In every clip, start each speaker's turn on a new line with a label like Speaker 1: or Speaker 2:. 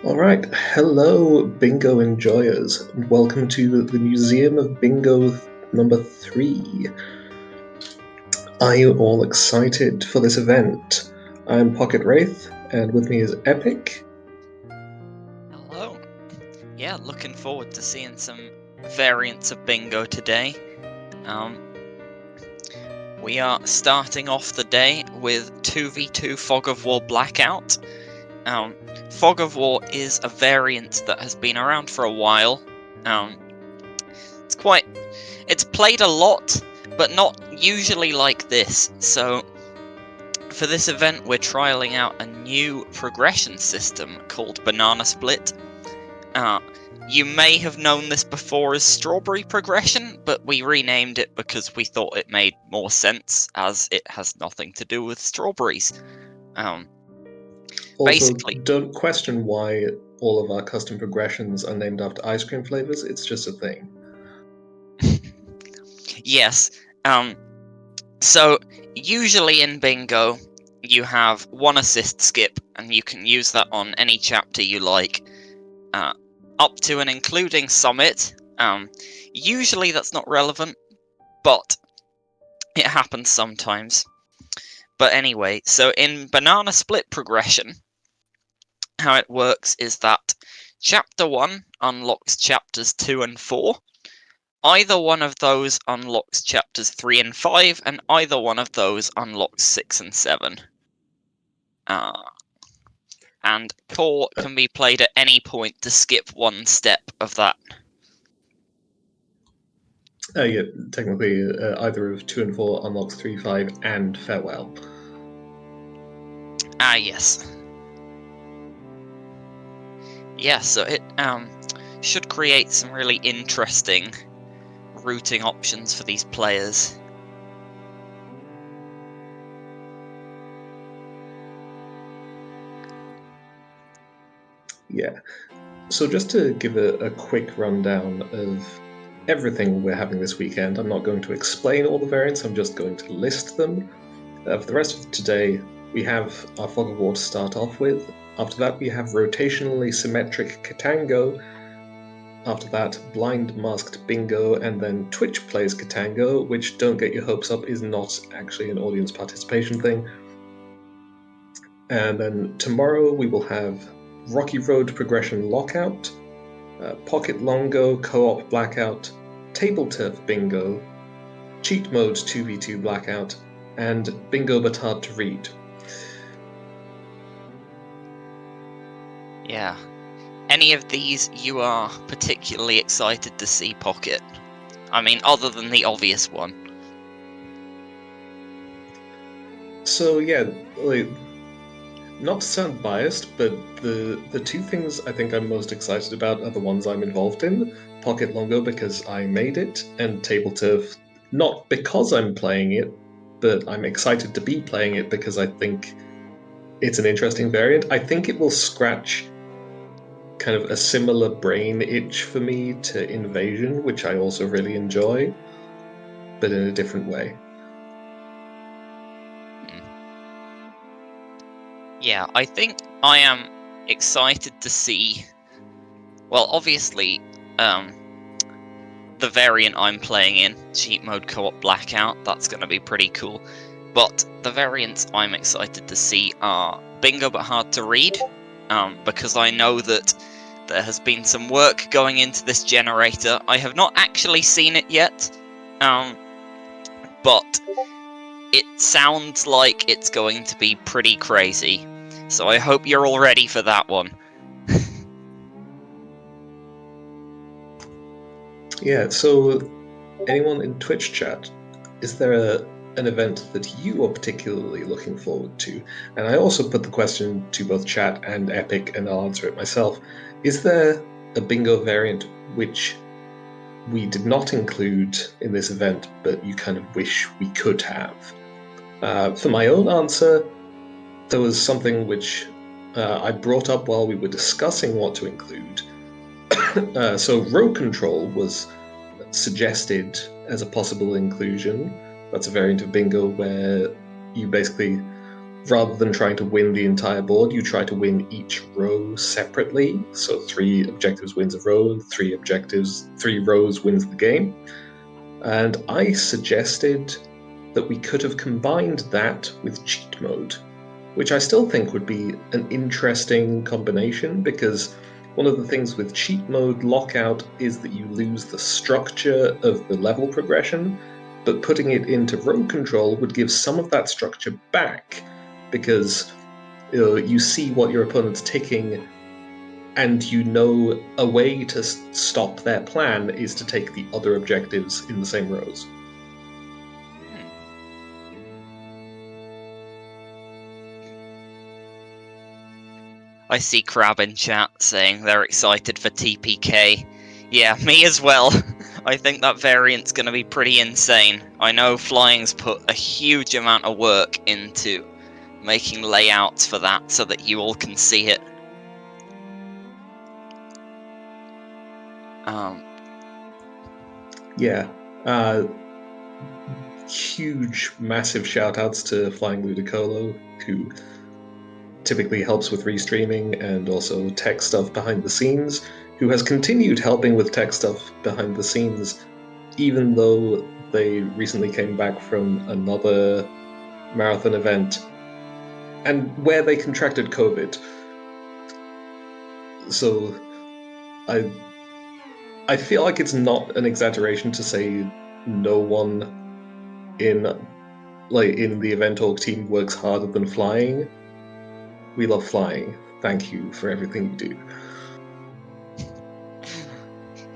Speaker 1: Alright, hello bingo enjoyers, and welcome to the Museum of Bingo number 3. Are you all excited for this event? I'm Pocket Wraith, and with me is Epic.
Speaker 2: Hello. Yeah, looking forward to seeing some variants of bingo today. We are starting off the day with 2v2 Fog of War Blackout. Fog of War is a variant that has been around for a while. It's played a lot, but not usually like this. So for this event, we're trialing out a new progression system called Banana Split. You may have known this before as Strawberry Progression, but we renamed it because we thought it made more sense, as it has nothing to do with strawberries.
Speaker 1: Also,
Speaker 2: Basically,
Speaker 1: don't question why all of our custom progressions are named after ice cream flavors, it's just a thing.
Speaker 2: yes. So, usually in bingo, you have one assist skip, and you can use that on any chapter you like, up to and including Summit. Usually that's not relevant, but it happens sometimes. But anyway, so in Banana Split Progression, how it works is that Chapter 1 unlocks Chapters 2 and 4, either one of those unlocks Chapters 3 and 5, and either one of those unlocks 6 and 7. And Core can be played at any point to skip one step of that.
Speaker 1: Yeah, technically either of 2 and 4 unlocks 3, 5, and Farewell.
Speaker 2: Yes. Yeah, so it should create some really interesting routing options for these players.
Speaker 1: Yeah. So just to give a quick rundown of everything we're having this weekend, I'm not going to explain all the variants, I'm just going to list them. For the rest of today, we have our Fog of War to start off with. After that, we have Rotationally Symmetric Ktango. After that, Blind Masked Bingo, and then Twitch Plays Ktango, which, don't get your hopes up, is not actually an audience participation thing. And then tomorrow we will have Rocky Road Progression Lockout, Pocket Longo Co-op Blackout, Table Turf Bingo, Cheat Mode 2v2 Blackout, and Bingo But Hard to Read.
Speaker 2: Yeah. Any of these you are particularly excited to see, Pocket? I mean, other than the obvious one.
Speaker 1: So yeah, like, not to sound biased, but the two things I think I'm most excited about are the ones I'm involved in. Pocket Longo because I made it, and Table Turf not because I'm playing it, but I'm excited to be playing it because I think it's an interesting variant. I think it will scratch kind of a similar brain itch for me to Invasion, which I also really enjoy, but in a different way.
Speaker 2: Yeah, I think I am excited to see. Well, obviously, the variant I'm playing in, Cheat Mode Co-op Blackout, that's going to be pretty cool. But the variants I'm excited to see are Bingo But Hard to Read, because I know that there has been some work going into this generator. I have not actually seen it yet, but it sounds like it's going to be pretty crazy. So I hope you're all ready for that one.
Speaker 1: Yeah, so anyone in Twitch chat, is there an event that you are particularly looking forward to? And I also put the question to both chat and Epic, and I'll answer it myself. Is there a bingo variant which we did not include in this event, but you kind of wish we could have? For my own answer, there was something which I brought up while we were discussing what to include. So row control was suggested as a possible inclusion. That's a variant of bingo where you basically rather than trying to win the entire board, you try to win each row separately. So 3 objectives wins a row, 3 rows wins the game. And I suggested that we could have combined that with cheat mode, which I still think would be an interesting combination, because one of the things with cheat mode lockout is that you lose the structure of the level progression, but putting it into row control would give some of that structure back, because you see what your opponent's ticking, and you know a way to stop their plan is to take the other objectives in the same rows.
Speaker 2: I see Crab in chat saying they're excited for TPK. Yeah, me as well. I think that variant's going to be pretty insane. I know Flying's put a huge amount of work into making layouts for that so that you all can see it.
Speaker 1: Yeah. Huge, massive shout-outs to Flying Ludicolo, who typically helps with restreaming and also tech stuff behind the scenes, who has continued helping with tech stuff behind the scenes, even though they recently came back from another marathon event, and where they contracted COVID. So I feel like it's not an exaggeration to say no one in the event org team works harder than Flying. We love Flying. Thank you for everything you do.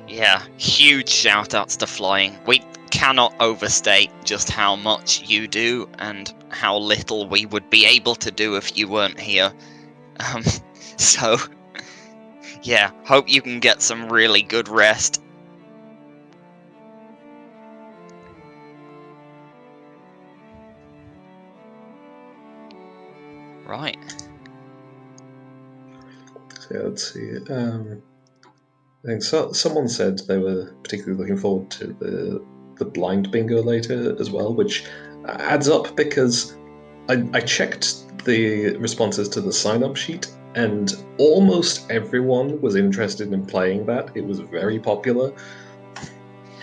Speaker 2: Yeah, huge shout outs to Flying. We cannot overstate just how much you do and how little we would be able to do if you weren't here. So, yeah, hope you can get some really good rest. Right.
Speaker 1: So yeah, let's see. I think someone said they were particularly looking forward to the blind bingo later as well, which adds up because I checked the responses to the sign-up sheet, and almost everyone was interested in playing that. It was very popular.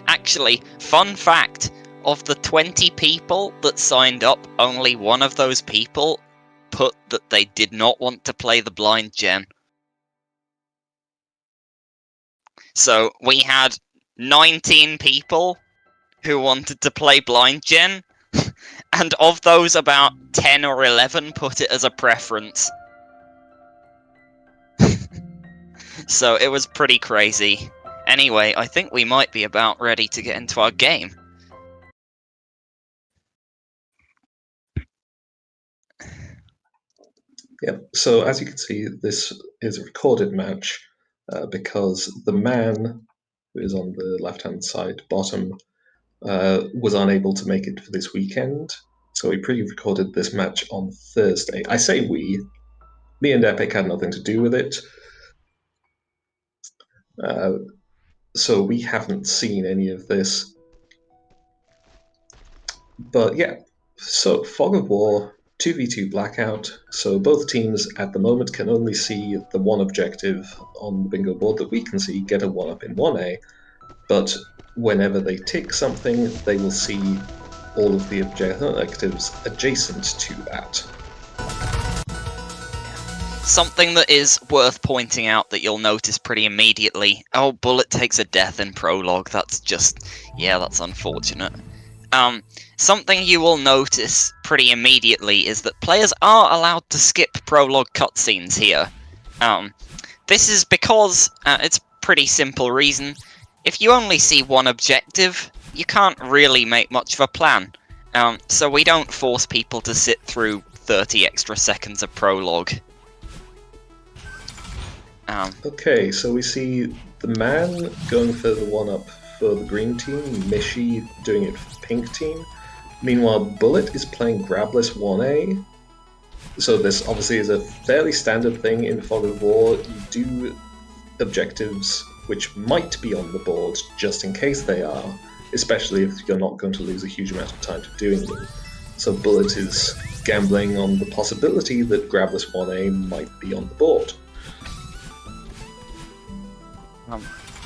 Speaker 2: Actually, fun fact, of the 20 people that signed up, only one of those people put that they did not want to play the blind gen. So we had 19 people who wanted to play blind gen, and of those about 10 or 11 put it as a preference. So it was pretty crazy. Anyway, I think we might be about ready to get into our game.
Speaker 1: Yep. So as you can see, this is a recorded match because the man who is on the left-hand side bottom was unable to make it for this weekend. So we pre-recorded this match on Thursday. I say we. Me and Epic had nothing to do with it. So we haven't seen any of this. But yeah, so Fog of War, 2v2 Blackout. So both teams at the moment can only see the one objective on the bingo board that we can see, get a 1-up in 1A. But whenever they tick something, they will see all of the objectives adjacent to that.
Speaker 2: Something that is worth pointing out that you'll notice pretty immediately. Oh, Bullet takes a death in prologue. That's just... yeah, that's unfortunate. Something you will notice pretty immediately is that players are allowed to skip prologue cutscenes here. This is because, it's a pretty simple reason. If you only see one objective, you can't really make much of a plan. So we don't force people to sit through 30 extra seconds of prologue.
Speaker 1: Okay, so we see the man going for the 1-up for the green team, Mishi doing it for the pink team. Meanwhile, Bullet is playing Grabless 1A. So this obviously is a fairly standard thing in Fog of War. You do objectives which might be on the board just in case they are, especially if you're not going to lose a huge amount of time to doing them. So Bullet is gambling on the possibility that Grabless 1A might be on the board.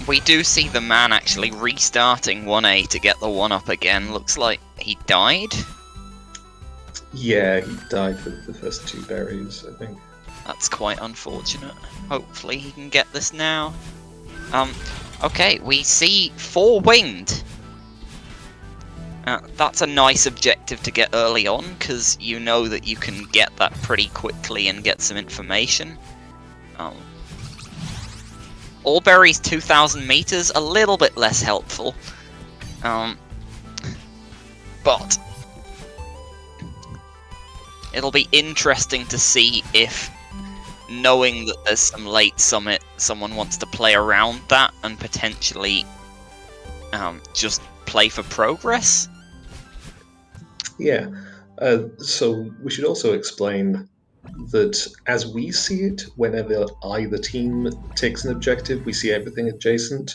Speaker 2: We do see the man actually restarting 1A to get the 1-up again. Looks like he died.
Speaker 1: Yeah, he died with the first 2 berries, I think.
Speaker 2: That's quite unfortunate. Hopefully he can get this now. Okay, we see 4-winged. That's a nice objective to get early on, because you know that you can get that pretty quickly and get some information. All berries 2,000 meters, a little bit less helpful. But it'll be interesting to see if, knowing that there's some late summit, someone wants to play around that and potentially just play for progress.
Speaker 1: Yeah, so we should also explain that as we see it, whenever either team takes an objective, we see everything adjacent.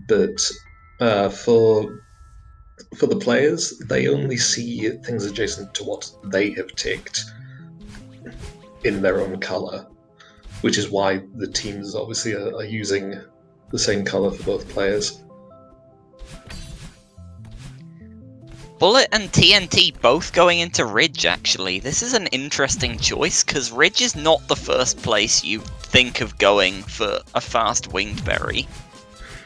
Speaker 1: But for the players, they only see things adjacent to what they have ticked in their own color, which is why the teams obviously are using the same color for both players.
Speaker 2: Bullet and TNT both going into Ridge, actually. This is an interesting choice, because Ridge is not the first place you think of going for a fast winged berry.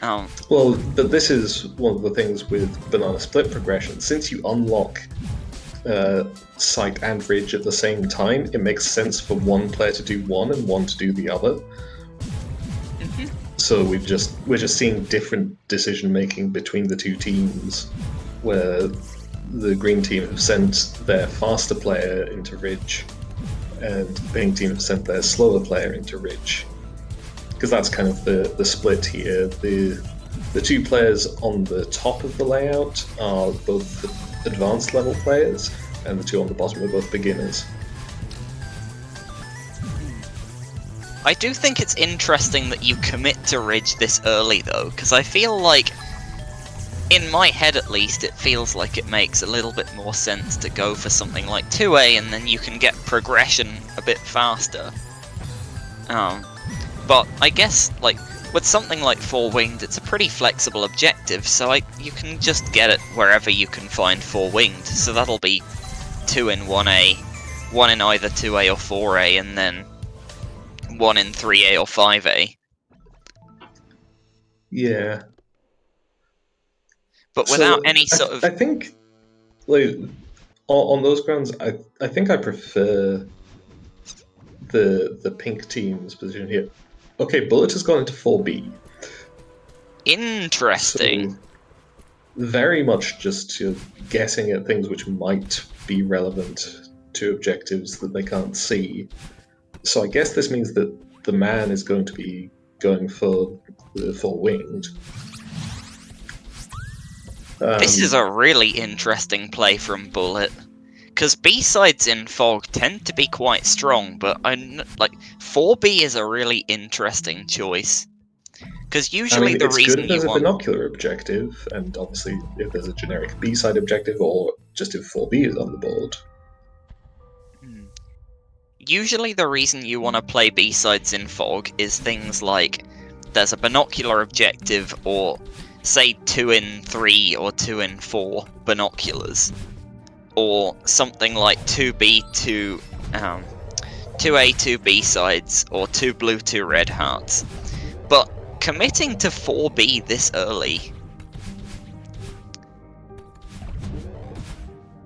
Speaker 1: Well, but this is one of the things with Banana Split progression. Since you unlock Sight and Ridge at the same time, it makes sense for one player to do one and one to do the other.
Speaker 2: Mm-hmm.
Speaker 1: So we're just seeing different decision making between the two teams, where the green team have sent their faster player into Ridge, and the pink team have sent their slower player into Ridge. Because that's kind of the split here. The 2 players on the top of the layout are both advanced level players, and the 2 on the bottom are both beginners.
Speaker 2: I do think it's interesting that you commit to Ridge this early, though, because I feel like, in my head at least, it feels like it makes a little bit more sense to go for something like 2A, and then you can get progression a bit faster. But I guess, like, with something like 4-winged, it's a pretty flexible objective, so you can just get it wherever you can find 4-winged. So that'll be 2 in 1A, 1 in either 2A or 4A, and then 1 in 3A or 5A.
Speaker 1: Yeah.
Speaker 2: But without any sort of...
Speaker 1: I think, like, on those grounds, I think I prefer the pink team's position here. Okay, Bullet has gone into 4B.
Speaker 2: Interesting.
Speaker 1: So, very much just guessing at things which might be relevant to objectives that they can't see. So I guess this means that the man is going to be going for the 4-winged.
Speaker 2: This is a really interesting play from Bullet. Because B-sides in Fog tend to be quite strong, but 4B is a really interesting choice. Because usually the reason
Speaker 1: good if there's a binocular objective, and obviously if there's a generic B-side objective, or just if 4B is on the board.
Speaker 2: Usually the reason you want to play B-sides in Fog is things like there's a binocular objective, or say 2 in 3 or 2 in 4 binoculars. Or something like 2B, 2A, 2 B-sides, or 2 blue, 2 red hearts. But committing to 4B this early,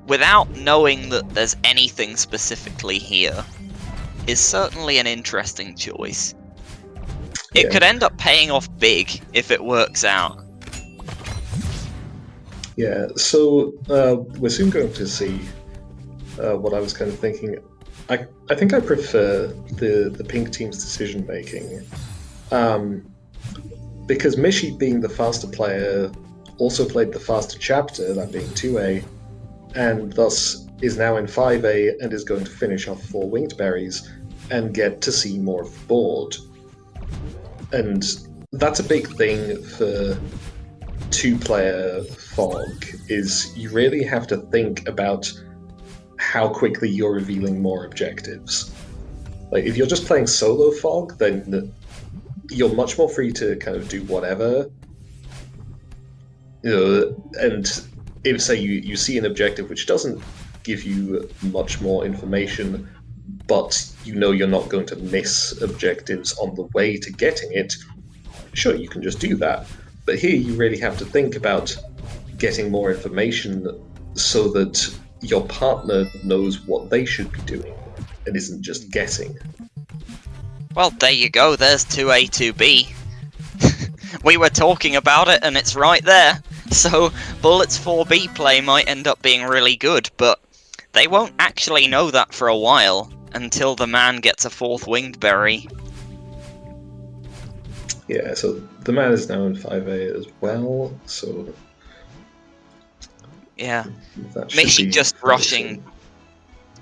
Speaker 2: without knowing that there's anything specifically here, is certainly an interesting choice. It could end up paying off big if it works out.
Speaker 1: Yeah, so we're soon going to see what I was kind of thinking. I think I prefer the pink team's decision making, because Mishi, being the faster player, also played the faster chapter, that being 2A, and thus is now in 5A and is going to finish off 4 winged berries and get to see more of the board. And that's a big thing for 2-player Fog, is you really have to think about how quickly you're revealing more objectives. Like, if you're just playing solo fog, then you're much more free to kind of do whatever. And if, say, you see an objective which doesn't give you much more information, but you know you're not going to miss objectives on the way to getting it, sure, you can just do that. But here you really have to think about getting more information so that your partner knows what they should be doing and isn't just guessing.
Speaker 2: Well, there you go, there's 2A, 2B. We were talking about it and it's right there. So, Bullet's 4B play might end up being really good, but they won't actually know that for a while, until the man gets a 4th winged berry.
Speaker 1: Yeah, so the man is now in 5A as well, so...
Speaker 2: Yeah.
Speaker 1: That should
Speaker 2: Mishi
Speaker 1: be
Speaker 2: just rushing...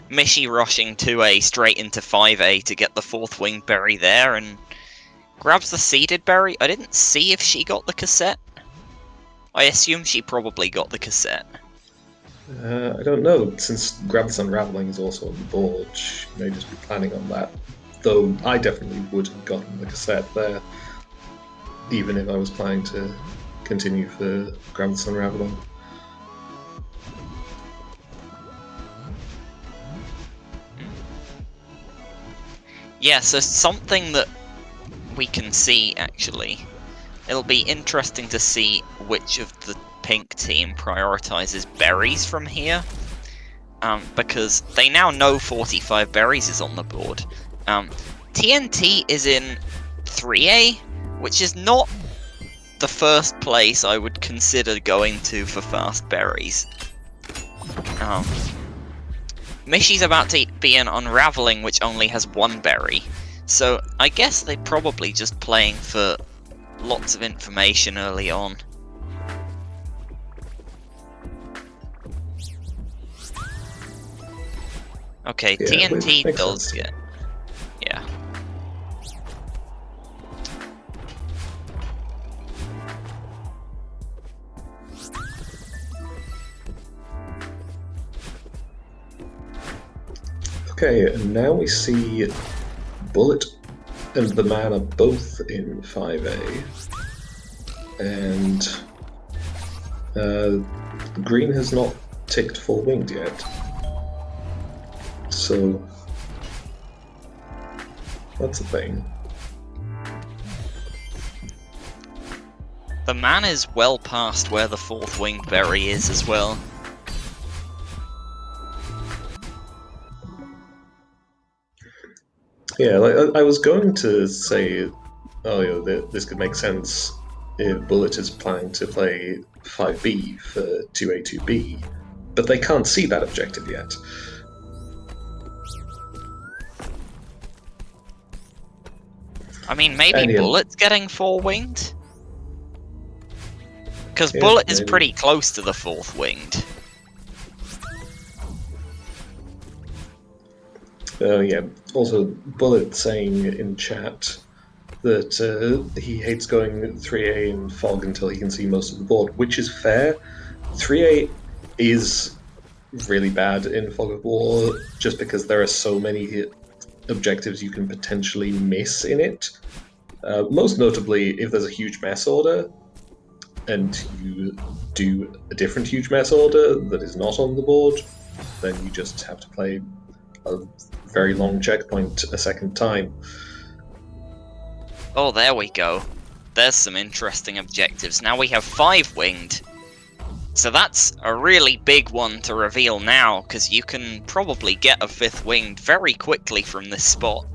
Speaker 2: Mishi rushing 2A straight into 5A to get the 4th winged berry there, and grabs the seeded berry. I didn't see if she got the cassette. I assume she probably got the cassette.
Speaker 1: I don't know, since Grab this Unraveling is also on the board, she may just be planning on that. Though I definitely would have gotten the cassette there, even if I was planning to continue for Grab this Unraveling.
Speaker 2: Yeah, so something that we can see, actually. It'll be interesting to see which of the pink team prioritizes berries from here. Because they now know 45 berries is on the board. TNT is in 3A, which is not the first place I would consider going to for fast berries. Mishi's about to be in Unraveling, which only has 1 berry. So I guess they're probably just playing for lots of information early on. Okay, yeah, TNT does get... Yeah.
Speaker 1: Okay, and now we see Bullet and the man are both in 5A. And Green has not ticked 4 winged yet. So that's a thing.
Speaker 2: The man is well past where the 4th winged berry is as well.
Speaker 1: Yeah, like, I was going to say, oh, you know, this could make sense if Bullet is planning to play 5B for 2A, 2B, but they can't see that objective yet.
Speaker 2: I mean, maybe Bullet's getting 4 winged? Because yeah, Bullet is pretty close to the 4th winged.
Speaker 1: Yeah, also, Bullet saying in chat that he hates going 3A in Fog until he can see most of the board, which is fair. 3A is really bad in Fog of War, just because there are so many objectives you can potentially miss in it. Most notably, if there's a huge mess order, and you do a different huge mess order that is not on the board, then you just have to play a very long checkpoint a second time.
Speaker 2: Oh, there we go. There's some interesting objectives. Now we have 5 winged. So that's a really big one to reveal now, because you can probably get a 5th winged very quickly from this spot.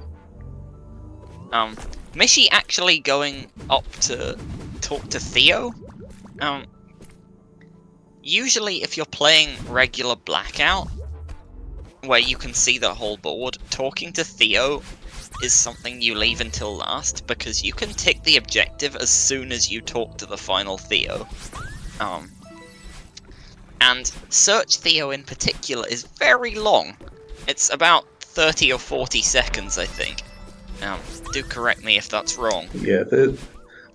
Speaker 2: Mishi actually going up to talk to Theo? Usually if you're playing regular Blackout, where you can see the whole board, talking to Theo is something you leave until last, because you can tick the objective as soon as you talk to the final Theo. And Search Theo in particular is very long. It's about 30 or 40 seconds, I think. Do correct me if that's wrong.
Speaker 1: Yeah,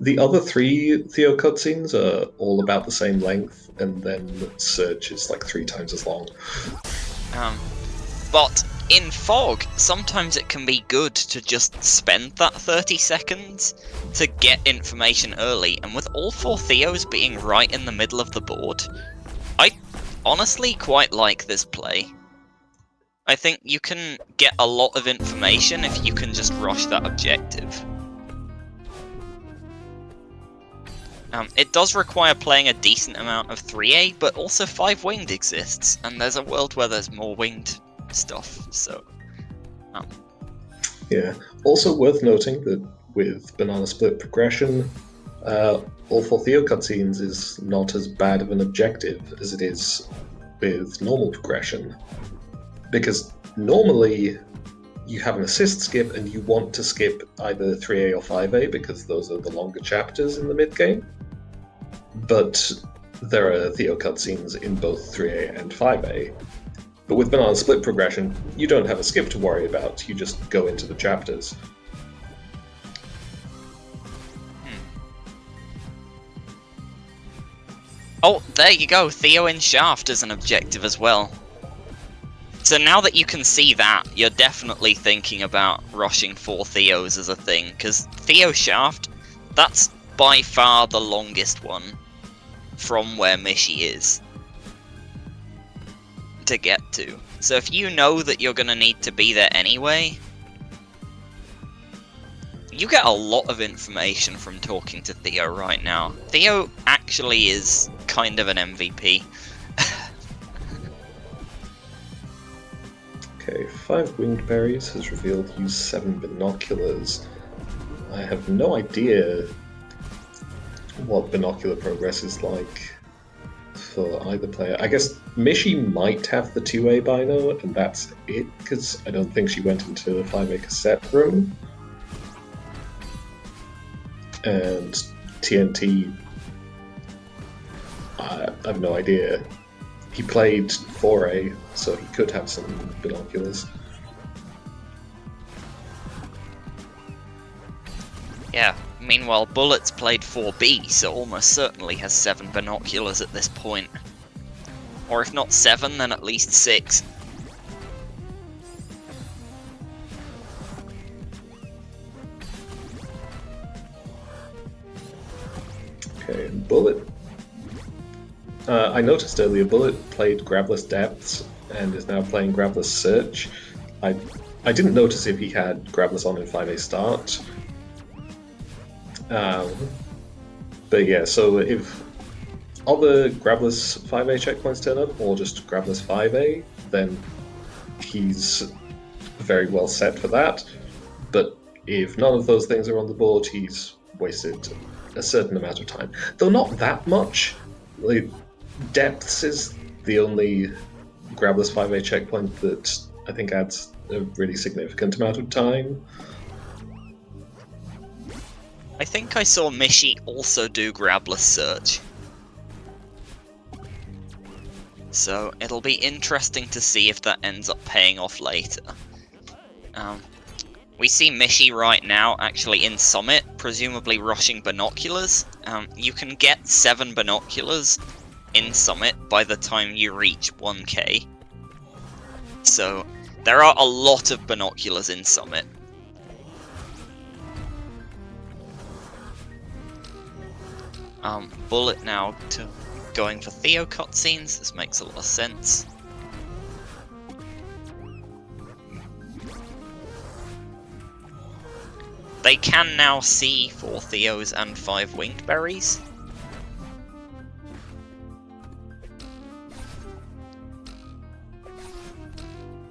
Speaker 1: the other 3 Theo cutscenes are all about the same length, and then Search is like 3 times as long.
Speaker 2: But in Fog, sometimes it can be good to just spend that 30 seconds to get information early, and with all 4 Theos being right in the middle of the board, I honestly quite like this play. I think you can get a lot of information if you can just rush that objective. It does require playing a decent amount of 3A, but also 5 winged exists, and there's a world where there's more winged stuff, so...
Speaker 1: Yeah. Also worth noting that with Banana Split progression, all 4 Theo cutscenes is not as bad of an objective as it is with normal progression. Because normally you have an assist skip and you want to skip either 3A or 5A because those are the longer chapters in the mid-game. But there are Theo cutscenes in both 3A and 5A. But with Banana Split progression, you don't have a skip to worry about, you just go into the chapters.
Speaker 2: Oh, there you go, Theo in Shaft is an objective as well. So now that you can see that, you're definitely thinking about rushing 4 Theos as a thing, because Theo Shaft, that's by far the longest one from where Mishi is to get to. So if you know that you're going to need to be there anyway, you get a lot of information from talking to Theo right now. Theo actually is kind of an MVP.
Speaker 1: Okay, 5 Winged Berries has revealed use 7 Binoculars. I have no idea what binocular progress is like for either player. I guess Mishi might have the 2A bino, and that's it, because I don't think she went into the 5A cassette room. And TNT, I have no idea. He played 4A, so he could have some binoculars.
Speaker 2: Yeah, meanwhile Bullet's played 4B, so almost certainly has 7 binoculars at this point. Or if not 7, then at least 6.
Speaker 1: Okay, Bullet. I noticed earlier Bullet played Grabless Depths and is now playing Grabless Search. I didn't notice if he had Grabless on in 5A start. But yeah, so if other Grabless 5A checkpoints turn up, or just Grabless 5A, then he's very well set for that. But if none of those things are on the board, he's wasted a certain amount of time. Though not that much. Like, Depths is the only Grabless 5A checkpoint that I think adds a really significant amount of time.
Speaker 2: I think I saw Mishi also do Grabless Search. So it'll be interesting to see if that ends up paying off later. We see Mishi right now actually in Summit, presumably rushing binoculars. You can get 7 binoculars in Summit by the time you reach 1k. So there are a lot of binoculars in Summit. Bullet now going for Theo cutscenes. This makes a lot of sense. They can now see 4 Theos and 5 Winged Berries.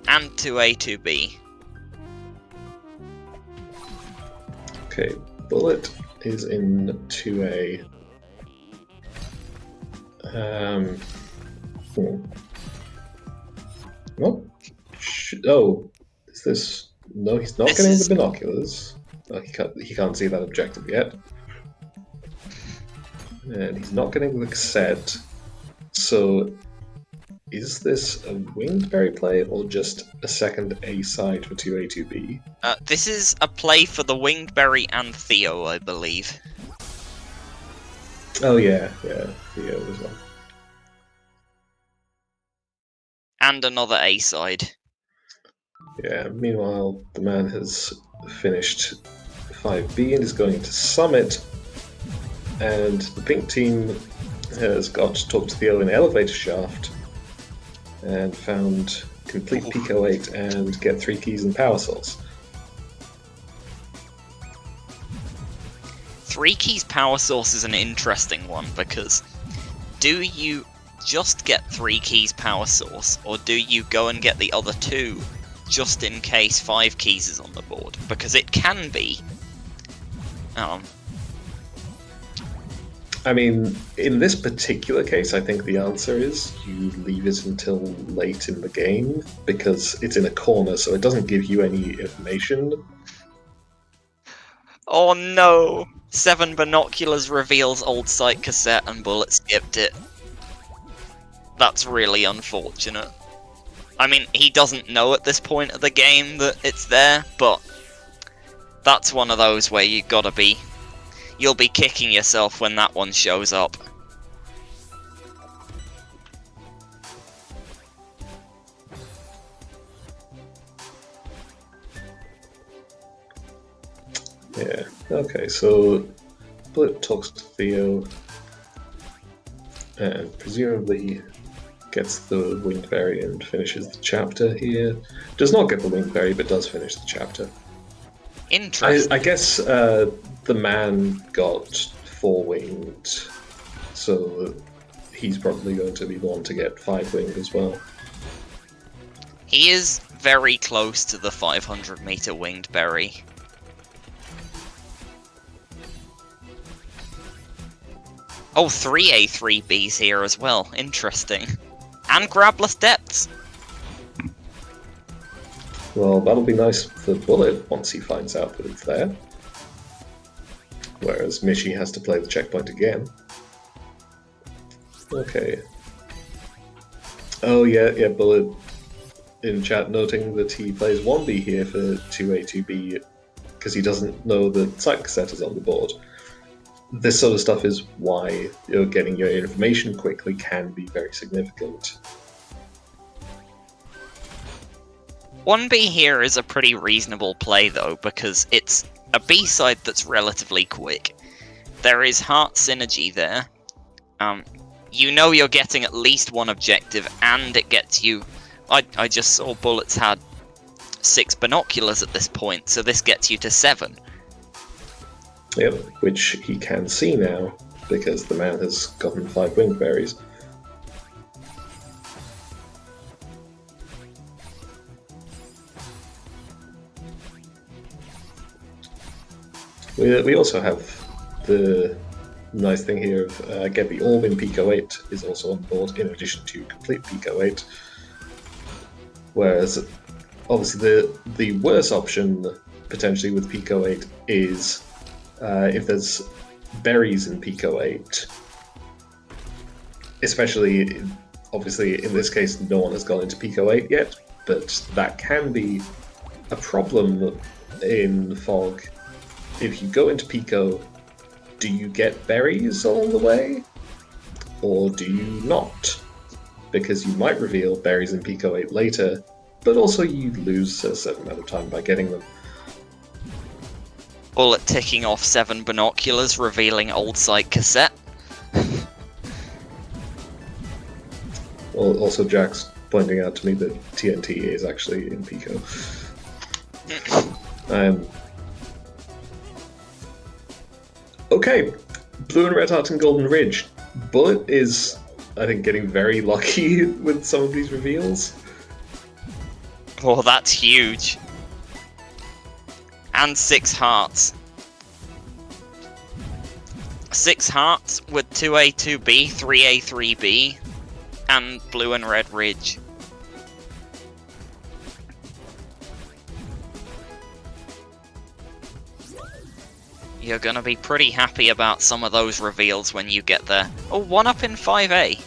Speaker 2: And 2A, 2B.
Speaker 1: Okay, Bullet is in 2A. What? Oh, is this... No, he's not getting the binoculars. Oh, he can't see that objective yet. And he's not getting the cassette. So, is this a Winged Berry play or just a second A side for 2A, 2B?
Speaker 2: This is a play for the Winged Berry and Theo, I believe.
Speaker 1: Oh yeah, Theo as well.
Speaker 2: And another A side.
Speaker 1: Yeah, meanwhile, the man has finished 5B and is going into Summit. And the pink team has got to talk to Theo in the elevator shaft and found complete Pico 8 and get 3 keys and power source.
Speaker 2: 3 keys power source is an interesting one, because do you just get 3 keys power source, or do you go and get the other 2 just in case 5 keys is on the board? Because it can be.
Speaker 1: I mean, in this particular case, I think the answer is you leave it until late in the game, because it's in a corner, so it doesn't give you any information.
Speaker 2: Oh no! 7 binoculars reveals old site cassette and Bullet skipped it. That's really unfortunate. I mean, he doesn't know at this point of the game that it's there, but that's one of those where you gotta be... You'll be kicking yourself when that one shows up.
Speaker 1: Yeah, okay, so Bullet talks to Theo and presumably gets the winged berry and finishes the chapter here. Does not get the winged berry, but does finish the chapter.
Speaker 2: Interesting.
Speaker 1: I guess the man got 4-winged, so he's probably going to be the one to get 5-winged as well.
Speaker 2: He is very close to the 500-meter winged berry. Oh, 3 A3Bs here as well. Interesting. And grabless depths.
Speaker 1: Well, that'll be nice for Bullet once he finds out that it's there. Whereas Mishi has to play the checkpoint again. Okay. Oh yeah, Bullet in chat noting that he plays 1B here for 2A, 2B because he doesn't know that site cassette is on the board. This sort of stuff is why getting your information quickly can be very significant.
Speaker 2: 1B here is a pretty reasonable play though, because it's a B-side that's relatively quick. There is heart synergy there. You know you're getting at least one objective, and it gets you... I just saw Bullets had 6 binoculars at this point, so this gets you to 7.
Speaker 1: Yep, which he can see now, because the man has gotten 5 winged berries. We also have the nice thing here of get the orb in Pico 8 is also on board, in addition to complete Pico 8. Whereas, obviously, the worst option, potentially, with Pico 8 is if there's berries in Pico 8, especially, obviously, in this case, no one has gone into Pico 8 yet, but that can be a problem in Fog. If you go into Pico, do you get berries along the way? Or do you not? Because you might reveal berries in Pico 8 later, but also you lose a certain amount of time by getting them.
Speaker 2: Bullet ticking off 7 binoculars, revealing old site cassette.
Speaker 1: Well, also Jack's pointing out to me that TNT is actually in Pico. Okay, Blue and Red Heart and Golden Ridge. Bullet is, I think, getting very lucky with some of these reveals.
Speaker 2: Oh, that's huge. And 6 hearts. 6 hearts with 2A, 2B, 3A, 3B, and Blue and Red Ridge. You're gonna be pretty happy about some of those reveals when you get there. Oh, 1 up in 5A.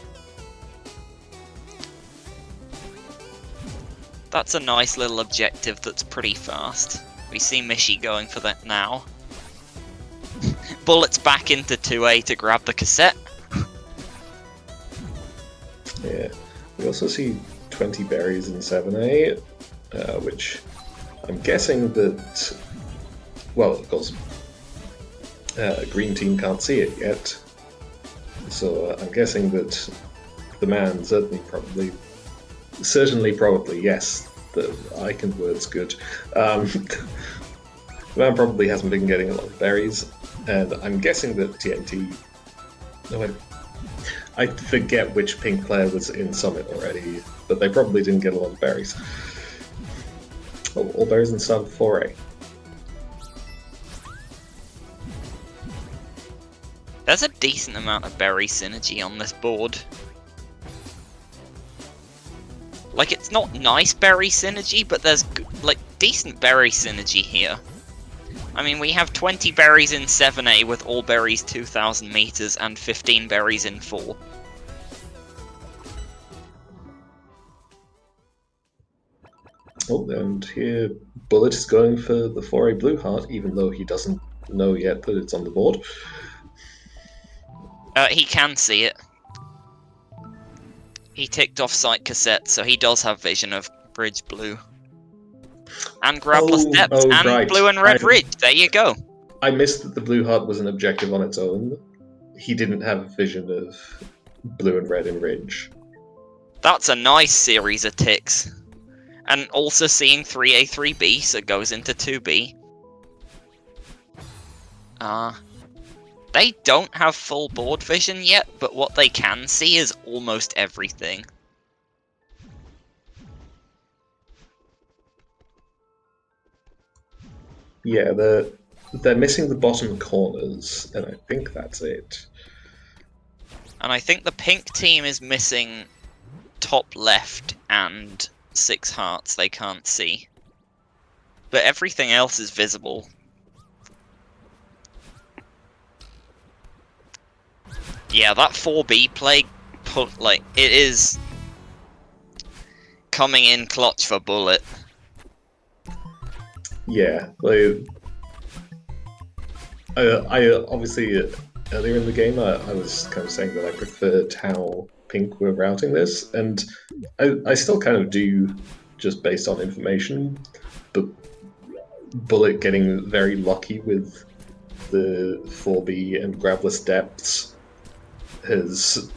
Speaker 2: That's a nice little objective that's pretty fast. We see Mishi going for that now. Bullets back into 2A to grab the cassette.
Speaker 1: Yeah. We also see 20 berries in 7A, which I'm guessing that, well, of course, green team can't see it yet, so I'm guessing that the man probably, yes, the icon word's good. The man probably hasn't been getting a lot of berries, and I'm guessing that TNT... No, I forget which pink player was in Summit already, but they probably didn't get a lot of berries. Oh, all berries in start of 4A.
Speaker 2: There's a decent amount of berry synergy on this board. Like, it's not nice berry synergy, but there's, like, decent berry synergy here. I mean, we have 20 berries in 7A with all berries 2,000 meters and 15 berries in 4.
Speaker 1: Oh, and here Bullet is going for the 4A Blue Heart, even though he doesn't know yet that it's on the board.
Speaker 2: He can see it. He ticked off Sight Cassette, so he does have vision of Bridge Blue. And Grappler Steps, and
Speaker 1: right.
Speaker 2: Blue and Red Ridge, there you go.
Speaker 1: I missed that the Blue Heart was an objective on its own. He didn't have vision of Blue and Red and Ridge.
Speaker 2: That's a nice series of ticks. And also seeing 3A, 3B, so it goes into 2B. They don't have full board vision yet, but what they can see is almost everything.
Speaker 1: Yeah, they're missing the bottom corners, and I think that's it.
Speaker 2: And I think the pink team is missing top left and 6 hearts they can't see. But everything else is visible. Yeah, that 4B play, it is coming in clutch for Bullet.
Speaker 1: Yeah, like, I obviously earlier in the game I was kind of saying that I preferred how Pink were routing this, and I still kind of do, just based on information, but Bullet getting very lucky with the 4B and Grabless depths has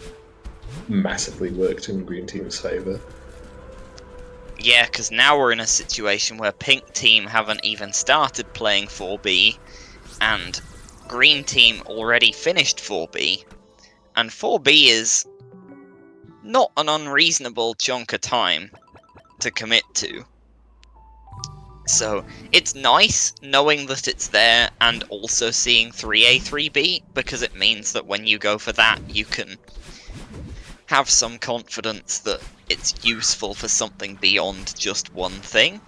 Speaker 1: massively worked in Green Team's favour.
Speaker 2: Yeah, because now we're in a situation where Pink Team haven't even started playing 4B, and Green Team already finished 4B, and 4B is not an unreasonable chunk of time to commit to. So it's nice knowing that it's there and also seeing 3A, 3B, because it means that when you go for that, you can have some confidence that it's useful for something beyond just one thing.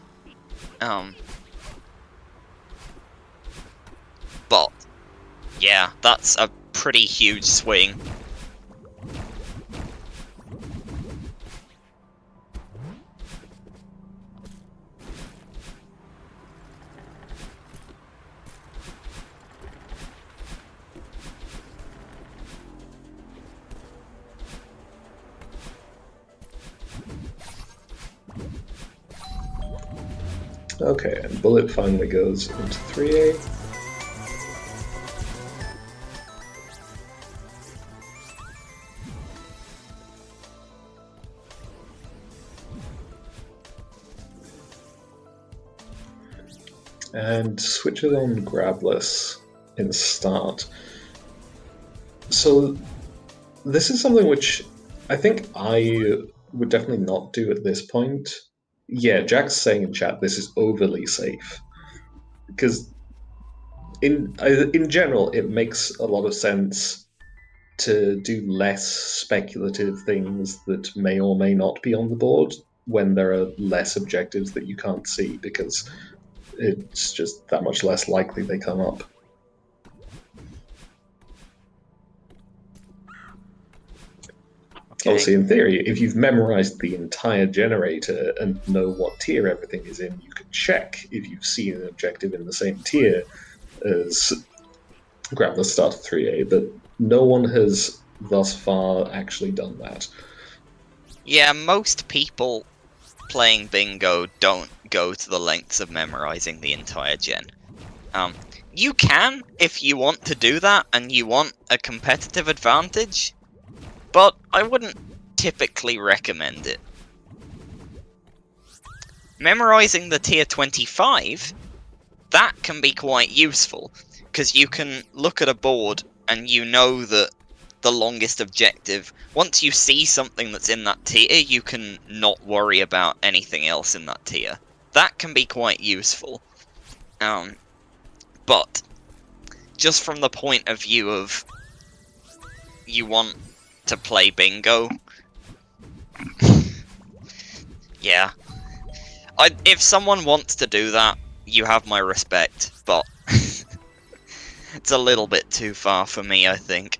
Speaker 2: But yeah, that's a pretty huge swing.
Speaker 1: Okay, and Bullet finally goes into 3A. And switches on Grabless in start. So this is something which I think I would definitely not do at this point. Yeah, Jack's saying in chat this is overly safe, because in general it makes a lot of sense to do less speculative things that may or may not be on the board when there are less objectives that you can't see, because it's just that much less likely they come up.
Speaker 2: Okay.
Speaker 1: Obviously, in theory, if you've memorized the entire generator and know what tier everything is in, you can check if you've seen an objective in the same tier as grab the start of 3A, but no one has thus far actually done that.
Speaker 2: Yeah, most people playing bingo don't go to the lengths of memorizing the entire gen. You can if you want to do that and you want a competitive advantage, but I wouldn't typically recommend it. Memorizing the tier 25, that can be quite useful, because you can look at a board and you know that the longest objective, once you see something that's in that tier, you can not worry about anything else in that tier. That can be quite useful. But just from the point of view of you want to play bingo, yeah. If someone wants to do that, you have my respect, but it's a little bit too far for me, I think.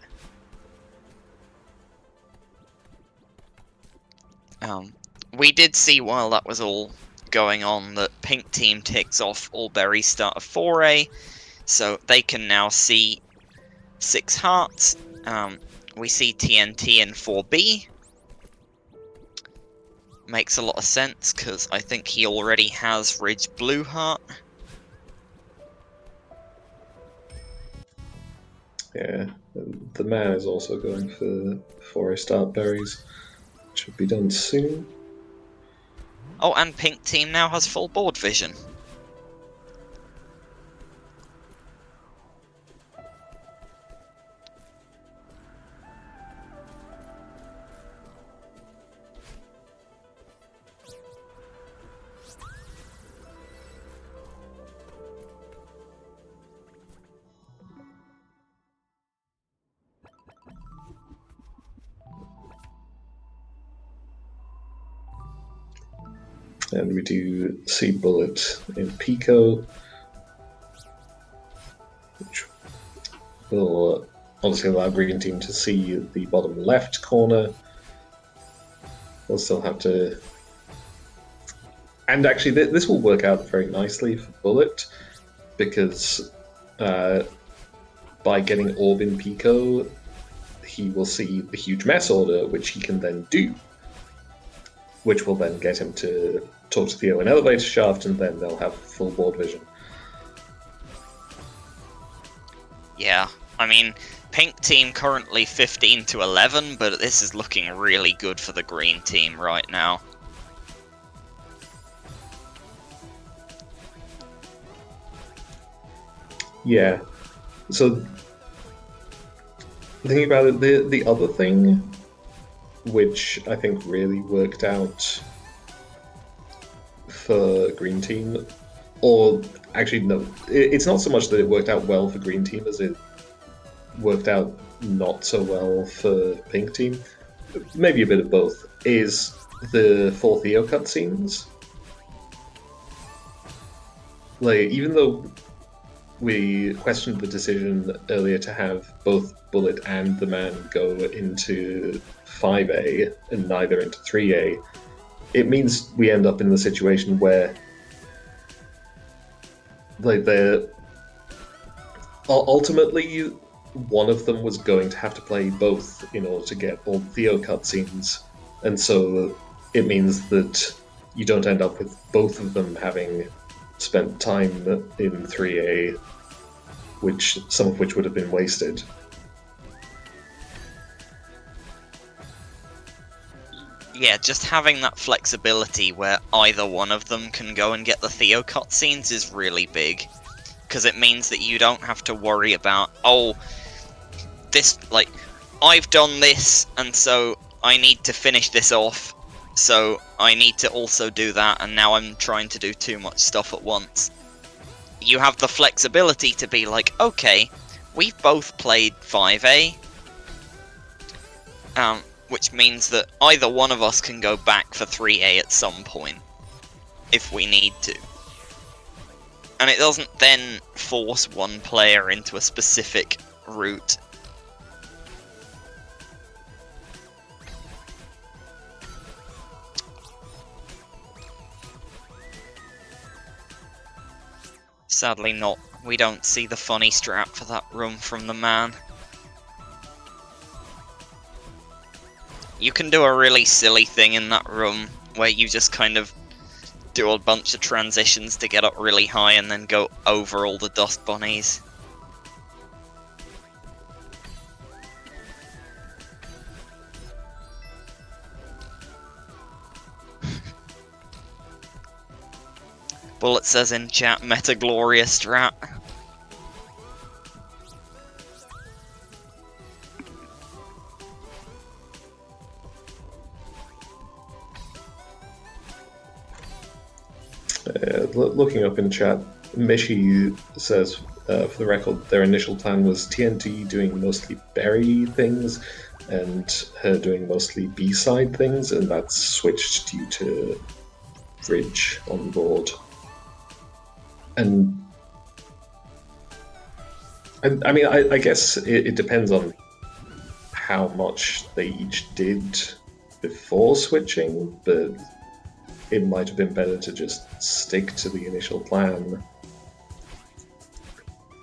Speaker 2: We did see while that was all going on that Pink Team ticks off all berries start of 4A, so they can now see 6 hearts. We see TNT in 4B. Makes a lot of sense, because I think he already has Ridge Blue Heart.
Speaker 1: Yeah, the man is also going for 4A start berries. Should be done soon.
Speaker 2: Oh, and Pink Team now has full board vision.
Speaker 1: And we do see Bullet in Pico, which will obviously allow Green Team to see the bottom left corner. We'll still have to... And actually, this will work out very nicely for Bullet, because by getting Orb in Pico, he will see the huge mess order, which he can then do, which will then get him to talk to Theo in Elevator Shaft, and then they'll have full board vision.
Speaker 2: Yeah, I mean, Pink Team currently 15 to 11, but this is looking really good for the Green Team right now.
Speaker 1: Yeah. So, thinking about it, the other thing, which I think really worked out for Green Team, or actually, no, it's not so much that it worked out well for Green Team as it worked out not so well for Pink Team. Maybe a bit of both. Is the 4 Theo cutscenes. Like, even though we questioned the decision earlier to have both Bullet and the man go into 5A and neither into 3A, it means we end up in the situation where, like, they're ultimately one of them was going to have to play both in order to get all the Theo cutscenes, and so it means that you don't end up with both of them having spent time in 3A, which some of which would have been wasted.
Speaker 2: Yeah, just having that flexibility where either one of them can go and get the Theo cutscenes is really big. Because it means that you don't have to worry about, oh, this, like, I've done this, and so I need to finish this off, so I need to also do that, and now I'm trying to do too much stuff at once. You have the flexibility to be like, okay, we've both played 5A, which means that either one of us can go back for 3A at some point, if we need to. And it doesn't then force one player into a specific route. Sadly not. We don't see the funny strap for that room from the man. You can do a really silly thing in that room where you just kind of do a bunch of transitions to get up really high and then go over all the dust bunnies. Bullet says in chat, Meta Gloria strat.
Speaker 1: Looking up in chat, Mishi says, for the record, their initial plan was TNT doing mostly berry things and her doing mostly B-side things, and that's switched due to Bridge on board. And I mean, I guess it depends on how much they each did before switching, but it might have been better to just stick to the initial plan.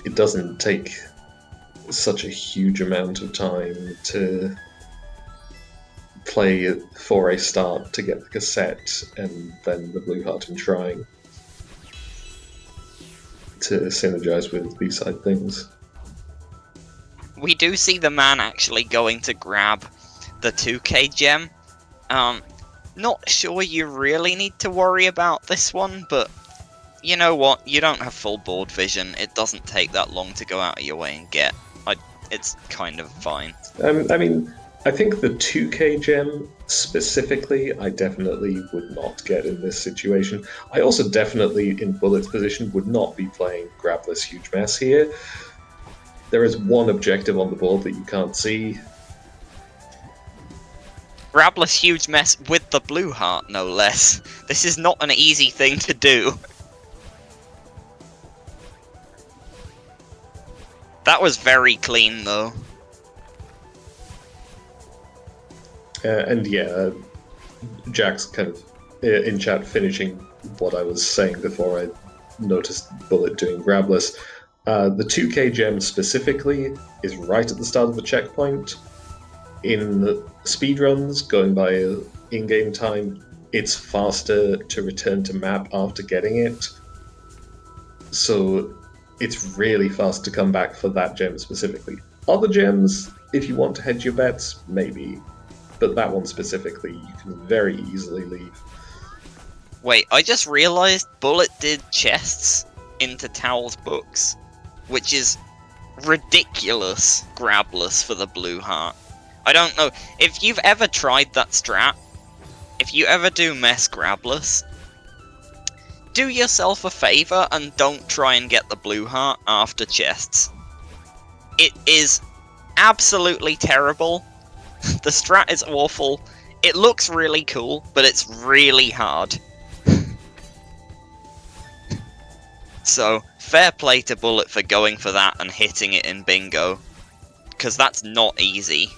Speaker 1: It doesn't take such a huge amount of time to play for a start to get the cassette and then the Blue Heart and Shrine to synergize with B-side things.
Speaker 2: We do see the man actually going to grab the 2k gem. Not sure you really need to worry about this one, but you know what? You don't have full board vision. It doesn't take that long to go out of your way and get. It's kind of fine.
Speaker 1: I mean, I think the 2k gem specifically, I definitely would not get in this situation. I also definitely, in Bullet's position, would not be playing Grabless Huge Mess here. There is one objective on the board that you can't see.
Speaker 2: Grabless Huge Mess with the Blue Heart, no less. This is not an easy thing to do. That was very clean, though.
Speaker 1: And yeah, Jack's kind of in chat finishing what I was saying before I noticed Bullet doing Grabless. The 2k gem specifically is right at the start of the checkpoint. In speedruns, going by in-game time, it's faster to return to map after getting it. So it's really fast to come back for that gem specifically. Other gems, if you want to hedge your bets, maybe. But that one specifically, you can very easily leave.
Speaker 2: Wait, I just realized Bullet did chests into Towel's books, which is ridiculous grabless for the Blue Heart. I don't know, if you've ever tried that strat, if you ever do mess grabless, do yourself a favour and don't try and get the Blue Heart after chests. It is absolutely terrible. The strat is awful. It looks really cool, but it's really hard. So, fair play to Bullet for going for that and hitting it in bingo. Because that's not easy.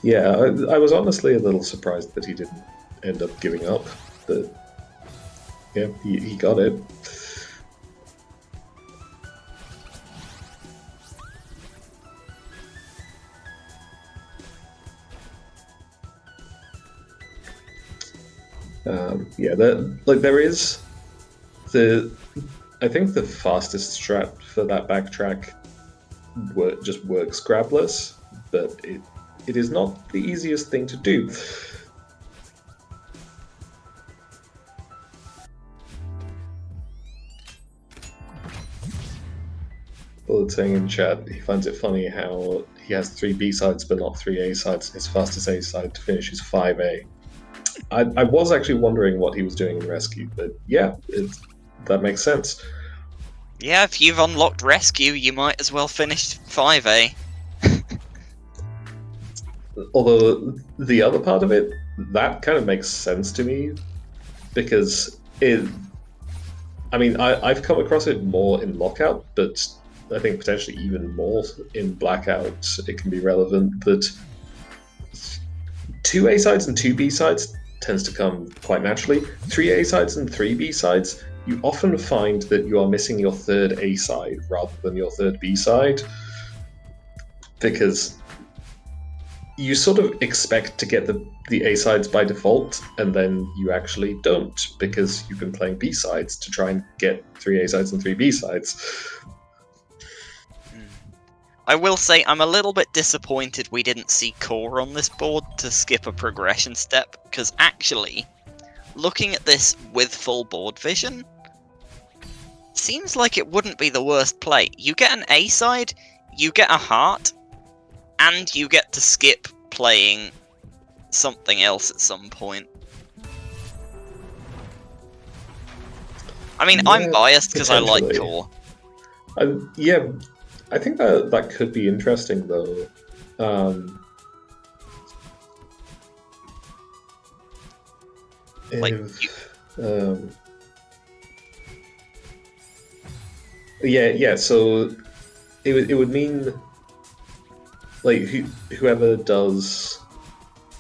Speaker 1: Yeah, I was honestly a little surprised that he didn't end up giving up, but yeah, he got it. Yeah, there is I think the fastest strat for that backtrack just works grabless, but it is not the easiest thing to do. Bullet saying in chat he finds it funny how he has 3 B-sides but not 3 A-sides. His fastest A-side to finish is 5A. I was actually wondering what he was doing in Rescue, but yeah, that makes sense.
Speaker 2: Yeah, if you've unlocked Rescue, you might as well finish 5A.
Speaker 1: Although, the other part of it, that kind of makes sense to me, because I've come across it more in Lockout, but I think potentially even more in Blackout it can be relevant that 2 A-sides and 2 B-sides tends to come quite naturally. 3 A-sides and 3 B-sides, you often find that you are missing your 3rd A-side rather than your 3rd B-side, because you sort of expect to get the A sides by default, and then you actually don't because you've been playing B sides to try and get 3 A sides and 3 B sides.
Speaker 2: I will say I'm a little bit disappointed we didn't see core on this board to skip a progression step, because actually, looking at this with full board vision, seems like it wouldn't be the worst play. You get an A side, you get a heart, and you get to skip playing something else at some point. I mean, I'm biased because I like core.
Speaker 1: Yeah, I think that could be interesting though. Yeah. So it would mean like whoever does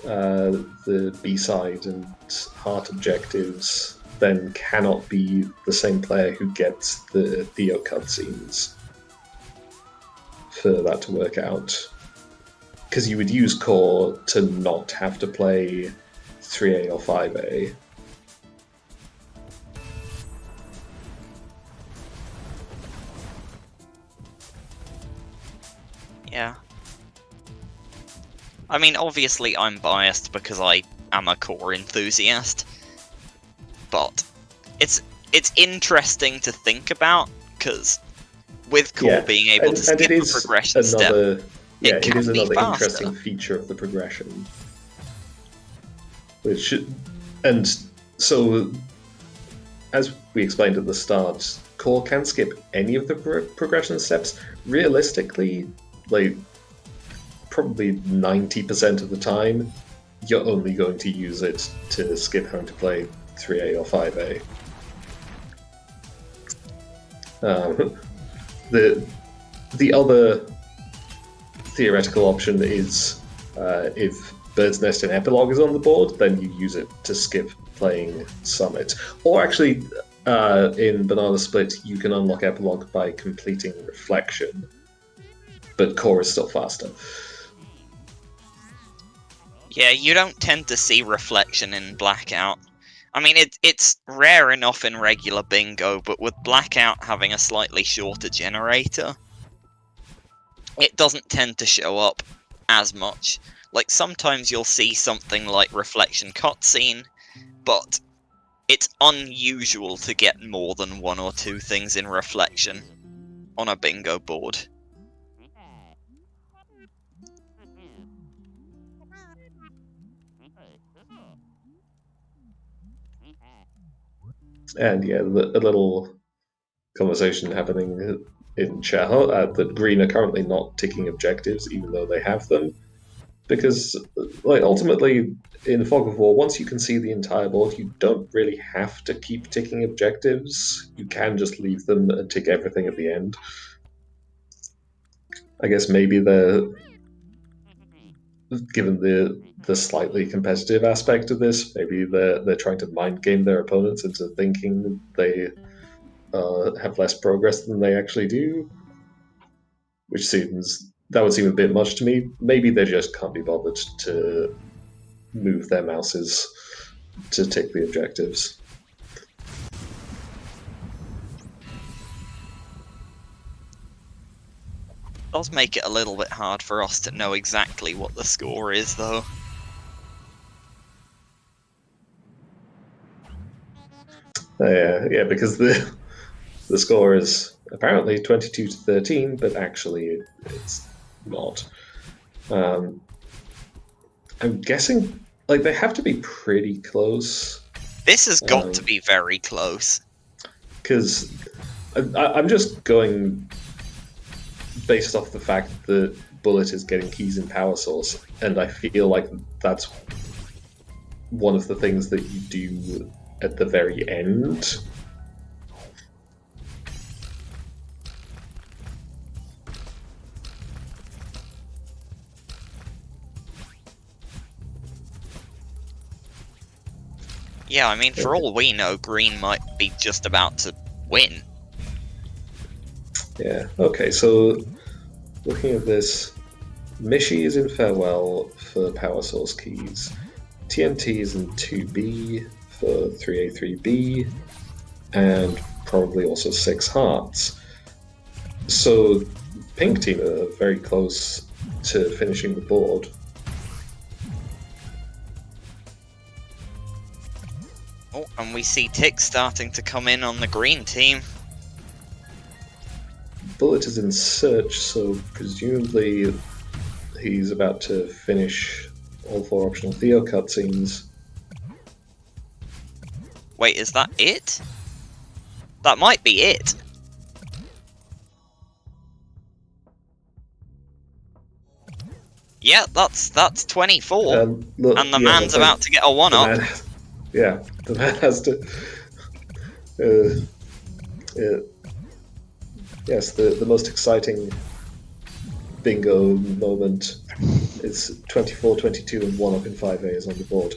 Speaker 1: the B side and heart objectives then cannot be the same player who gets the Theo cutscenes for that to work out. Because you would use core to not have to play 3A or 5A.
Speaker 2: Yeah. I mean, obviously I'm biased because I am a core enthusiast, but it's interesting to think about, because with core being able to skip a progression step,
Speaker 1: it is another interesting feature of the progression. And so, as we explained at the start, core can skip any of the progression steps. Realistically, like probably 90% of the time, you're only going to use it to skip having to play 3A or 5A. The other theoretical option is if Bird's Nest and Epilogue is on the board, then you use it to skip playing Summit. Or actually, in Banana Split, you can unlock Epilogue by completing Reflection, but core is still faster.
Speaker 2: Yeah, you don't tend to see Reflection in Blackout. I mean, it's rare enough in regular bingo, but with Blackout having a slightly shorter generator, it doesn't tend to show up as much. Like, sometimes you'll see something like Reflection cutscene, but it's unusual to get more than 1 or 2 things in Reflection on a bingo board.
Speaker 1: And yeah, a little conversation happening in chat that Green are currently not ticking objectives, even though they have them. Because, like, ultimately, in Fog of War, once you can see the entire board, you don't really have to keep ticking objectives. You can just leave them and tick everything at the end. I guess maybe given the slightly competitive aspect of this, maybe they're trying to mind game their opponents into thinking they have less progress than they actually do, which would seem a bit much to me. Maybe they just can't be bothered to move their mouses to tick the objectives.
Speaker 2: It does make it a little bit hard for us to know exactly what the score is, though.
Speaker 1: Yeah, because the score is apparently 22-13, but actually it's not. I'm guessing like they have to be pretty close.
Speaker 2: This has got to be very close.
Speaker 1: Because I'm just going based off the fact that Bullet is getting keys in Power Source, and I feel like that's one of the things that you do at the very end.
Speaker 2: Yeah, I mean, for all we know, Green might be just about to win.
Speaker 1: Yeah, okay, so looking at this, Mishi is in Farewell for power source keys. TNT is in 2B for 3A, 3B, and probably also 6 hearts. So Pink team are very close to finishing the board.
Speaker 2: Oh, and we see Tick starting to come in on the green team.
Speaker 1: Bullet is in Search, so presumably he's about to finish all 4 optional Theo cutscenes.
Speaker 2: Wait, is that it? That might be it. Yeah, that's 24.
Speaker 1: Look,
Speaker 2: And the
Speaker 1: yeah,
Speaker 2: man's about to get a 1-up.
Speaker 1: The man has to. Yes, the most exciting bingo moment is 24, 22, and 1-up in 5A is on the board.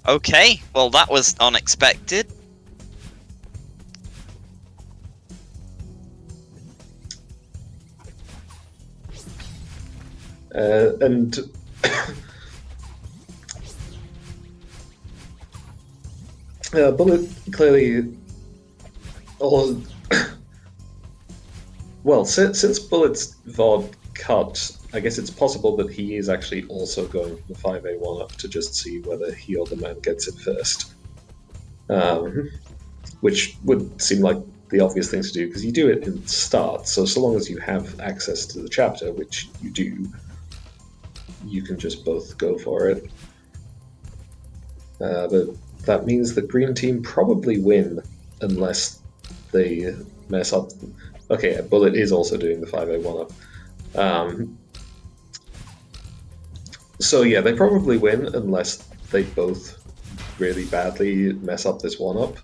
Speaker 2: Okay, well that was unexpected.
Speaker 1: And Bullet clearly, well, since Bullet's VOD cut, I guess it's possible that he is actually also going for the 5A 1-up to just see whether he or the man gets it first. Which would seem like the obvious thing to do, because you do it in start, so long as you have access to the chapter, which you do, you can just both go for it. But that means the green team probably win unless they mess up. Okay, Bullet is also doing the 5A 1-up. So yeah, they probably win unless they both really badly mess up this 1-up.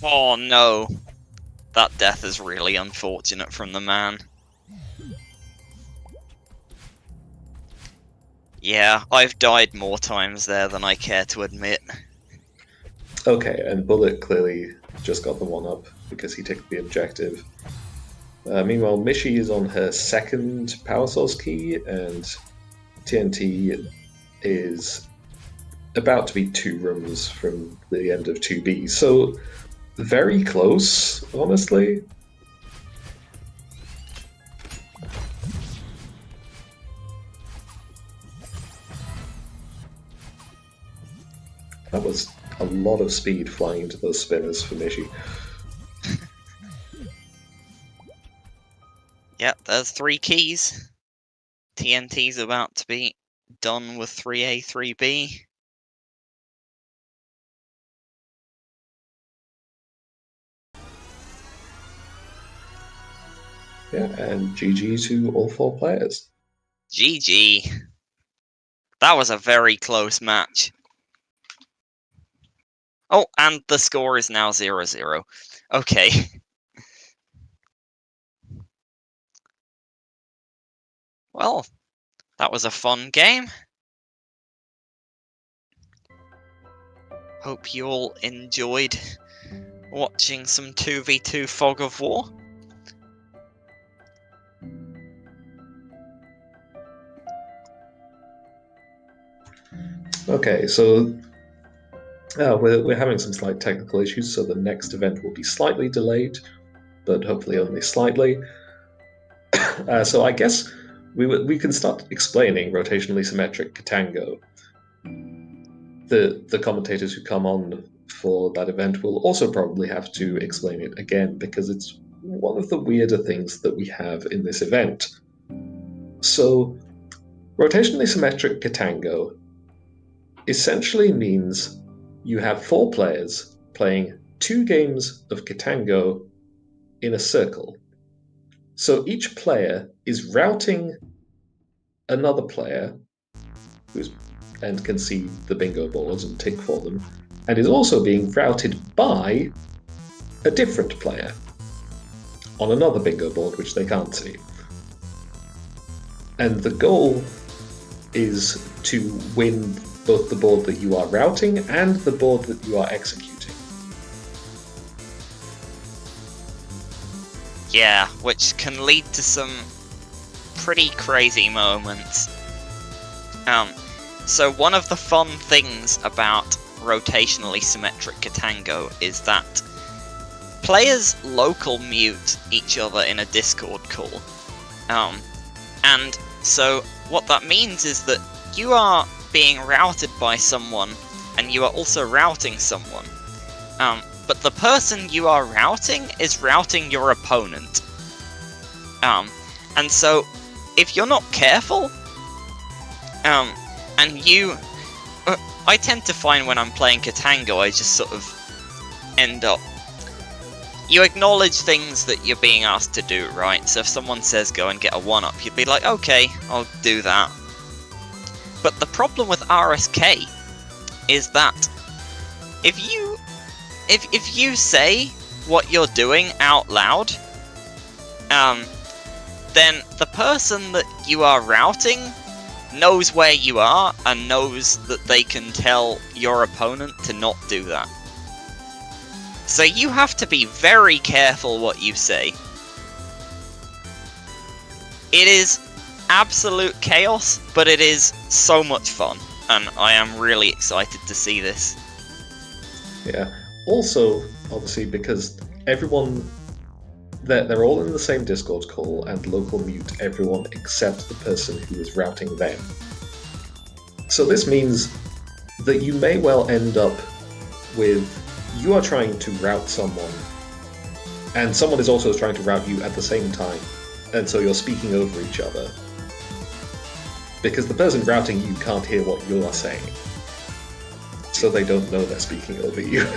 Speaker 2: Oh no. That death is really unfortunate from the man. Yeah, I've died more times there than I care to admit.
Speaker 1: Okay, and Bullet clearly just got the 1-up because he took the objective. Meanwhile, Mishi is on her second power source key, and TNT is about to be 2 rooms from the end of 2B. So, very close, honestly. That was a lot of speed flying into those spinners for Mishi.
Speaker 2: Yep, there's 3 keys. TNT's about to be done with 3A, 3B.
Speaker 1: Yeah, and GG to all 4 players.
Speaker 2: GG. That was a very close match. Oh, and the score is now 0-0. Okay. Well, that was a fun game. Hope you all enjoyed watching some 2v2 Fog of War.
Speaker 1: Okay, so we're having some slight technical issues, so the next event will be slightly delayed, but hopefully only slightly. So I guess we can start explaining rotationally symmetric Ktango. The commentators who come on for that event will also probably have to explain it again, because it's one of the weirder things that we have in this event. So, rotationally symmetric Ktango essentially means you have 4 players playing 2 games of Ktango in a circle. So each player is routing another player and can see the bingo boards and tick for them, and is also being routed by a different player on another bingo board which they can't see. And the goal is to win both the board that you are routing and the board that you are executing.
Speaker 2: Yeah, which can lead to some pretty crazy moments. So one of the fun things about rotationally symmetric Ktango is that players local mute each other in a Discord call. And so what that means is that you are being routed by someone, and you are also routing someone. But the person you are routing is routing your opponent. And so if you're not careful, and you... I tend to find when I'm playing Ktango, I just sort of end up... You acknowledge things that you're being asked to do, right? So if someone says go and get a 1-up, you'd be like, okay, I'll do that. But the problem with RSK is that if you say what you're doing out loud, then the person that you are routing knows where you are and knows that they can tell your opponent to not do that. So you have to be very careful what you say. It is absolute chaos, but it is so much fun, and I am really excited to see this.
Speaker 1: Yeah. Also, obviously, because everyone... They're all in the same Discord call, and local mute everyone except the person who is routing them. So this means that you may well end up with... You are trying to route someone, and someone is also trying to route you at the same time, and so you're speaking over each other. Because the person routing you can't hear what you are saying. So they don't know they're speaking over you.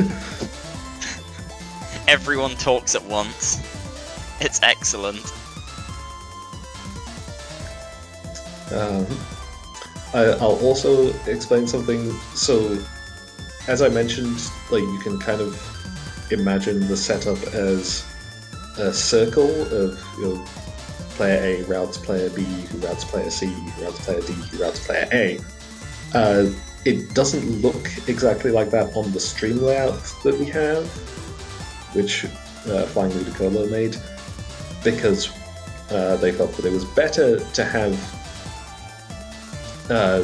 Speaker 2: Everyone talks at once. It's excellent.
Speaker 1: I'll also explain something. So, as I mentioned, like, you can kind of imagine the setup as a circle of, player A routes player B, who routes player C, who routes player D, who routes player A. It doesn't look exactly like that on the stream layout that we have, which Flying Ludicolo made, because they felt that it was better to have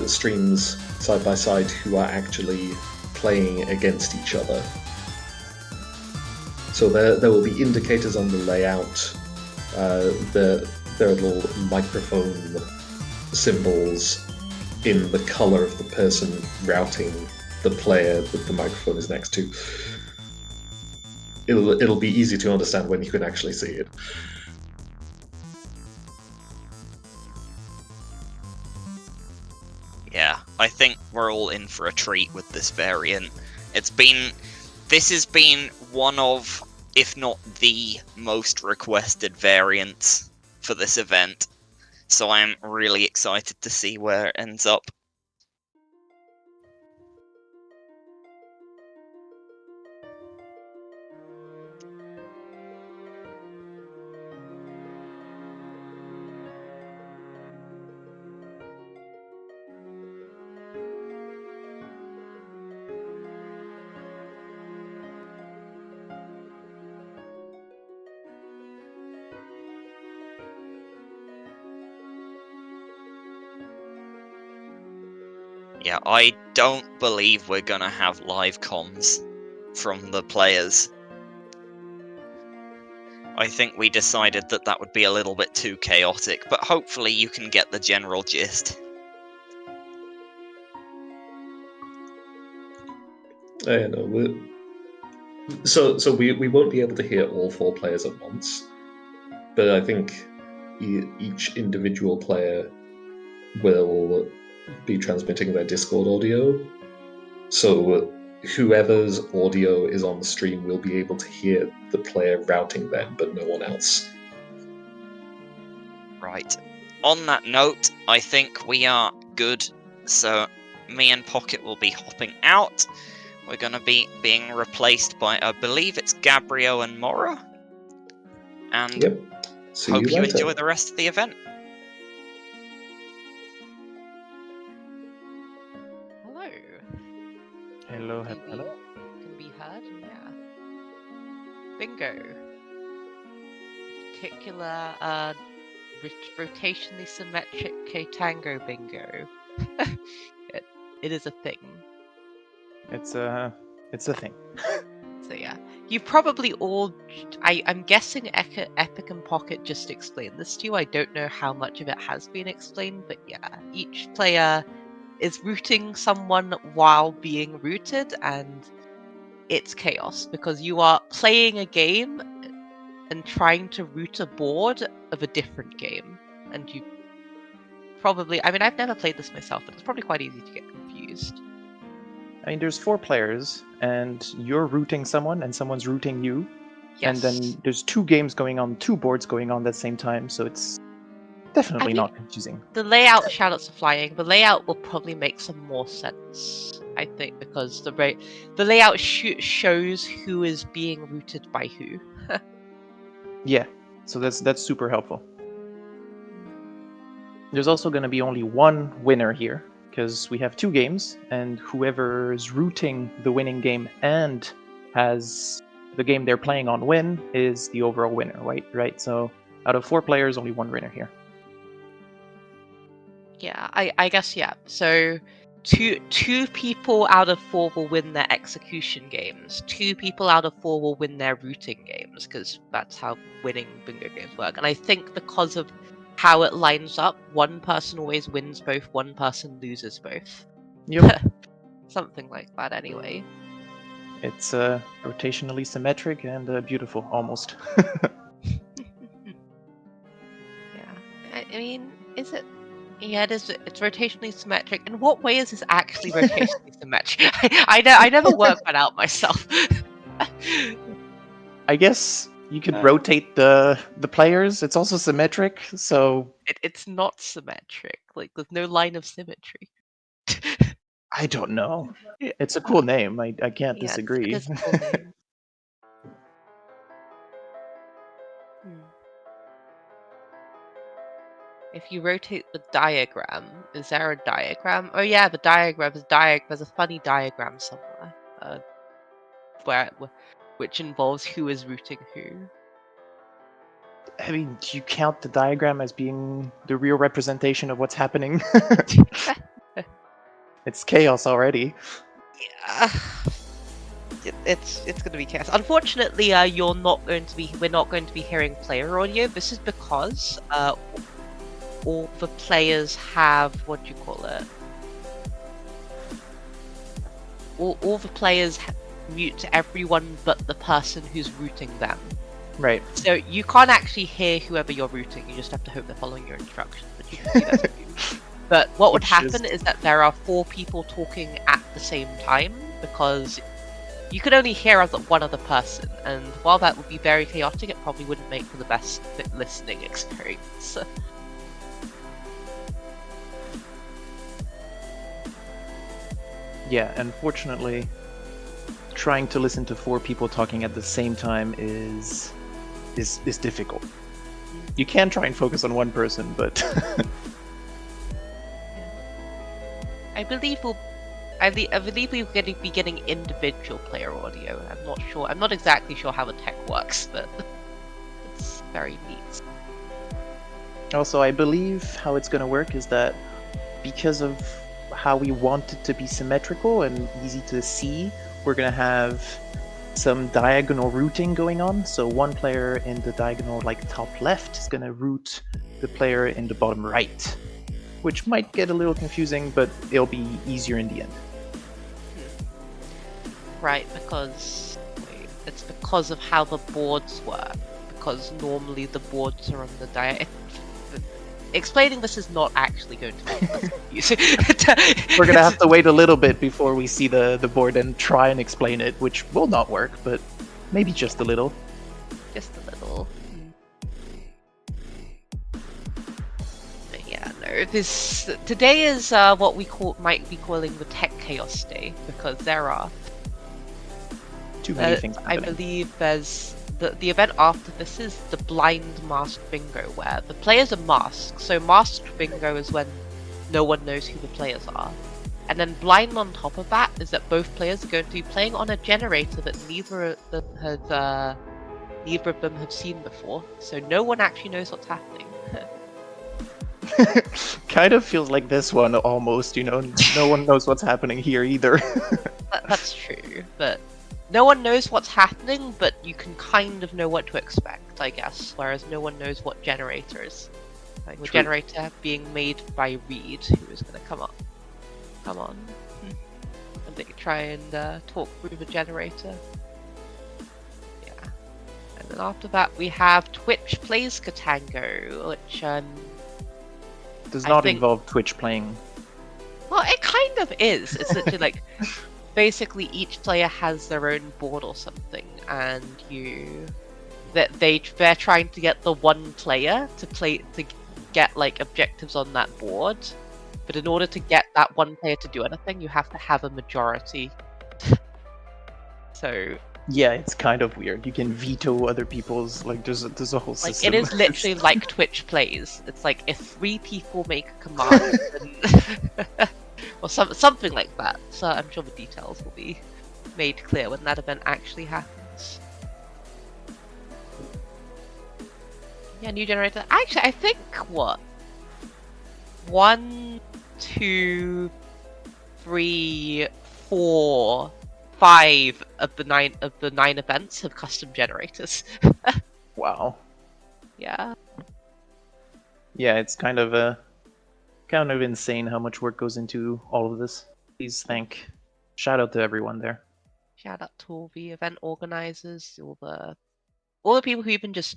Speaker 1: streams side by side who are actually playing against each other. So there will be indicators on the layout. There are little microphone symbols in the color of the person routing the player that the microphone is next to. It'll be easy to understand when you can actually see it.
Speaker 2: Yeah, I think we're all in for a treat with this variant. This has been one of, if not the most requested variants for this event, so I'm really excited to see where it ends up. Yeah, I don't believe we're gonna have live comms from the players. I think we decided that that would be a little bit too chaotic, but hopefully you can get the general gist.
Speaker 1: I know. So we won't be able to hear all 4 players at once, but I think each individual player will be transmitting their Discord audio. So whoever's audio is on the stream will be able to hear the player routing them, but no one else.
Speaker 2: Right. On that note, I think we are good. So me and Pocket will be hopping out. We're going to be being replaced by, I believe it's Gabriel and Mora. And
Speaker 1: Yep. See
Speaker 2: hope
Speaker 1: you
Speaker 2: you
Speaker 1: later.
Speaker 2: enjoy the rest of the event.
Speaker 3: Hello.
Speaker 4: Hello,
Speaker 3: Hopefully
Speaker 4: hello.
Speaker 3: we can be heard, yeah. Bingo. particular rotationally symmetric Ktango bingo. It is a thing.
Speaker 4: It's a thing.
Speaker 3: So yeah, you probably all. I'm guessing Epic and Pocket just explained this to you. I don't know how much of it has been explained, but yeah, each player is rooting someone while being rooted, and it's chaos because you are playing a game and trying to root a board of a different game, and you probably. I mean, I've never played this myself, but it's probably quite easy to get confused.
Speaker 4: I mean, there's 4 players, and you're rooting someone, and someone's rooting you.
Speaker 3: Yes.
Speaker 4: And then there's 2 games going on, 2 boards going on at the same time, so it's definitely not confusing.
Speaker 3: The layout, Charlottes are flying. The layout will probably make some more sense, I think, because the layout shows who is being rooted by who.
Speaker 4: Yeah, so that's super helpful. There's also going to be only one winner here, because we have 2 games, and whoever's rooting the winning game and has the game they're playing on win is the overall winner, right? So out of 4 players, only 1 winner here.
Speaker 3: Yeah, I guess, yeah. So two people out of 4 will win their execution games. 2 people out of 4 will win their rooting games, because that's how winning bingo games work. And I think because of how it lines up, one person always wins both, one person loses both.
Speaker 4: Yep.
Speaker 3: Something like that, anyway.
Speaker 4: It's rotationally symmetric and beautiful, almost.
Speaker 3: Yeah, I mean, is it? Yeah, it is. It's rotationally symmetric. In what way is this actually rotationally symmetric? I never worked that out myself.
Speaker 4: I guess you could rotate the players. It's also symmetric, so
Speaker 3: It's not symmetric. Like, there's no line of symmetry.
Speaker 4: I don't know. It's a cool name. I can't disagree.
Speaker 3: It is a cool name. If you rotate the diagram, is there a diagram? Oh yeah, the diagram is There's a funny diagram somewhere, which involves who is rooting who.
Speaker 4: I mean, do you count the diagram as being the real representation of what's happening? It's chaos already.
Speaker 3: Yeah. It's going to be chaos. Unfortunately, we're not going to be hearing player audio. This is because all the players have all the players mute everyone but the person who's rooting them.
Speaker 4: Right.
Speaker 3: So you can't actually hear whoever you're rooting. You just have to hope they're following your instructions. But you can see that. But what would happen is that there are 4 people talking at the same time, because you could only hear one other person, and while that would be very chaotic, it probably wouldn't make for the best listening experience.
Speaker 4: Yeah, unfortunately, trying to listen to 4 people talking at the same time is difficult. You can try and focus on one person, but
Speaker 3: I believe we're going to be getting individual player audio. I'm not sure. I'm not exactly sure how the tech works, but it's very neat.
Speaker 4: Also, I believe how it's going to work is that because of how we want it to be symmetrical and easy to see, we're going to have some diagonal routing going on. So one player in the diagonal, like top left, is going to root the player in the bottom right, which might get a little confusing, but it'll be easier in the end.
Speaker 3: Right, because it's because of how the boards work. Because normally the boards are on the diagonal. Explaining this is not actually going to be confusing.
Speaker 4: We're going to have to wait a little bit before we see the board and try and explain it, which will not work, but maybe just a little.
Speaker 3: Just a little. But yeah, no. Today is what we might be calling the Tech Chaos Day, because there are
Speaker 4: too many things happening.
Speaker 3: I believe there's the event after this is the blind masked bingo, where the players are masked. So masked bingo is when no one knows who the players are. And then blind on top of that is that both players are going to be playing on a generator that neither has neither of them have seen before, so no one actually knows what's happening.
Speaker 4: Kind of feels like this one almost, you know. No one knows what's happening here either.
Speaker 3: That's true, but no one knows what's happening, but you can kind of know what to expect, I guess, whereas no one knows what generators. Like the
Speaker 4: True.
Speaker 3: generator being made by Reed, who is going to come on. And they try and talk through the generator. Yeah. And then after that we have Twitch Plays Ktango, which
Speaker 4: Does
Speaker 3: I
Speaker 4: not
Speaker 3: think-
Speaker 4: involve Twitch playing.
Speaker 3: well, it kind of is. It's literally like basically each player has their own board or something, and they're trying to get the one player to get like objectives on that board. But in order to get that one player to do anything, you have to have a majority. So
Speaker 4: Yeah, it's kind of weird. You can veto other people's, like, there's a whole
Speaker 3: like
Speaker 4: system.
Speaker 3: it is literally like Twitch Plays. It's like if 3 people make a command, then or something like that. So I'm sure the details will be made clear when that event actually happens. Yeah, new generator. Actually, I think what 1, 2, 3, 4, 5 of the 9 events have custom generators.
Speaker 4: Wow.
Speaker 3: Yeah.
Speaker 4: Yeah, it's kind of insane how much work goes into all of this. Please shout out to everyone there.
Speaker 3: Shout out to all the event organizers, all the people who even just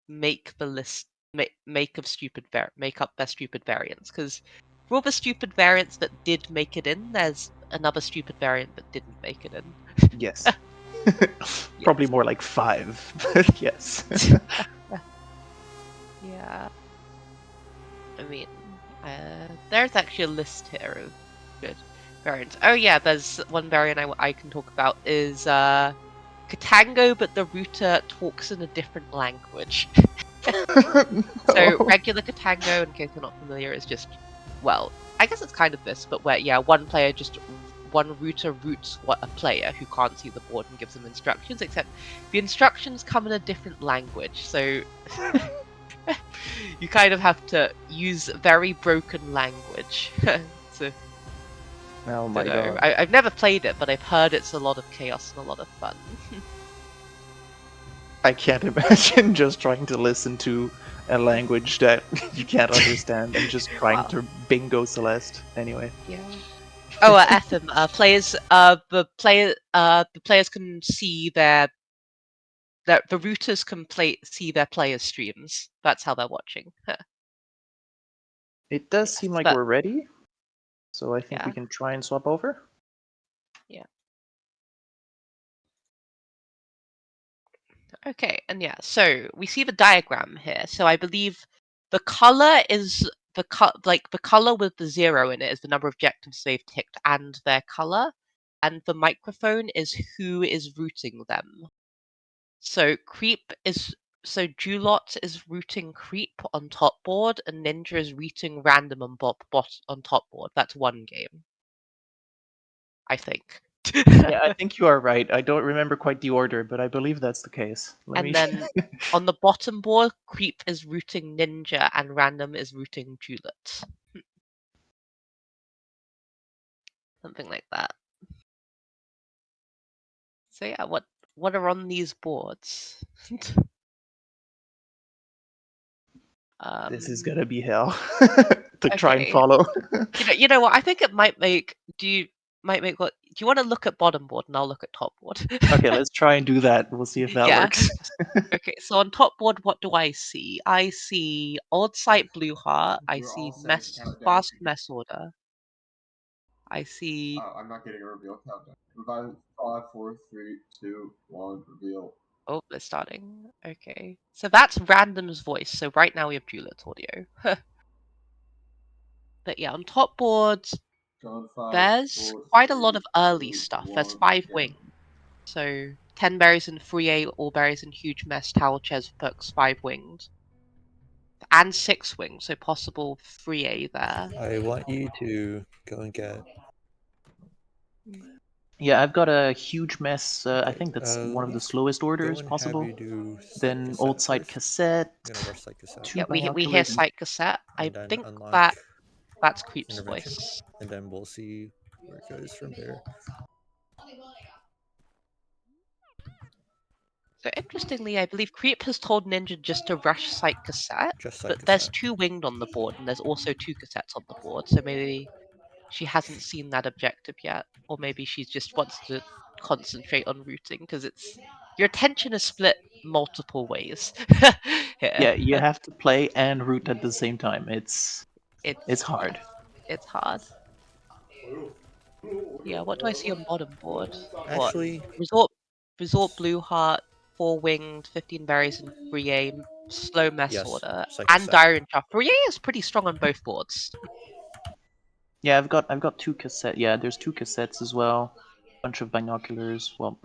Speaker 3: make the list, make up their stupid variants. Because for all the stupid variants that did make it in, there's another stupid variant that didn't make it in.
Speaker 4: Yes. Probably more like 5, but yes.
Speaker 3: Yeah. I mean, there's actually a list here of good variants. Oh yeah, there's one variant I can talk about is Ktango, but the router talks in a different language. So regular Ktango, in case you're not familiar, is just, well, I guess it's kind of this, but where one router roots a player who can't see the board and gives them instructions, except the instructions come in a different language, so you kind of have to use very broken language. So,
Speaker 4: Oh my
Speaker 3: don't know.
Speaker 4: god.
Speaker 3: I've never played it, but I've heard it's a lot of chaos and a lot of fun.
Speaker 4: I can't imagine just trying to listen to a language that you can't understand and just trying to bingo Celeste. Anyway.
Speaker 3: Yeah. Oh, FM. The players can see the routers can see their players' streams. That's how they're watching.
Speaker 4: It does
Speaker 3: Yes,
Speaker 4: seem like
Speaker 3: but-
Speaker 4: we're ready, so I think we
Speaker 3: Yeah.
Speaker 4: can try and swap over.
Speaker 3: Okay, and yeah, so we see the diagram here. So I believe the color is the color with the 0 in it is the number of objectives they've ticked and their color, and the microphone is who is routing them. So Julot is routing creep on top board, and Ninja is routing random on bot on top board. That's one game, I think.
Speaker 4: Yeah, I think you are right. I don't remember quite the order, but I believe that's the case.
Speaker 3: And then on the bottom board, creep is routing Ninja, and random is routing Julot. Something like that. So yeah, what are on these boards?
Speaker 4: This is gonna be hell to try and
Speaker 3: Okay.
Speaker 4: follow.
Speaker 3: You know what? I think it might make. Do you want to look at bottom board and I'll look at top board?
Speaker 4: Okay, let's try and do that. We'll see if that
Speaker 3: Yeah.
Speaker 4: works.
Speaker 3: Okay, so on top board, what do I see? I see Old Site Blue Heart. I see Fast Mess Order. I see.
Speaker 5: I'm not getting a reveal countdown. Revive 5, 4, 3, 2, 1, reveal.
Speaker 3: Oh, they're starting. Okay. So that's Random's voice. So right now we have Julot's audio. But yeah, on top boards,
Speaker 5: John 5,
Speaker 3: there's
Speaker 5: 4,
Speaker 3: quite a
Speaker 5: 3,
Speaker 3: lot of early
Speaker 5: 2,
Speaker 3: stuff.
Speaker 5: 1,
Speaker 3: There's 5
Speaker 5: yeah.
Speaker 3: wings. So 10 berries and 3A, all berries and huge mess, towel chairs, perks, 5 wings. And 6 wings, so possible 3A there.
Speaker 6: I want you to go and get
Speaker 4: Yeah, I've got a huge mess. I
Speaker 6: Okay,
Speaker 4: think that's one of the
Speaker 6: let's
Speaker 4: slowest
Speaker 6: go
Speaker 4: orders
Speaker 6: and
Speaker 4: possible.
Speaker 6: have you do sight
Speaker 4: Then old
Speaker 6: cassette
Speaker 4: site
Speaker 6: first.
Speaker 4: cassette,
Speaker 6: I'm gonna rush sight cassette.
Speaker 4: two
Speaker 3: Yeah, we hear
Speaker 4: binoculars, and
Speaker 3: sight cassette. I
Speaker 6: And then
Speaker 3: think
Speaker 6: unlock
Speaker 3: that's Creep's
Speaker 6: intervention.
Speaker 3: voice.
Speaker 6: And then we'll see where it goes from there.
Speaker 3: So interestingly, I believe Creep has told Ninja just to rush sight cassette,
Speaker 6: Just sight
Speaker 3: but there's
Speaker 6: cassette.
Speaker 3: 2 winged on the board, and there's also 2 cassettes on the board, so maybe she hasn't seen that objective yet, or maybe she just wants to concentrate on rooting, because it's... Your attention is split multiple ways.
Speaker 4: yeah, you have to play and root at the same time. It's hard.
Speaker 3: It's hard. Yeah, what do I see on bottom board? What?
Speaker 6: Actually,
Speaker 3: Resort Blue Heart, 4 winged, 15 berries and Brie, slow mess
Speaker 6: yes,
Speaker 3: order,
Speaker 6: sight
Speaker 3: and
Speaker 6: cassette.
Speaker 3: Dire and Chuff. Brie is pretty strong on both boards.
Speaker 4: Yeah, I've got 2 cassette. Yeah, there's 2 cassettes as well. Bunch of binoculars. Well,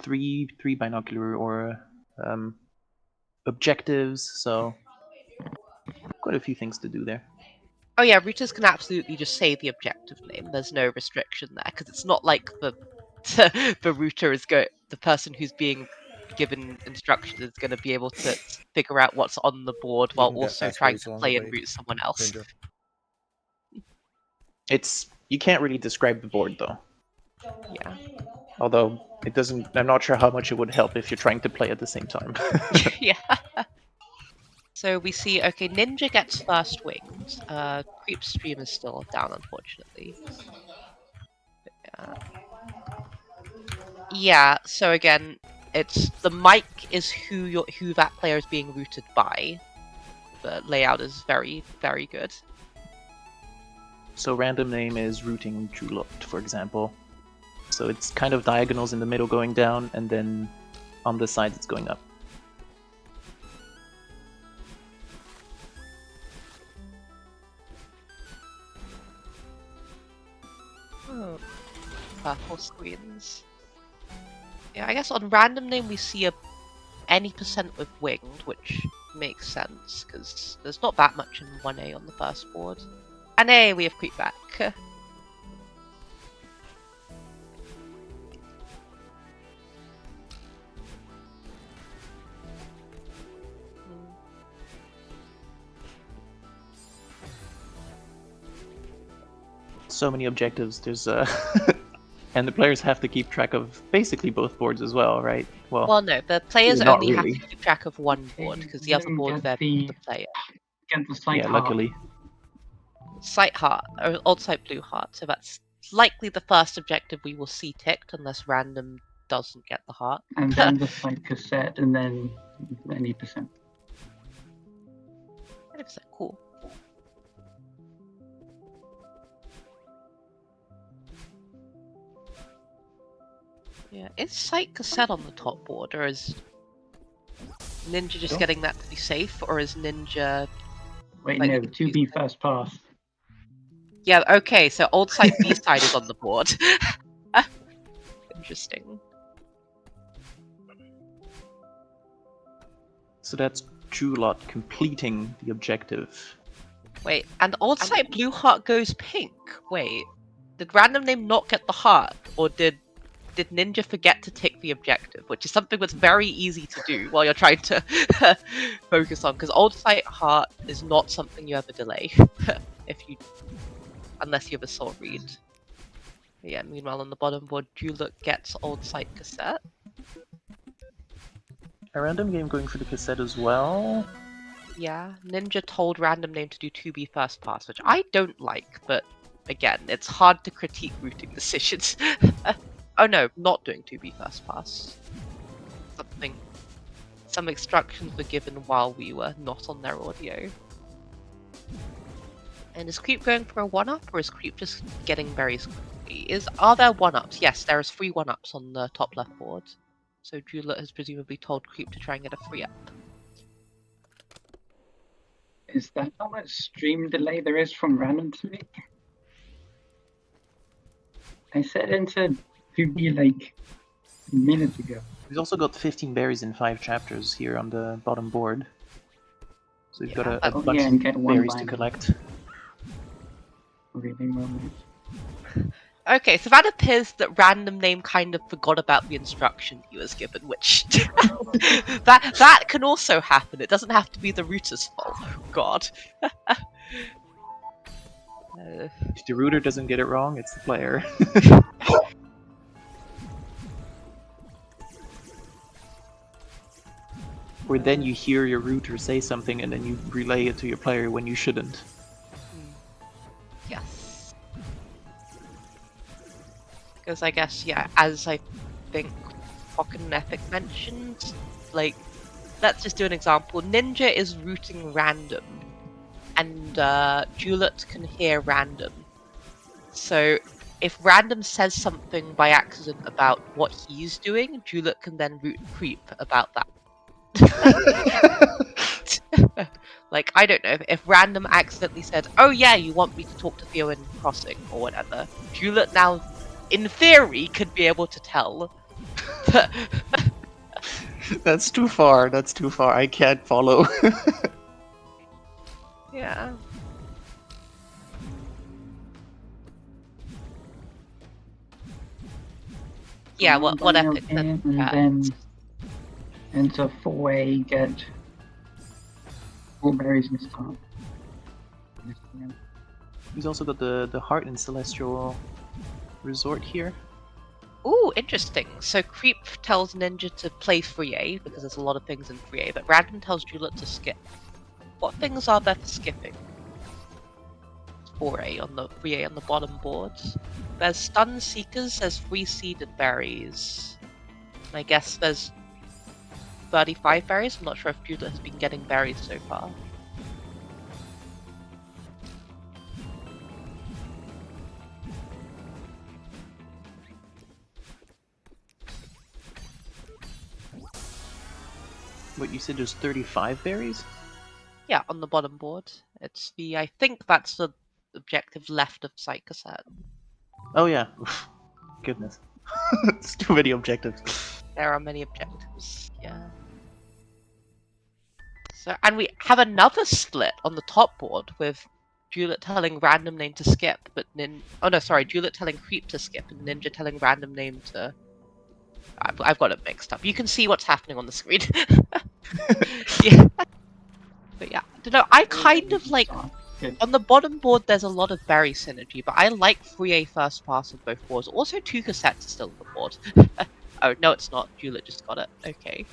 Speaker 4: three binocular or objectives. So quite a few things to do there.
Speaker 3: Oh yeah, routers can absolutely just say the objective name. There's no restriction there, because it's not like the the router is the person who's being given instructions is going to be able to figure out what's on the board
Speaker 6: You
Speaker 3: while
Speaker 6: can get
Speaker 3: also
Speaker 6: fast
Speaker 3: trying
Speaker 6: berries
Speaker 3: to
Speaker 6: along
Speaker 3: play
Speaker 6: the
Speaker 3: and
Speaker 6: way,
Speaker 3: route someone else.
Speaker 6: Ninja.
Speaker 4: You can't really describe the board though.
Speaker 3: Yeah.
Speaker 4: Although it doesn't. I'm not sure how much it would help if you're trying to play at the same time.
Speaker 3: Yeah. So we see, okay, Ninja gets first winged. Creep stream is still down, unfortunately. Yeah, so again, it's the mic is who that player is being routed by. The layout is very, very good.
Speaker 4: So random name is routing Julot, for example. So it's kind of diagonals in the middle going down, and then on the sides it's going up.
Speaker 3: Oh, purple screens. Yeah, I guess on random name we see any percent with winged, which makes sense because there's not that much in 1A on the first board. And A, we have creep back.
Speaker 4: So many objectives. There's and the players have to keep track of basically both boards as well, right?
Speaker 3: Well, no, the players
Speaker 4: not
Speaker 3: only
Speaker 4: really.
Speaker 3: have to keep track of one board because the other board they're the player.
Speaker 7: Get the sight
Speaker 4: Yeah,
Speaker 7: heart.
Speaker 4: luckily.
Speaker 3: Sight heart, or old sight blue heart. So that's likely the first objective we will see ticked unless random doesn't get the heart.
Speaker 7: And then the sight cassette, and then any percent.
Speaker 3: 100% cool. Yeah, is sight cassette on the top board, or is Ninja just getting that to be safe, or is Ninja...
Speaker 7: Wait,
Speaker 3: Like,
Speaker 7: no, 2B first pass.
Speaker 3: Yeah, okay, so old sight B-side is on the board. Interesting.
Speaker 4: So that's Julot completing the objective.
Speaker 3: Wait, and old sight blue heart goes pink. Wait, did random name not get the heart, or did Ninja forget to tick the objective, which is something that's very easy to do while you're trying to focus on, because old sight heart is not something you ever delay unless you have a soul read. Yeah, meanwhile on the bottom board, Julot gets old sight cassette.
Speaker 4: A random game going for the cassette as well.
Speaker 3: Yeah, Ninja told random name to do 2B first pass, which I don't like, but again, it's hard to critique routing decisions. Oh no, not doing 2B first pass. Some instructions were given while we were not on their audio. And is Creep going for a 1-up, or is Creep just getting berries quickly? Are there 1-ups? Yes, there is 3 1-ups on the top left board. So Julot has presumably told Creep to try and get a 3-up.
Speaker 7: Is that how much stream delay there is from random to me? I set into 2B like a minute ago.
Speaker 4: We've also got 15 berries in 5 chapters here on the bottom board. So we've got a
Speaker 7: Oh,
Speaker 4: bunch
Speaker 7: yeah, and
Speaker 4: of
Speaker 7: get one
Speaker 4: berries to
Speaker 7: bind.
Speaker 4: collect.
Speaker 7: Really moment.
Speaker 3: Okay, so that appears that random name kind of forgot about the instruction he was given, which that can also happen. It doesn't have to be the router's fault. Oh, God.
Speaker 4: If the router doesn't get it wrong, it's the player. Or then you hear your router say something and then you relay it to your player when you shouldn't.
Speaker 3: Yes. Because I guess, yeah, as I think Pocket and Epic mentioned, like, let's just do an example. Ninja is routing random, and Juliet can hear random. So if random says something by accident about what he's doing, Juliet can then route creep about that. Like, I don't know, if random accidentally said, oh yeah, you want me to talk to Theo in Crossing or whatever, Juliet now, in theory, could be able to tell.
Speaker 4: That's too far, that's too far. I can't follow.
Speaker 3: Yeah. Yeah, what
Speaker 7: Daniel
Speaker 3: Epic
Speaker 7: in,
Speaker 3: then
Speaker 7: and then into 4A get blueberries and stuff.
Speaker 4: He's also got the heart in Celestial Resort here.
Speaker 3: Ooh, interesting. So Creep tells Ninja to play 3A, because there's a lot of things in 3A, but Random tells Juliet to skip. What things are there for skipping? 4A on the 3A on the bottom board. There's Stun Seekers, there's 3 Seeded Berries. And I guess there's 35 berries. I'm not sure if Juliet has been getting berries so far.
Speaker 4: What, you said there's 35 berries?
Speaker 3: Yeah, on the bottom board. It's the, I think that's the objective left of Sight Cassette.
Speaker 4: Oh yeah. Goodness. It's too many objectives.
Speaker 3: There are many objectives, yeah. So, and we have another split on the top board with Juliet telling random name to skip, but Juliet telling Creep to skip and Ninja telling random name to... I've got it mixed up. You can see what's happening on the screen. Yeah. But yeah, I don't know, I kind of like... On the bottom board, there's a lot of berry synergy, but I like 3A first pass on both boards. Also, 2 cassettes are still on the board. Oh, no, it's not. Juliet just got it. Okay.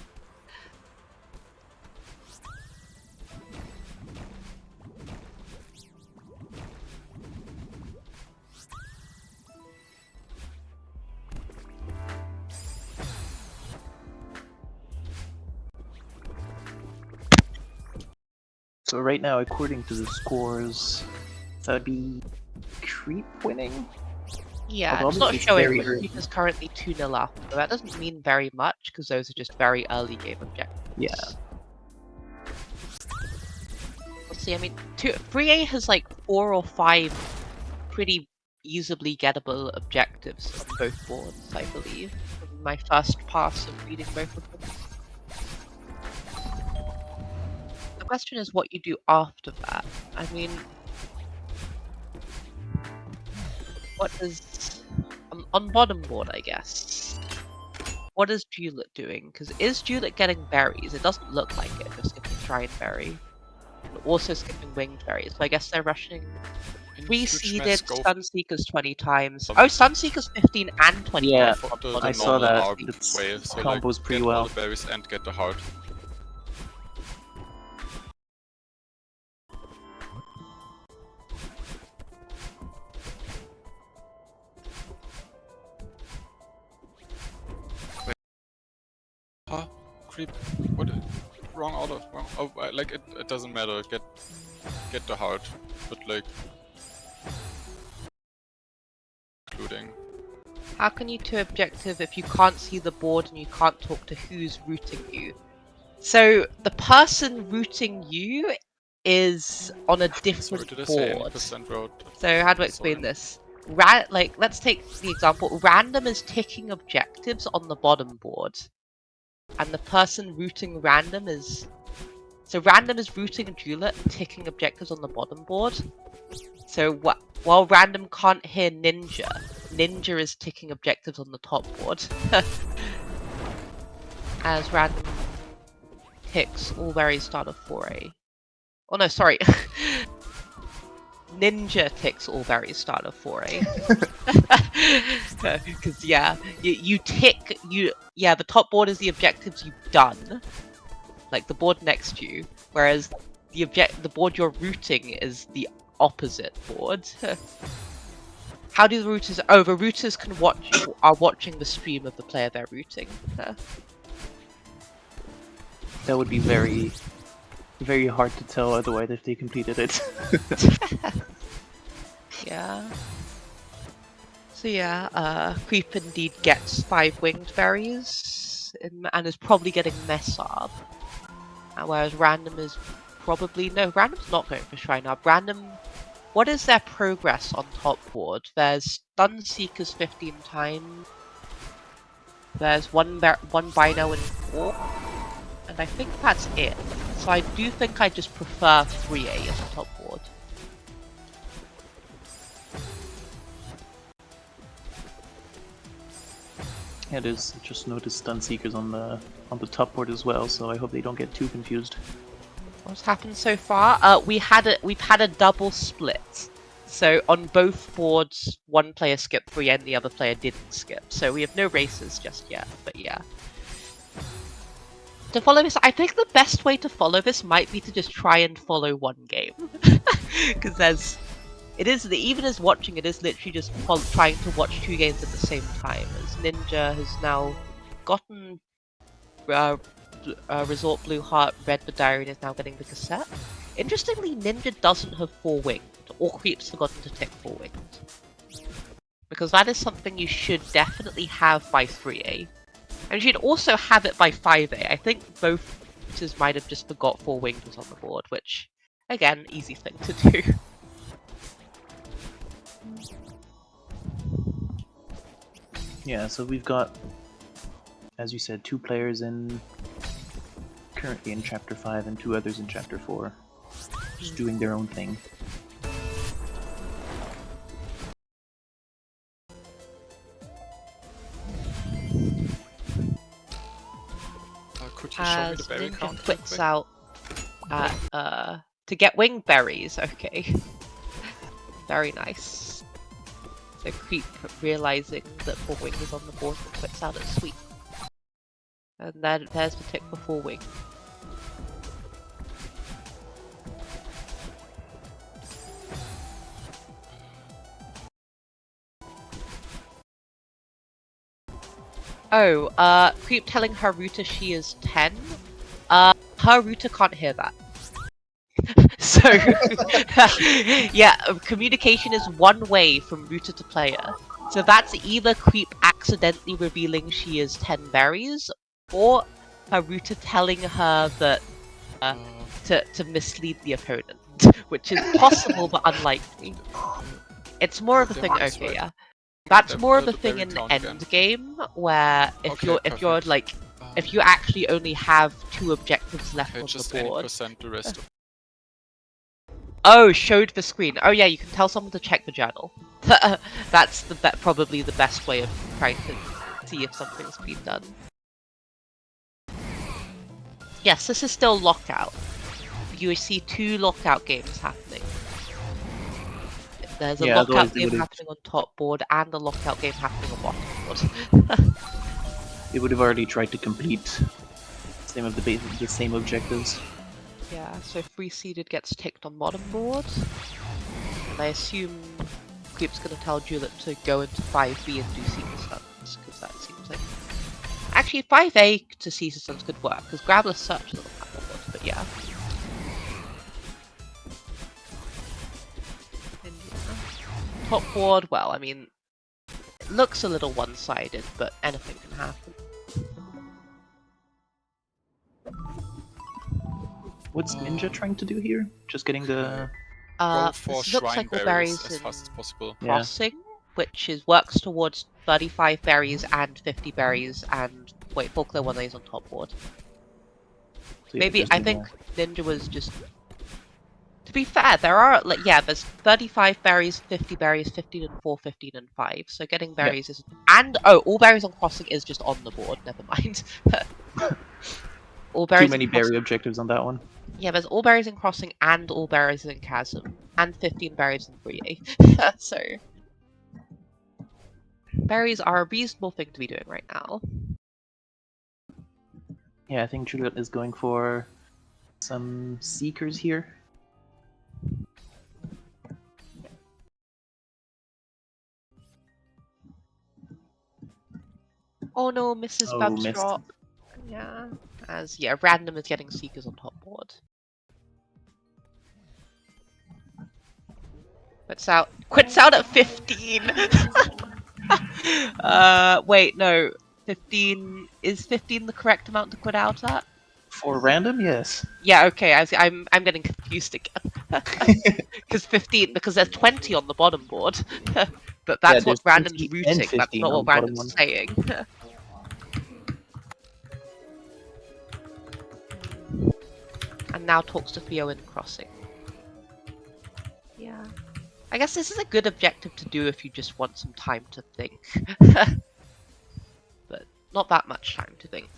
Speaker 4: So right now, according to the scores, that'd be Creep winning?
Speaker 3: Yeah,
Speaker 4: Although
Speaker 3: it's not
Speaker 4: obviously it's
Speaker 3: showing,
Speaker 4: very
Speaker 3: but
Speaker 4: early.
Speaker 3: Creep is currently 2-0 up, but that doesn't mean very much, because those are just very early game objectives.
Speaker 4: Yeah.
Speaker 3: Let's see, I mean, 3A has like 4 or 5 pretty easily gettable objectives on both boards, I believe, from my first pass of reading both of them. The question is what you do after that. I mean, what is... on bottom board, I guess. What is Juliet doing? Because is Juliet getting berries? It doesn't look like it. They're skipping Shrine Berry. And also skipping Winged Berries. So I guess they're rushing 3 seeded Stun Seekers 20 times. Oh, Stun Seekers 15 and 20
Speaker 4: Yeah,
Speaker 3: times.
Speaker 4: I saw that.
Speaker 8: Arb
Speaker 4: It's
Speaker 8: way, so
Speaker 4: combos pretty
Speaker 8: get
Speaker 4: well.
Speaker 8: all the berries and get the heart. Huh? Creep? What? Wrong order. Wrong. Oh, like it doesn't matter. Get the heart, but like including.
Speaker 3: How can you do objective if you can't see the board and you can't talk to who's routing you? So the person routing you is on a
Speaker 8: Sorry,
Speaker 3: different
Speaker 8: did I say any
Speaker 3: board.
Speaker 8: percent road?
Speaker 3: So how do I explain
Speaker 8: Sorry.
Speaker 3: this? Like, let's take the example. Random is ticking objectives on the bottom board. And the person routing random is... So random is routing Juliet and ticking objectives on the bottom board. So while random can't hear Ninja, Ninja is ticking objectives on the top board. As random ticks all berries start of 4A. Oh no, sorry. Ninja ticks all berries start of 4A. Because yeah, you tick the top board is the objectives you've done, like the board next to you, whereas the board you're rooting is the opposite board. How do the rooters? Oh, the rooters are watching the stream of the player they're rooting.
Speaker 4: That would be very, very hard to tell otherwise if they completed it.
Speaker 3: Yeah. So yeah, Creep indeed gets 5 winged berries and is probably getting mess up. Whereas Random is probably Random's not going for Shrine Up. Random, what is their progress on top board? There's Stun Seekers 15 times. There's one Bino and 4. And I think that's it. So I do think I just prefer 3A as the top board.
Speaker 4: Yeah, there's just noticed Stun Seekers on the top board as well, so I hope they don't get too confused.
Speaker 3: What's happened so far? We've had a double split. So on both boards, one player skipped 3 and the other player didn't skip. So we have no races just yet, but yeah. To follow this, I think the best way to follow this might be to just try and follow one game. Because even as watching, it is literally just trying to watch 2 games at the same time. As Ninja has now gotten Resort Blue Heart, read the diary, and is now getting the cassette. Interestingly, Ninja doesn't have 4 winged, or Creep's forgotten to tick 4 winged. Because that is something you should definitely have by 3A. And you should also have it by 5A. I think both routers might have just forgot 4 winged was on the board, which, again, easy thing to do.
Speaker 4: Yeah, so we've got, as you said, 2 players currently in Chapter 5 and 2 others in Chapter 4. Just doing their own thing.
Speaker 8: Could you show me the
Speaker 3: As
Speaker 8: berry
Speaker 3: Ninja
Speaker 8: count?
Speaker 3: quits out to get winged berries, okay. Very nice. So Creep realizing that 4 wing is on the board and quits out at sweet. And then there's the tick for 4 wing. Oh, Creep telling her router she is 10. Her router can't hear that. So, yeah, communication is one way from router to player. So that's either Creep accidentally revealing she is 10 berries, or her router telling her that to mislead the opponent, which is possible but unlikely. It's more of a thing. Okay, yeah. That's more of a thing in endgame, where if you actually only have 2 objectives left on
Speaker 8: just
Speaker 3: the board.
Speaker 8: the rest of
Speaker 3: Oh, showed the screen. Oh yeah, you can tell someone to check the journal. That's probably the best way of trying to see if something's been done. Yes, this is still Lockout. You see 2 Lockout games happening. There's a Lockout game happening on top board and a Lockout game happening on bottom board.
Speaker 4: They would have already tried to complete the same objectives.
Speaker 3: Yeah, so 3 seeded gets ticked on bottom board. And I assume Creep's gonna tell Julep to go into 5B and do Caesar Stuns, because that seems like... Actually, 5A to Caesar Stuns could work, because Grabbler's such a little bottom board, but yeah. Top board, well, I mean, it looks a little one-sided, but anything can happen.
Speaker 4: What's Ninja trying to do here? Just getting the...
Speaker 8: Go for
Speaker 3: this looks
Speaker 8: shrine
Speaker 3: like all
Speaker 8: berries
Speaker 3: berries
Speaker 8: as fast as possible.
Speaker 3: crossing, which works towards 35 berries and 50 berries, and wait, Folklore 1A is on top board.
Speaker 4: So
Speaker 3: Maybe, I think Ninja was just... be fair, there are there's 35 berries, 50 berries, 15 and 4, 15 and 5. So getting berries is all berries on crossing is just on the board. Never mind. All berries
Speaker 4: Too many berry objectives on that one.
Speaker 3: Yeah, there's all berries in crossing and all berries in chasm, and 15 berries in 3A. So berries are a reasonable thing to be doing right now.
Speaker 4: Yeah, I think Juliet is going for some seekers here.
Speaker 3: Oh no, Mrs.
Speaker 4: Oh,
Speaker 3: Bub's
Speaker 4: missed.
Speaker 3: drop. Yeah. As random is getting seekers on top board. Quits out at 15. Wait, no. 15 is 15 the correct amount to quit out at?
Speaker 4: For random, yes.
Speaker 3: Yeah, okay. I'm getting confused again. Because there's 20 on the bottom board. But that's what
Speaker 4: there's
Speaker 3: random's
Speaker 4: 20 and
Speaker 3: routing. That's
Speaker 4: 15
Speaker 3: not
Speaker 4: on
Speaker 3: what
Speaker 4: the bottom
Speaker 3: random's
Speaker 4: one.
Speaker 3: saying. And now talks to Theo in crossing. Yeah. I guess this is a good objective to do if you just want some time to think. But not that much time to think.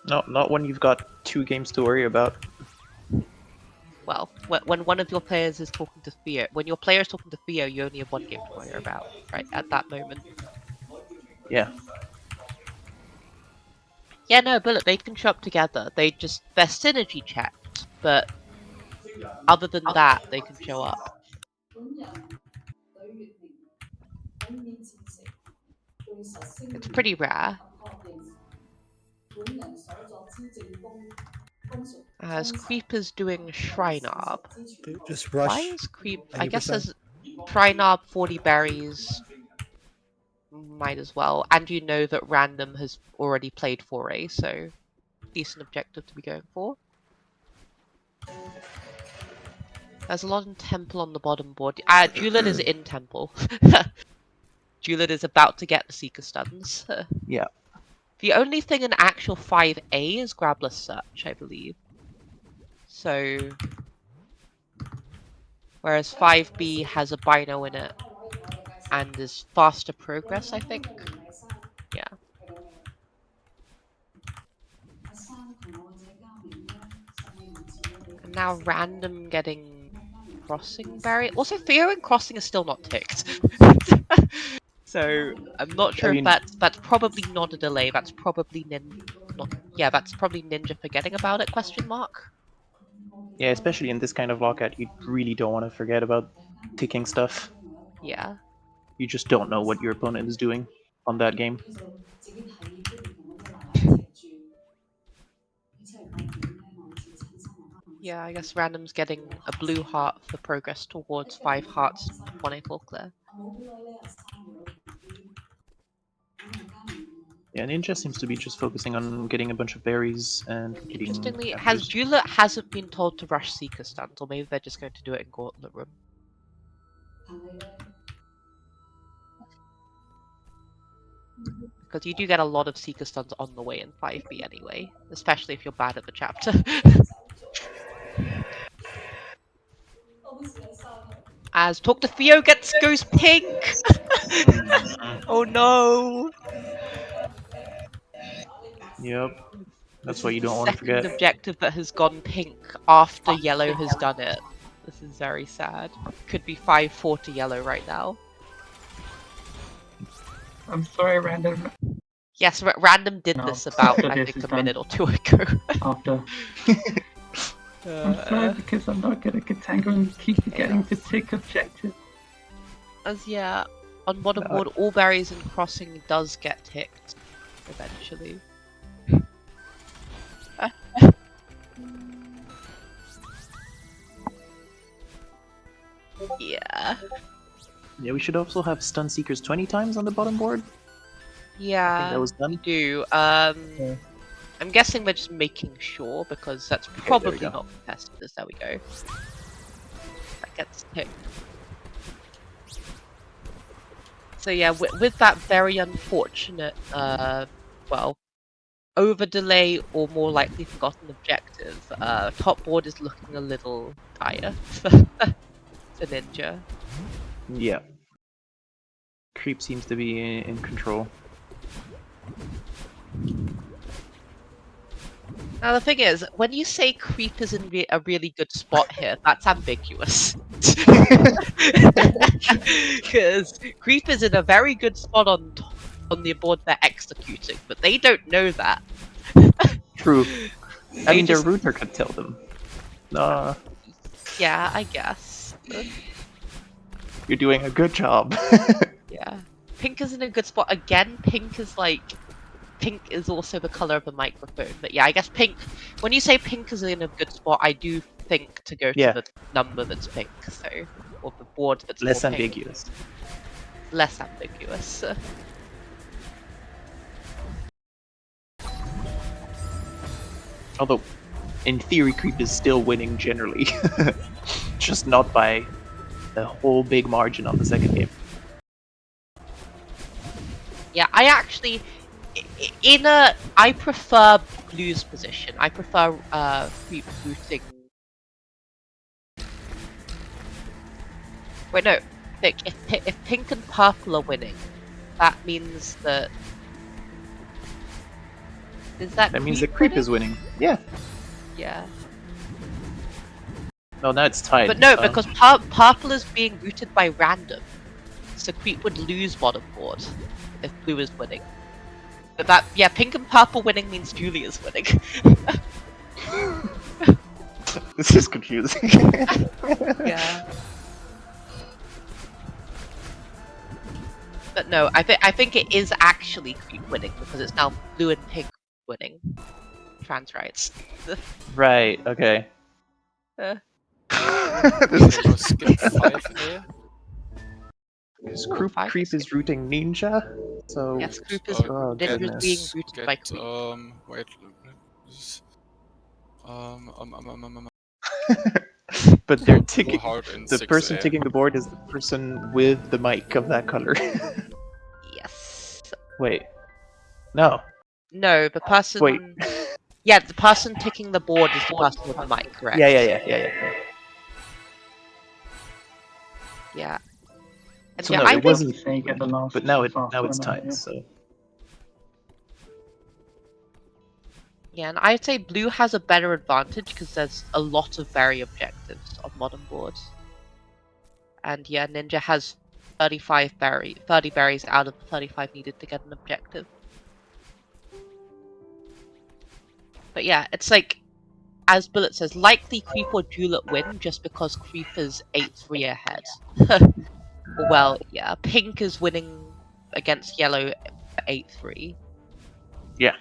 Speaker 4: No, not when you've got 2 games to worry about.
Speaker 3: Well, when one of your players is talking to Theo, when your player is talking to Theo, you only have 1 game to worry about, right, at that moment.
Speaker 4: Yeah.
Speaker 3: Yeah, no, Bullet, they can show up together. They're synergy checked, but other than that, they can show up. It's pretty rare. As Creep is doing Shrine Arb.
Speaker 6: Dude, just rush.
Speaker 3: Why is Creep? I guess
Speaker 6: 90%.
Speaker 3: as Shrine Arb 40 berries. Might as well. And you know that Random has already played 4A, so decent objective to be going for. There's a lot in Temple on the bottom board. Juliet is in Temple. Juliet is about to get the Seeker Stuns.
Speaker 4: Yeah.
Speaker 3: The only thing in actual 5A is Grabless Search, I believe. So... Whereas 5B has a Bino in it. And is faster progress, I think. Yeah. And now Random getting Crossing Berry. Also, Theo in Crossing is still not ticked. So I'm not sure if that's probably not a delay. That's probably that's probably Ninja forgetting about it? Question mark.
Speaker 4: Yeah, especially in this kind of lockout, you really don't want to forget about ticking stuff.
Speaker 3: Yeah.
Speaker 4: You just don't know what your opponent is doing on that game.
Speaker 3: Yeah, I guess Random's getting a blue heart for progress towards 5 hearts, 1A full clear.
Speaker 4: Yeah, Ninja seems to be just focusing on getting a bunch of berries and getting
Speaker 3: Interestingly,
Speaker 4: captures.
Speaker 3: Juliet hasn't been told to rush Seeker Stuns, or maybe they're just going to do it in Gauntlet Room. Because you do get a lot of Seeker Stuns on the way in 5B anyway, especially if you're bad at the chapter. As Talk to Theo goes pink! Oh no!
Speaker 4: Yep. That's why you don't want to forget.
Speaker 3: Second objective that has gone pink after yellow has done it. This is very sad. Could be 5-4 to yellow right now.
Speaker 7: I'm sorry, Random.
Speaker 3: Yes, Random did this about, I think, a minute or 2 ago.
Speaker 7: After. I'm sorry because I'm not good at Ktango and keep forgetting to tick objective.
Speaker 3: As on bottom board, all berries and crossing does get ticked eventually. Yeah.
Speaker 4: Yeah, we should also have Stun Seekers 20 times on the bottom board.
Speaker 3: Yeah,
Speaker 4: I think that was done.
Speaker 3: we do. I'm guessing we're just making sure because that's probably not tested. There we go. That gets ticked. So yeah, with that very unfortunate, well, over delay or more likely forgotten objective. Top board is looking a little dire for Ninja.
Speaker 4: Yeah. Creep seems to be in control.
Speaker 3: Now the thing is, when you say creep is in a really good spot here, that's ambiguous. Because creep is in a very good spot on the board they're executing, but they don't know that.
Speaker 4: True. I mean,
Speaker 3: just-
Speaker 4: their router could tell them.
Speaker 3: Yeah, I guess.
Speaker 4: You're doing a good job.
Speaker 3: Yeah. Pink is in a good spot. Again, pink is also the color of the microphone. But yeah, I guess pink, when you say pink is in a good spot, I do think to go to the number that's pink, so, or the board that's
Speaker 4: less
Speaker 3: more pink.
Speaker 4: ambiguous.
Speaker 3: Less ambiguous.
Speaker 4: Although, in theory, creep is still winning generally. Just not by a whole big margin on the second game.
Speaker 3: Yeah, I actually, I prefer blue's position. I prefer creep rooting. Wait, no. If pink and purple are winning, that means that.
Speaker 4: That means the creep is winning. Yeah.
Speaker 3: Yeah.
Speaker 4: No, now it's tied.
Speaker 3: But no, because purple is being rooted by random, so creep would lose bottom board if blue is winning. But pink and purple winning means Julie is winning.
Speaker 4: This is confusing.
Speaker 3: Yeah. But no, I think it is actually creep winning because it's now blue and pink winning. Trans rights.
Speaker 4: Right. Okay.
Speaker 8: Okay, we'll skip 5A.
Speaker 4: Creep is rooting Ninja, so
Speaker 3: yes, creep is
Speaker 4: goodness.
Speaker 3: being rooted by creep.
Speaker 8: Wait.
Speaker 4: But they're ticking.
Speaker 8: Hard in
Speaker 4: The
Speaker 8: 6A.
Speaker 4: person ticking the board is the person with the mic of that color.
Speaker 3: Yes.
Speaker 4: Wait. No.
Speaker 3: No, the person.
Speaker 4: Wait.
Speaker 3: Yeah, the person ticking the board is the person with the mic, correct?
Speaker 4: Yeah.
Speaker 3: Yeah. And
Speaker 4: So
Speaker 3: yeah,
Speaker 4: no,
Speaker 3: I
Speaker 4: it
Speaker 3: think,
Speaker 4: wasn't.
Speaker 7: Say get the last
Speaker 4: But now it's
Speaker 7: winner,
Speaker 4: tied.
Speaker 7: yeah.
Speaker 4: So
Speaker 3: yeah, and I'd say blue has a better advantage because there's a lot of berry objectives on modern boards. And yeah, Ninja has 30 berries out of the 35 needed to get an objective. But yeah, it's like, as Bullet says, likely creep or Julep win just because creep is 8-3 ahead. Well, yeah, pink is winning against yellow 8-3.
Speaker 4: yeah.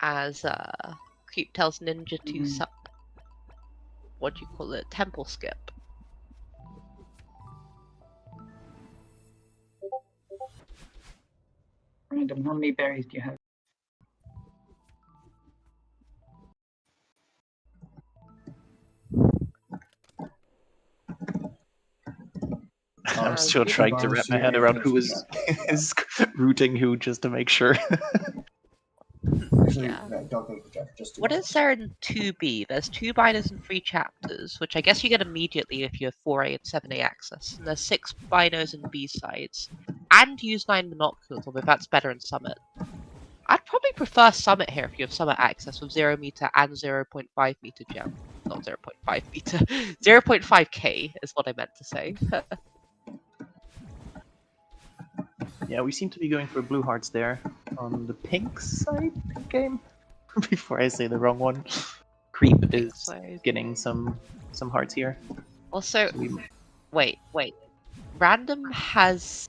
Speaker 3: As creep tells Ninja to what do you call it? Temple skip.
Speaker 7: Random, how many berries do you have?
Speaker 4: I'm still trying to wrap my head around who is rooting who just to make sure.
Speaker 3: Yeah.
Speaker 5: Don't go projector, just do
Speaker 3: What
Speaker 5: that.
Speaker 3: is there in 2B? There's 2 binos and 3 chapters, which I guess you get immediately if you have 4A and 7A access. And there's 6 binos and B sides. And use 9 binoculars, although that's better in Summit. I'd probably prefer Summit here if you have Summit access with 0 meter and 0.5 meter gem. Not 0.5 meter. 0.5k is what I meant to say.
Speaker 4: Yeah, we seem to be going for blue hearts there. On the pink side game? Before I say the wrong one. Creep is
Speaker 3: side.
Speaker 4: getting some hearts here.
Speaker 3: Also, wait. Random has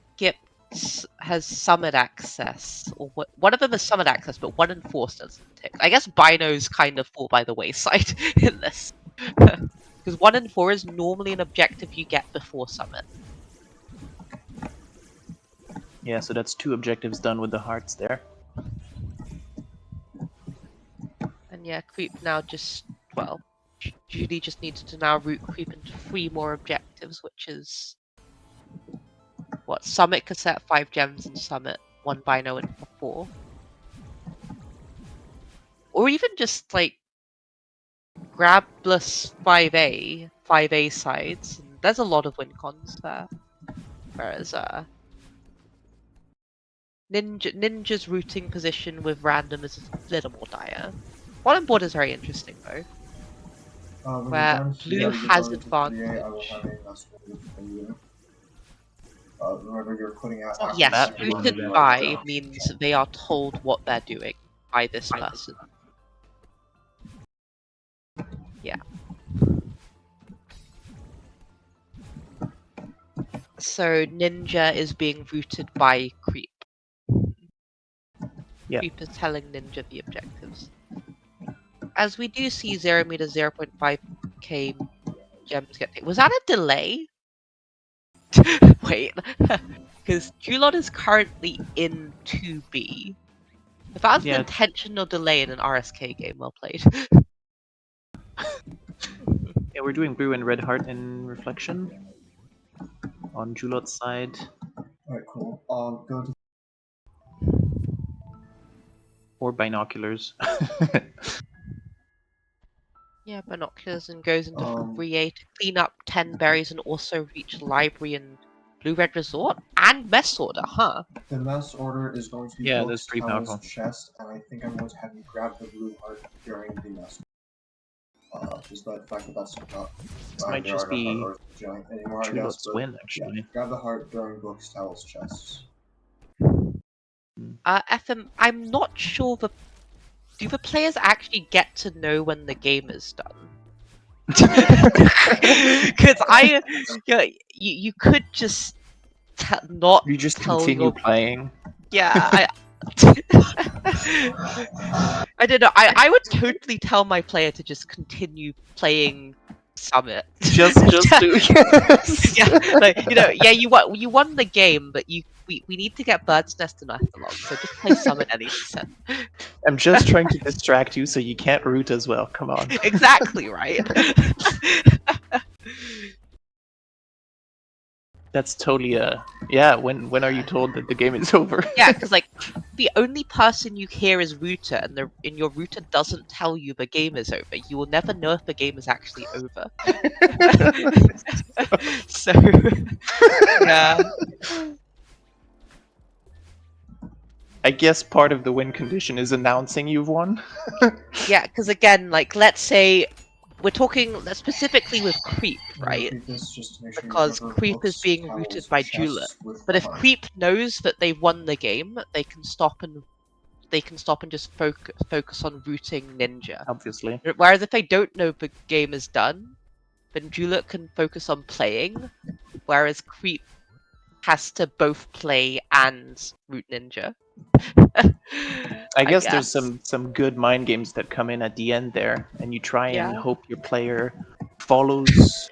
Speaker 3: Summit access, or one of them is Summit access, but 1 and 4 doesn't tick. I guess Binos kind of fall by the wayside in this, because 1 and 4 is normally an objective you get before Summit.
Speaker 4: Yeah, so that's 2 objectives done with the hearts there.
Speaker 3: And yeah, creep now just Judy just needs to now root creep into 3 more objectives, which is what, Summit cassette 5 gems and Summit 1 Bino and 4. Or even just like Grabless 5A sides. There's a lot of win cons there. Whereas Ninja's routing position with random is a little more dire. Bottom board is very interesting though.
Speaker 5: When
Speaker 3: Where
Speaker 5: you're done
Speaker 3: blue
Speaker 5: here,
Speaker 3: has
Speaker 5: you're going into 3A,
Speaker 3: advantage.
Speaker 5: I will have a mess for you. Remember, you're putting out.
Speaker 4: Oh,
Speaker 3: Yes,
Speaker 4: that one
Speaker 3: routed
Speaker 4: event.
Speaker 3: by means they are told what they're doing by this person. Yeah. So Ninja is being routed by Creep.
Speaker 4: Yeah.
Speaker 3: Creep is telling Ninja the objectives. As we do see 0 meter 0.5k gems get taken. Was that a delay? Wait. Because Julot is currently in 2B. If that was an intentional delay in an RSK game, well played.
Speaker 4: Yeah, we're doing blue and red heart in reflection. On Julot's side.
Speaker 5: Alright, cool. Go to.
Speaker 4: Or binoculars.
Speaker 3: Yeah, binoculars and goes into 3A to clean up 10 berries and also reach library and Blue Red Resort and mess order, huh?
Speaker 5: The mess order is going to be
Speaker 4: Yeah,
Speaker 5: books,
Speaker 4: that's pretty
Speaker 5: towels,
Speaker 4: powerful.
Speaker 5: chest, and I think I'm going to have you grab the blue heart during the mess. Just the fact that that's not.
Speaker 4: This might just be
Speaker 5: anymore,
Speaker 4: Julot's win, actually.
Speaker 5: Yeah, grab the heart during books, towels, chests.
Speaker 3: FM, I'm not sure do the players actually get to know when the game is done? Because you could just not.
Speaker 4: You just
Speaker 3: tell
Speaker 4: continue
Speaker 3: your...
Speaker 4: playing.
Speaker 3: Yeah, I don't know. I would totally tell my player to just continue playing Summit.
Speaker 4: Just do. Yes.
Speaker 3: Yeah, like, yeah, you won the game, but we need to get Bird's Nest and Earth along, so just play Summit anyway. So.
Speaker 4: I'm just trying to distract you so you can't root as well. Come on.
Speaker 3: Exactly right.
Speaker 4: That's totally yeah. When are you told that the game is over?
Speaker 3: Yeah, because like the only person you hear is router, and your router doesn't tell you the game is over. You will never know if the game is actually over. So yeah.
Speaker 4: I guess part of the win condition is announcing you've won.
Speaker 3: Yeah, because again, like let's say we're talking specifically with Creep, right? Because Creep is being routed by Juliet. But if Creep knows that they've won the game, they can stop and just focus on routing Ninja.
Speaker 4: Obviously.
Speaker 3: Whereas if they don't know the game is done, then Juliet can focus on playing, whereas Creep has to both play and root Ninja.
Speaker 4: I guess there's some good mind games that come in at the end there, and you try and hope your player follows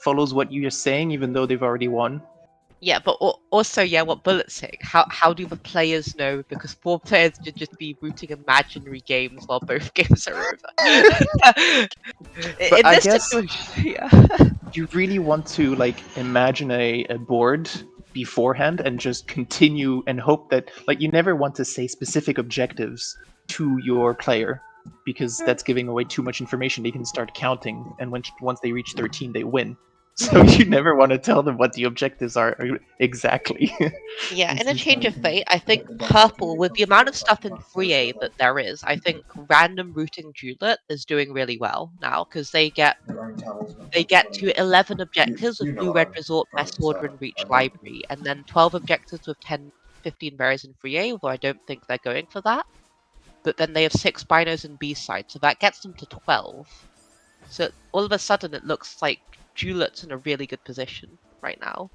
Speaker 4: what you're saying, even though they've already won.
Speaker 3: Yeah, but also, what Bullet's saying. How do the players know? Because 4 players should just be rooting imaginary games while both games are over. In this situation,
Speaker 4: you really want to imagine a board beforehand and just continue and hope that you never want to say specific objectives to your player, because that's giving away too much information. They can start counting, and once they reach 13 they win. So you never want to tell them what the objectives are exactly.
Speaker 3: Yeah, in a change of fate, I think purple, with the amount of stuff in 3A that there is, I think random routing Juliet is doing really well now, because they get to 11 objectives with Blue Red Resort, Best Order, and Reach Library, and then 12 objectives with 15 berries in 3A, although I don't think they're going for that. But then they have 6 binos in B side, so that gets them to 12. So all of a sudden it looks like Juliet's in a really good position right now.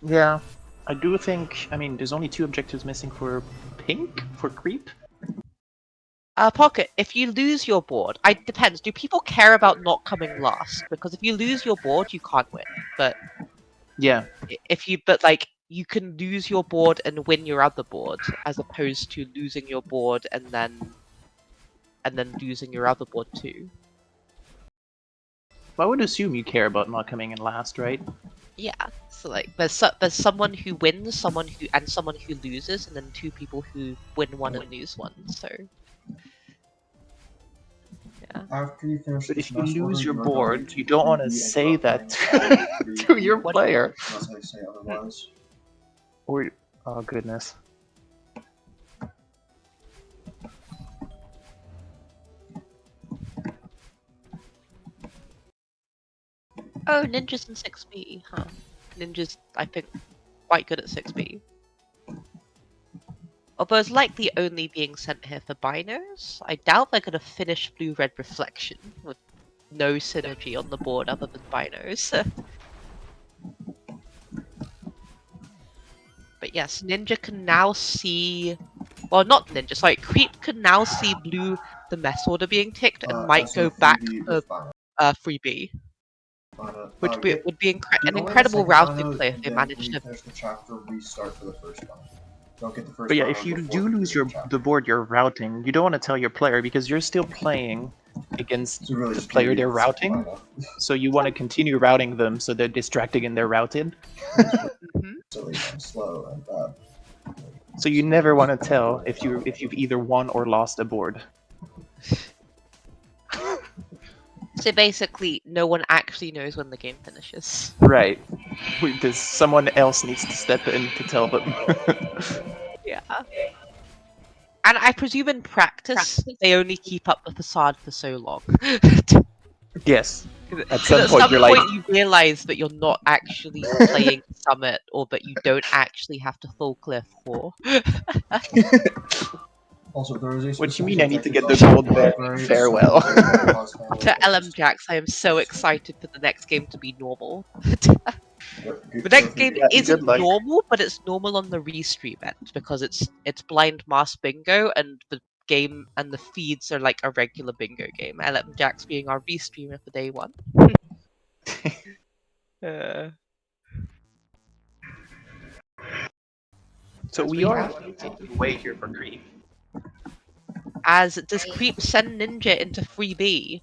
Speaker 4: Yeah, I do think, there's only 2 objectives missing for pink, for Creep.
Speaker 3: Pocket, if you lose your board, it depends. Do people care about not coming last? Because if you lose your board, you can't win. But
Speaker 4: yeah,
Speaker 3: you can lose your board and win your other board, as opposed to losing your board and then losing your other board too.
Speaker 4: Well, I would assume you care about not coming in last, right?
Speaker 3: Yeah, so like there's someone who wins, someone who loses, and then two people who win one and lose one. So yeah.
Speaker 5: After you finish
Speaker 4: But
Speaker 5: this
Speaker 4: if you
Speaker 5: mess order,
Speaker 4: lose your
Speaker 5: you are going
Speaker 4: board,
Speaker 5: to
Speaker 4: you don't want to
Speaker 5: be
Speaker 4: say that
Speaker 5: interrupting
Speaker 4: to your
Speaker 3: What?
Speaker 4: player.
Speaker 5: unless I say otherwise.
Speaker 4: Or, oh goodness.
Speaker 3: Oh, ninjas in 6B, huh? Ninjas, I think, quite good at 6B. Although it's likely only being sent here for binos, I doubt they're gonna finish blue-red reflection with no synergy on the board other than binos. But yes, Ninja can now see... Well, not Ninja, sorry, Creep can now see blue, the mess order being ticked, and might
Speaker 5: Also
Speaker 3: go back
Speaker 5: 3B
Speaker 3: to
Speaker 5: with Bino.
Speaker 3: 3B. Which would be an
Speaker 5: Go in
Speaker 3: incredible
Speaker 5: the second
Speaker 3: routing
Speaker 5: Bino,
Speaker 3: play if
Speaker 5: and
Speaker 3: they
Speaker 5: then
Speaker 3: managed
Speaker 5: when
Speaker 3: to...
Speaker 5: you finish the chapter, restart for the first Bino. Don't get the first
Speaker 4: But yeah,
Speaker 5: Bino
Speaker 4: if you
Speaker 5: before
Speaker 4: do
Speaker 5: you
Speaker 4: lose
Speaker 5: do
Speaker 4: your
Speaker 5: the chapter.
Speaker 4: the board you're routing, you don't want to tell your player because you're still playing against
Speaker 5: So really
Speaker 4: the
Speaker 5: just
Speaker 4: player
Speaker 5: 3B
Speaker 4: they're
Speaker 5: with the second
Speaker 4: routing.
Speaker 5: Bino.
Speaker 4: So you want to continue routing them so they're distracted and they're routed.
Speaker 3: Mhm.
Speaker 5: Silly and slow and bad.
Speaker 4: So you never want to tell if you've either won or lost a board.
Speaker 3: So basically, no one actually knows when the game finishes.
Speaker 4: Right. Because someone else needs to step in to tell them.
Speaker 3: Yeah. And I presume in practice, they only keep up the facade for so long.
Speaker 4: Yes. At
Speaker 3: Because
Speaker 4: some point you're like,
Speaker 3: you realize that you're not actually playing Summit, or that you don't actually have to full clear 4.
Speaker 5: Also, there is a
Speaker 4: what do you
Speaker 5: specific
Speaker 4: mean I need to get the
Speaker 5: objective
Speaker 4: gold there?
Speaker 5: library,
Speaker 4: Farewell.
Speaker 5: so you can pause handle
Speaker 3: To
Speaker 5: and
Speaker 3: LM
Speaker 5: just-
Speaker 3: Jax, I am so excited for the next game to be normal.
Speaker 5: Yep,
Speaker 3: The next game
Speaker 4: Yeah,
Speaker 3: isn't
Speaker 4: good luck.
Speaker 3: normal, but it's normal on the restream end because it's blind mass bingo, and the game and the feeds are like a regular bingo game. LM Jax being our restreamer for day 1.
Speaker 4: So
Speaker 3: As
Speaker 4: we
Speaker 3: we
Speaker 4: are
Speaker 3: have
Speaker 4: way here for Creep.
Speaker 3: As does Creep send Ninja into 3B?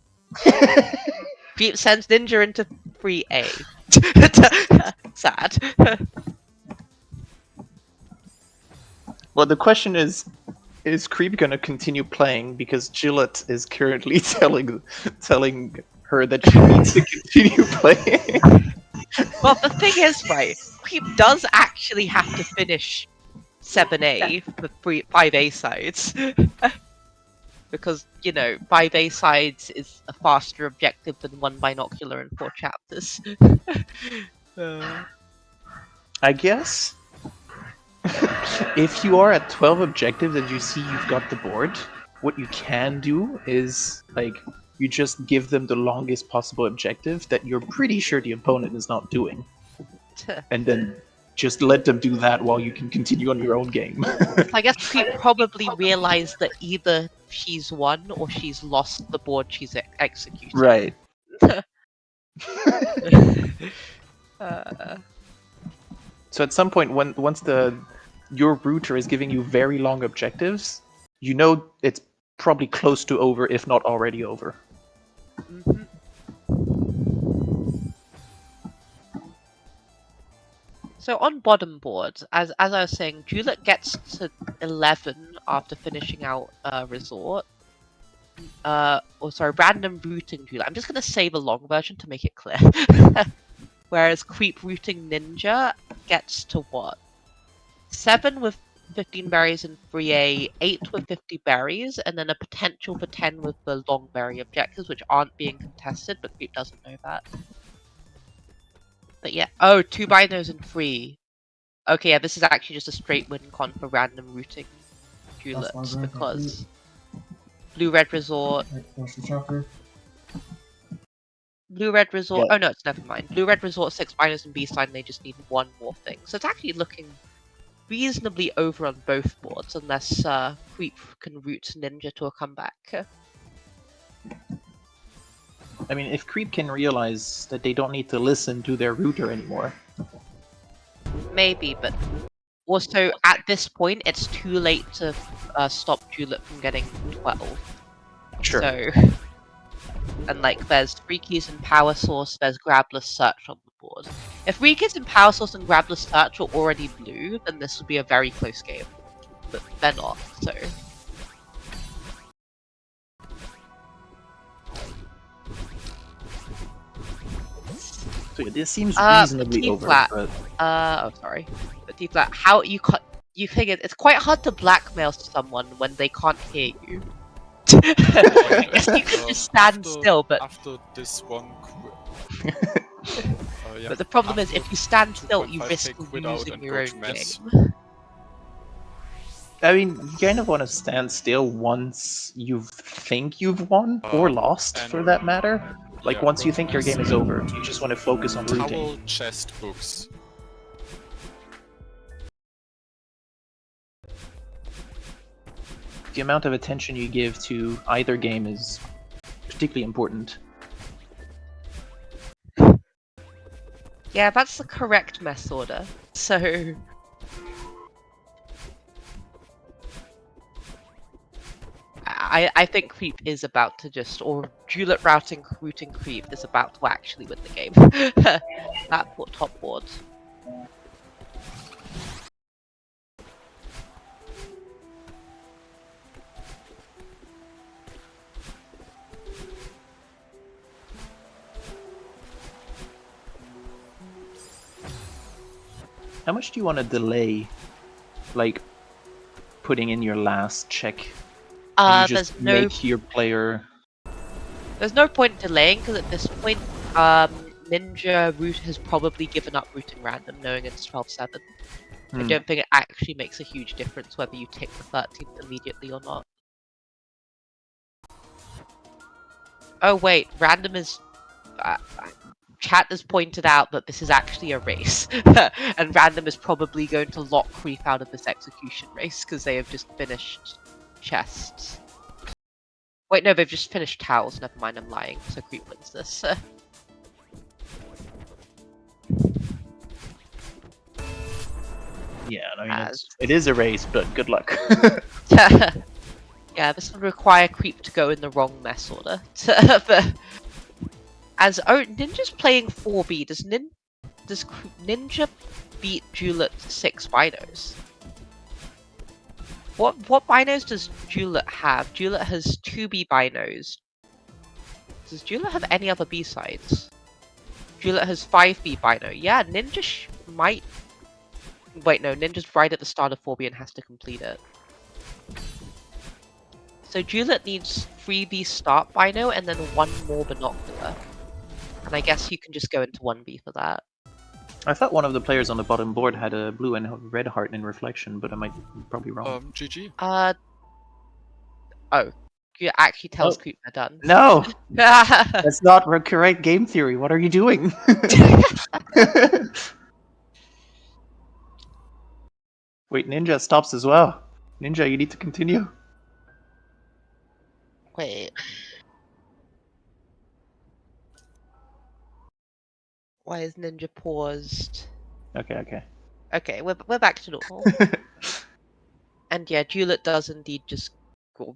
Speaker 3: Creep sends Ninja into 3A. Sad.
Speaker 4: Well, the question is Creep gonna continue playing because Gillette is currently telling her that she needs to continue playing?
Speaker 3: Well, the thing is, right, Creep does actually have to finish 7A for 5A sides. Because, 5A sides is a faster objective than 1 binocular and 4 chapters.
Speaker 4: I guess if you are at 12 objectives and you see you've got the board, what you can do is, like, you just give them the longest possible objective that you're pretty sure the opponent is not doing. And then just let them do that while you can continue on your own game.
Speaker 3: I guess Creep probably realized that either she's won or she's lost the board she's executing.
Speaker 4: Right. So at some point, once your router is giving you very long objectives, you know it's probably close to over, if not already over.
Speaker 3: Mhm. So on bottom board, as I was saying, Juliet gets to 11 after finishing out Resort. Random routing Juliet. I'm just going to say the long version to make it clear. Whereas Creep routing Ninja gets to what? 7 with 15 berries in 3A, 8 with 50 berries, and then a potential for 10 with the long berry objectives, which aren't being contested, but Creep doesn't know that. But yeah. Oh, 2 binos and 3. Okay, yeah, this is actually just a straight win con for random routing Juleps, because Blue-Red Resort...
Speaker 5: Finish the chapter.
Speaker 3: Blue-Red Resort...
Speaker 4: Yeah.
Speaker 3: Oh no, it's never mind. Blue-Red Resort, 6 binos and B-side, and they just need 1 more thing. So it's actually looking reasonably over on both boards, unless Creep can route Ninja to a comeback.
Speaker 4: I mean, if Creep can realize that they don't need to listen to their router anymore.
Speaker 3: Maybe, but also at this point, it's too late to stop Julep from getting 12.
Speaker 4: Sure.
Speaker 3: So And like, there's Free Keys and Power Source, there's Grabless Search on the board. If Free Keys and Power Source and Grabless Search are already blue, then this would be a very close game. But they're not, so...
Speaker 4: So yeah, this seems reasonably over,
Speaker 3: T-flat.
Speaker 4: but
Speaker 3: Oh, sorry. But T-flat, how you figured it's quite hard to blackmail someone when they can't hear you. I guess you could just stand still, but
Speaker 8: after this one, yeah,
Speaker 3: but the problem is
Speaker 8: after
Speaker 3: if you stand still, you
Speaker 8: 2.5K
Speaker 3: risk
Speaker 8: quit out
Speaker 3: losing
Speaker 8: and
Speaker 3: your
Speaker 8: go
Speaker 3: own
Speaker 8: to mess.
Speaker 3: game.
Speaker 4: I mean, you kind of want to stand still once you think you've won or lost,
Speaker 8: and
Speaker 4: for that matter. Like
Speaker 8: yeah,
Speaker 4: once you
Speaker 8: go
Speaker 4: think
Speaker 8: to
Speaker 4: your game
Speaker 8: mess.
Speaker 4: is over, you just want to focus on looting.
Speaker 8: Towel, chest, books.
Speaker 4: The amount of attention you give to either game is particularly important.
Speaker 3: Yeah, that's the correct mess order. So... I think Creep is about to just, or Duelet routing Creep is about to actually win the game. That top board.
Speaker 4: How much do you want to delay, like, putting in your last check? And you just make your player...
Speaker 3: There's no point in delaying, because at this point, Ninja Root has probably given up rooting random, knowing it's 12-7. I don't think it actually makes a huge difference whether you take the 13th immediately or not. Oh wait, random is... chat has pointed out that this is actually a race, and random is probably going to lock Creep out of this execution race, because they have just finished chests. Wait, no, they've just finished towels. Never mind, I'm lying. So Creep wins this.
Speaker 4: Yeah, I mean, it is a race, but good luck.
Speaker 3: Yeah, this would require Creep to go in the wrong mess order. Ninja's playing 4B. Does Ninja beat Duelet 6 binos? What binos does Duelet have? Duelet has 2B binos. Does Duelet have any other B-sides? Duelet has 5B bino. Yeah, Ninja might... Wait, no, Ninja's right at the start of 4B and has to complete it. So Duelet needs 3B start bino and then 1 more binocular. And I guess you can just go into 1B for that.
Speaker 4: I thought one of the players on the bottom board had a blue and a red heart in reflection, but I might be probably wrong.
Speaker 8: GG.
Speaker 3: Oh. You actually tells Creep they're done.
Speaker 4: No! That's not correct game theory. What are you doing? Wait, Ninja stops as well. Ninja, you need to continue.
Speaker 3: Wait. Why is Ninja paused?
Speaker 4: Okay.
Speaker 3: Okay, we're back to normal. And yeah, Duelet does indeed just...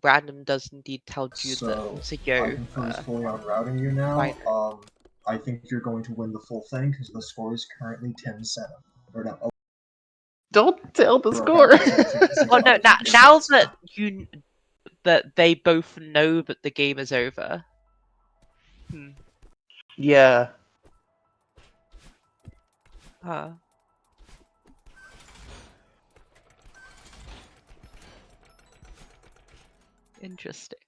Speaker 3: Random does indeed tell Duelet to go.
Speaker 5: I confirm fully on routing you now.
Speaker 3: Right.
Speaker 5: I think you're going to win the full thing, because the score is currently 10-7. Or no,
Speaker 4: Don't tell the score!
Speaker 3: Oh no, now that they both know that the game is over.
Speaker 4: Yeah.
Speaker 3: Interesting.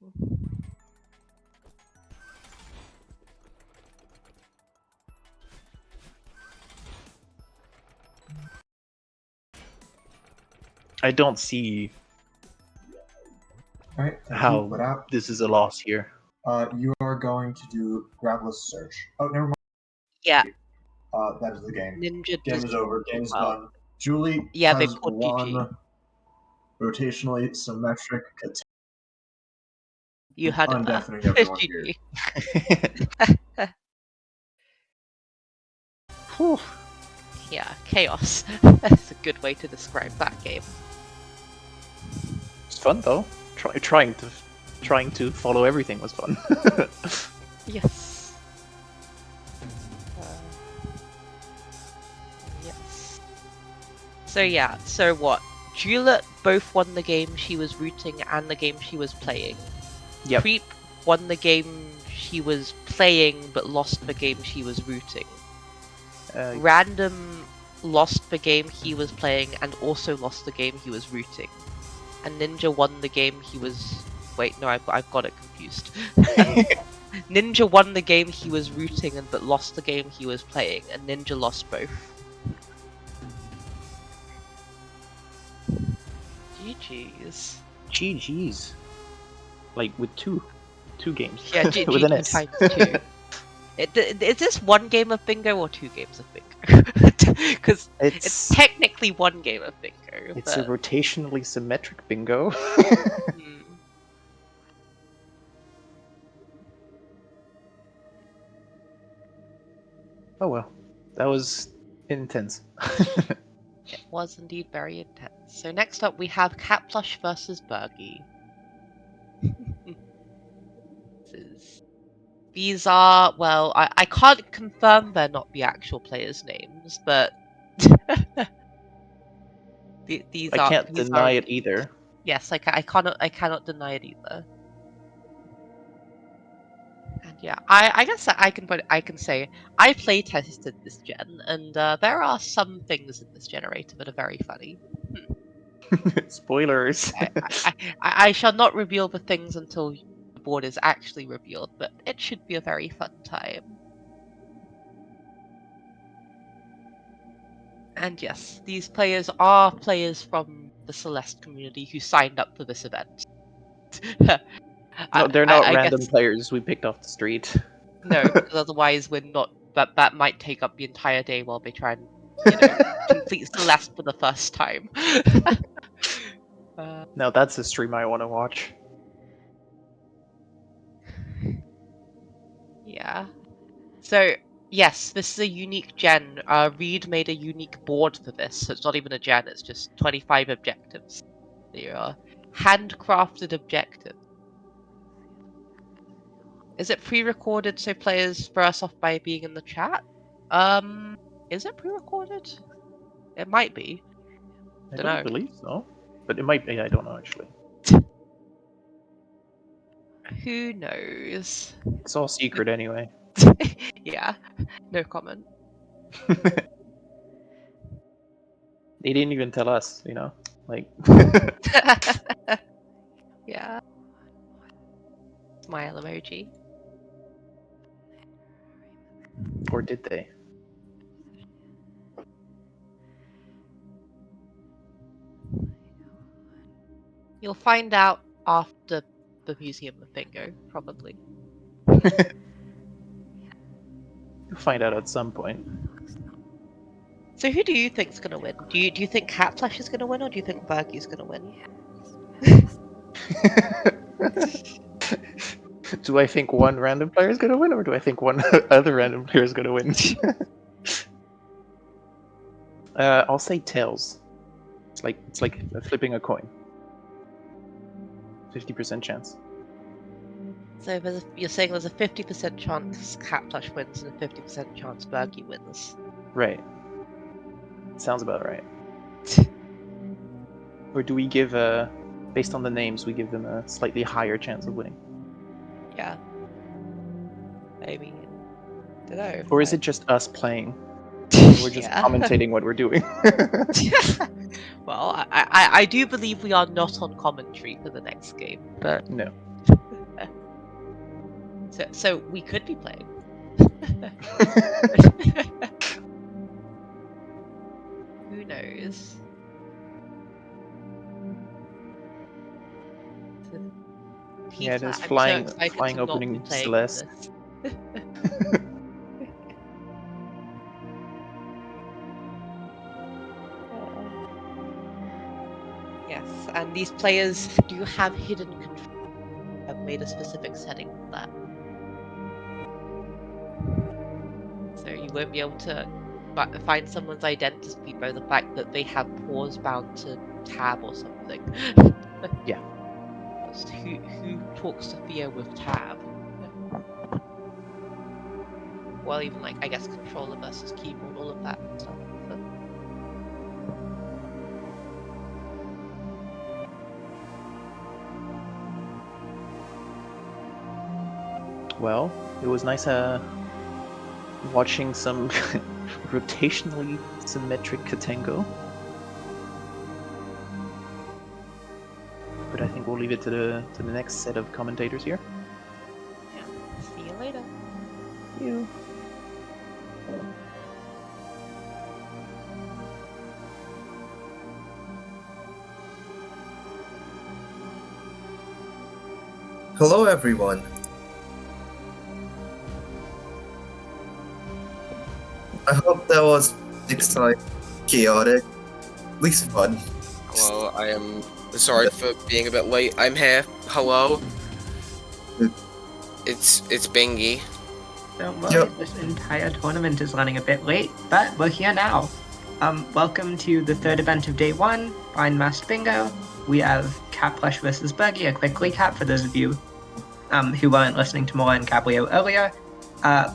Speaker 4: I don't see how this is a loss here.
Speaker 5: You are going to do Grabless Search. Oh, never mind.
Speaker 3: Yeah.
Speaker 5: That is the game.
Speaker 3: Ninja
Speaker 5: game is over. Game is
Speaker 3: well.
Speaker 5: done. Julie
Speaker 3: Yeah,
Speaker 5: has
Speaker 3: they put
Speaker 5: won
Speaker 3: GG.
Speaker 5: Rotationally, Symmetric, Ktango.
Speaker 3: You had
Speaker 5: I'm
Speaker 3: it
Speaker 5: deafening everyone here.
Speaker 3: Whew. Yeah, chaos. That's a good way to describe that game.
Speaker 4: It's fun though. Trying to follow everything was fun.
Speaker 3: Yes. Yes. So yeah, so what? Juliet both won the game she was rooting and the game she was playing.
Speaker 4: Yep.
Speaker 3: Creep won the game she was playing but lost the game she was rooting. Random lost the game he was playing and also lost the game he was rooting. And Ninja won the game he was... Wait, no, I've got it confused. Ninja won the game he was rooting but lost the game he was playing, and Ninja lost both. GG's.
Speaker 4: GG's. Like with two games.
Speaker 3: Yeah,
Speaker 4: with an
Speaker 3: GG
Speaker 4: S.
Speaker 3: times 2. Is this one game of bingo or 2 games of bingo? Because it's technically 1 game of bingo.
Speaker 4: It's a rotationally symmetric bingo. Oh well, that was intense.
Speaker 3: It was indeed very intense. So next up we have Cat Plush versus Bergie. These are, well, I can't confirm they're not the actual players' names, but these
Speaker 4: I can't deny it either.
Speaker 3: Yes, I cannot deny it either. And yeah, I guess I can say I play tested this gen, and there are some things in this generator that are very funny.
Speaker 4: Spoilers.
Speaker 3: I shall not reveal the things until the board is actually revealed, but it should be a very fun time. And yes, these players are players from the Celeste community who signed up for this event.
Speaker 4: No, they're not
Speaker 3: I
Speaker 4: random
Speaker 3: guess,
Speaker 4: players we picked off the street.
Speaker 3: no, because otherwise we're not. That might take up the entire day while they try and, complete Celeste for the first time.
Speaker 4: Now that's a stream I want to watch.
Speaker 3: Yeah. So yes, this is a unique gen. Reed made a unique board for this, so it's not even a gen. It's just 25 objectives. They are handcrafted objectives. Is it pre-recorded so players throw us off by being in the chat? Is it pre-recorded? It might be.
Speaker 4: I
Speaker 3: Dunno.
Speaker 4: don't believe so, but it might be. I don't know actually.
Speaker 3: Who knows?
Speaker 4: It's all secret anyway.
Speaker 3: Yeah, no comment.
Speaker 4: They didn't even tell us, like.
Speaker 3: Yeah. Smile emoji.
Speaker 4: Or did they?
Speaker 3: You'll find out after the Museum of Bingo, probably.
Speaker 4: You'll find out at some point.
Speaker 3: So who do you think's gonna win? Do you think Catflash is gonna win, or do you think Bergie's gonna win?
Speaker 4: Do I think one random player is gonna win, or do I think one other random player is gonna win? I'll say tails. It's like flipping a coin. 50% chance.
Speaker 3: So you're saying there's a 50% chance Catflash wins and a 50% chance Bergie wins.
Speaker 4: Right. Sounds about right. Or do we give based on the names, we give them a slightly higher chance of winning?
Speaker 3: Yeah. I mean, I don't know.
Speaker 4: Or is it just us playing? We're just
Speaker 3: Yeah.
Speaker 4: commentating what we're doing.
Speaker 3: Well, I do believe we are not on commentary for the next game, but
Speaker 4: No.
Speaker 3: so we could be playing. Who knows?
Speaker 4: Yeah, there's
Speaker 3: I'm so
Speaker 4: flying
Speaker 3: excited to not be
Speaker 4: opening
Speaker 3: playing
Speaker 4: Celeste.
Speaker 3: this. Yes, and these players do have hidden control. I've made a specific setting for that. So you won't be able to find someone's identity by the fact that they have paws bound to tab or something.
Speaker 4: Yeah.
Speaker 3: Who talks to Theo with tab? well, even like I guess controller versus keyboard, all of that stuff. But...
Speaker 4: Well, it was nice watching some rotationally symmetric Ktango. But I think we'll leave it to the next set of commentators here.
Speaker 3: Yeah. See you later.
Speaker 4: You.
Speaker 9: Hello, everyone. I hope that was exciting, chaotic, at least fun.
Speaker 10: Hello, I am sorry for being a bit late. I'm here. Hello. It's Bingy.
Speaker 11: Don't worry, this entire tournament is running a bit late, but we're here now. Welcome to the third event of day 1, Blind Masked Bingo. We have Catplush versus Bergie, a quick recap for those of you who weren't listening to Mola and Gabriel earlier.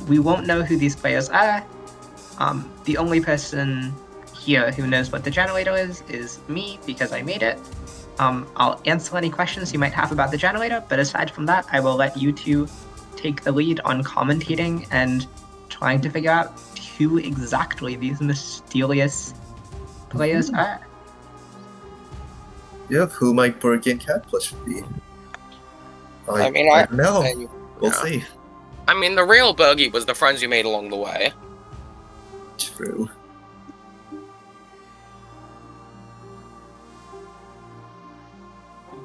Speaker 11: We won't know who these players are. The only person here who knows what the generator is me, because I made it. I'll answer any questions you might have about the generator, but aside from that, I will let you two take the lead on commentating and trying to figure out who exactly these mysterious players are.
Speaker 9: Yeah, who might Bergie and Catplush be?
Speaker 10: I
Speaker 9: don't know. We'll see.
Speaker 10: I mean, the real Bergie was the friends you made along the way.
Speaker 9: True.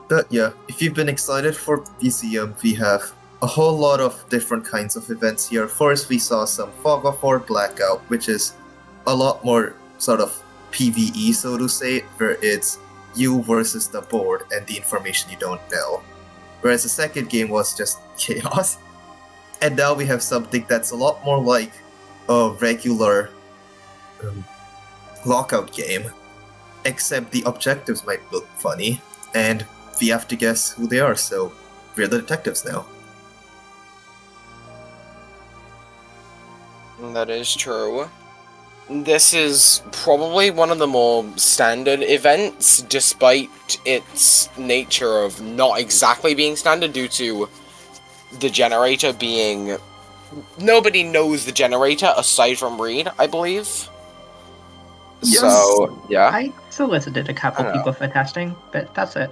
Speaker 9: But yeah, if you've been excited for BZM, we have a whole lot of different kinds of events here. First, we saw some Fog of War Blackout, which is a lot more sort of PvE, so to say, where it's you versus the board and the information you don't know. Whereas the second game was just chaos. And now we have something that's a lot more like a regular lockout game, except the objectives might look funny, and we have to guess who they are, so we're the detectives now.
Speaker 10: That is true. This is probably one of the more standard events, despite its nature of not exactly being standard due to the generator being... Nobody knows the generator aside from Reed, I believe.
Speaker 9: Yes.
Speaker 10: So, yeah.
Speaker 11: I solicited a couple people for testing, but that's it.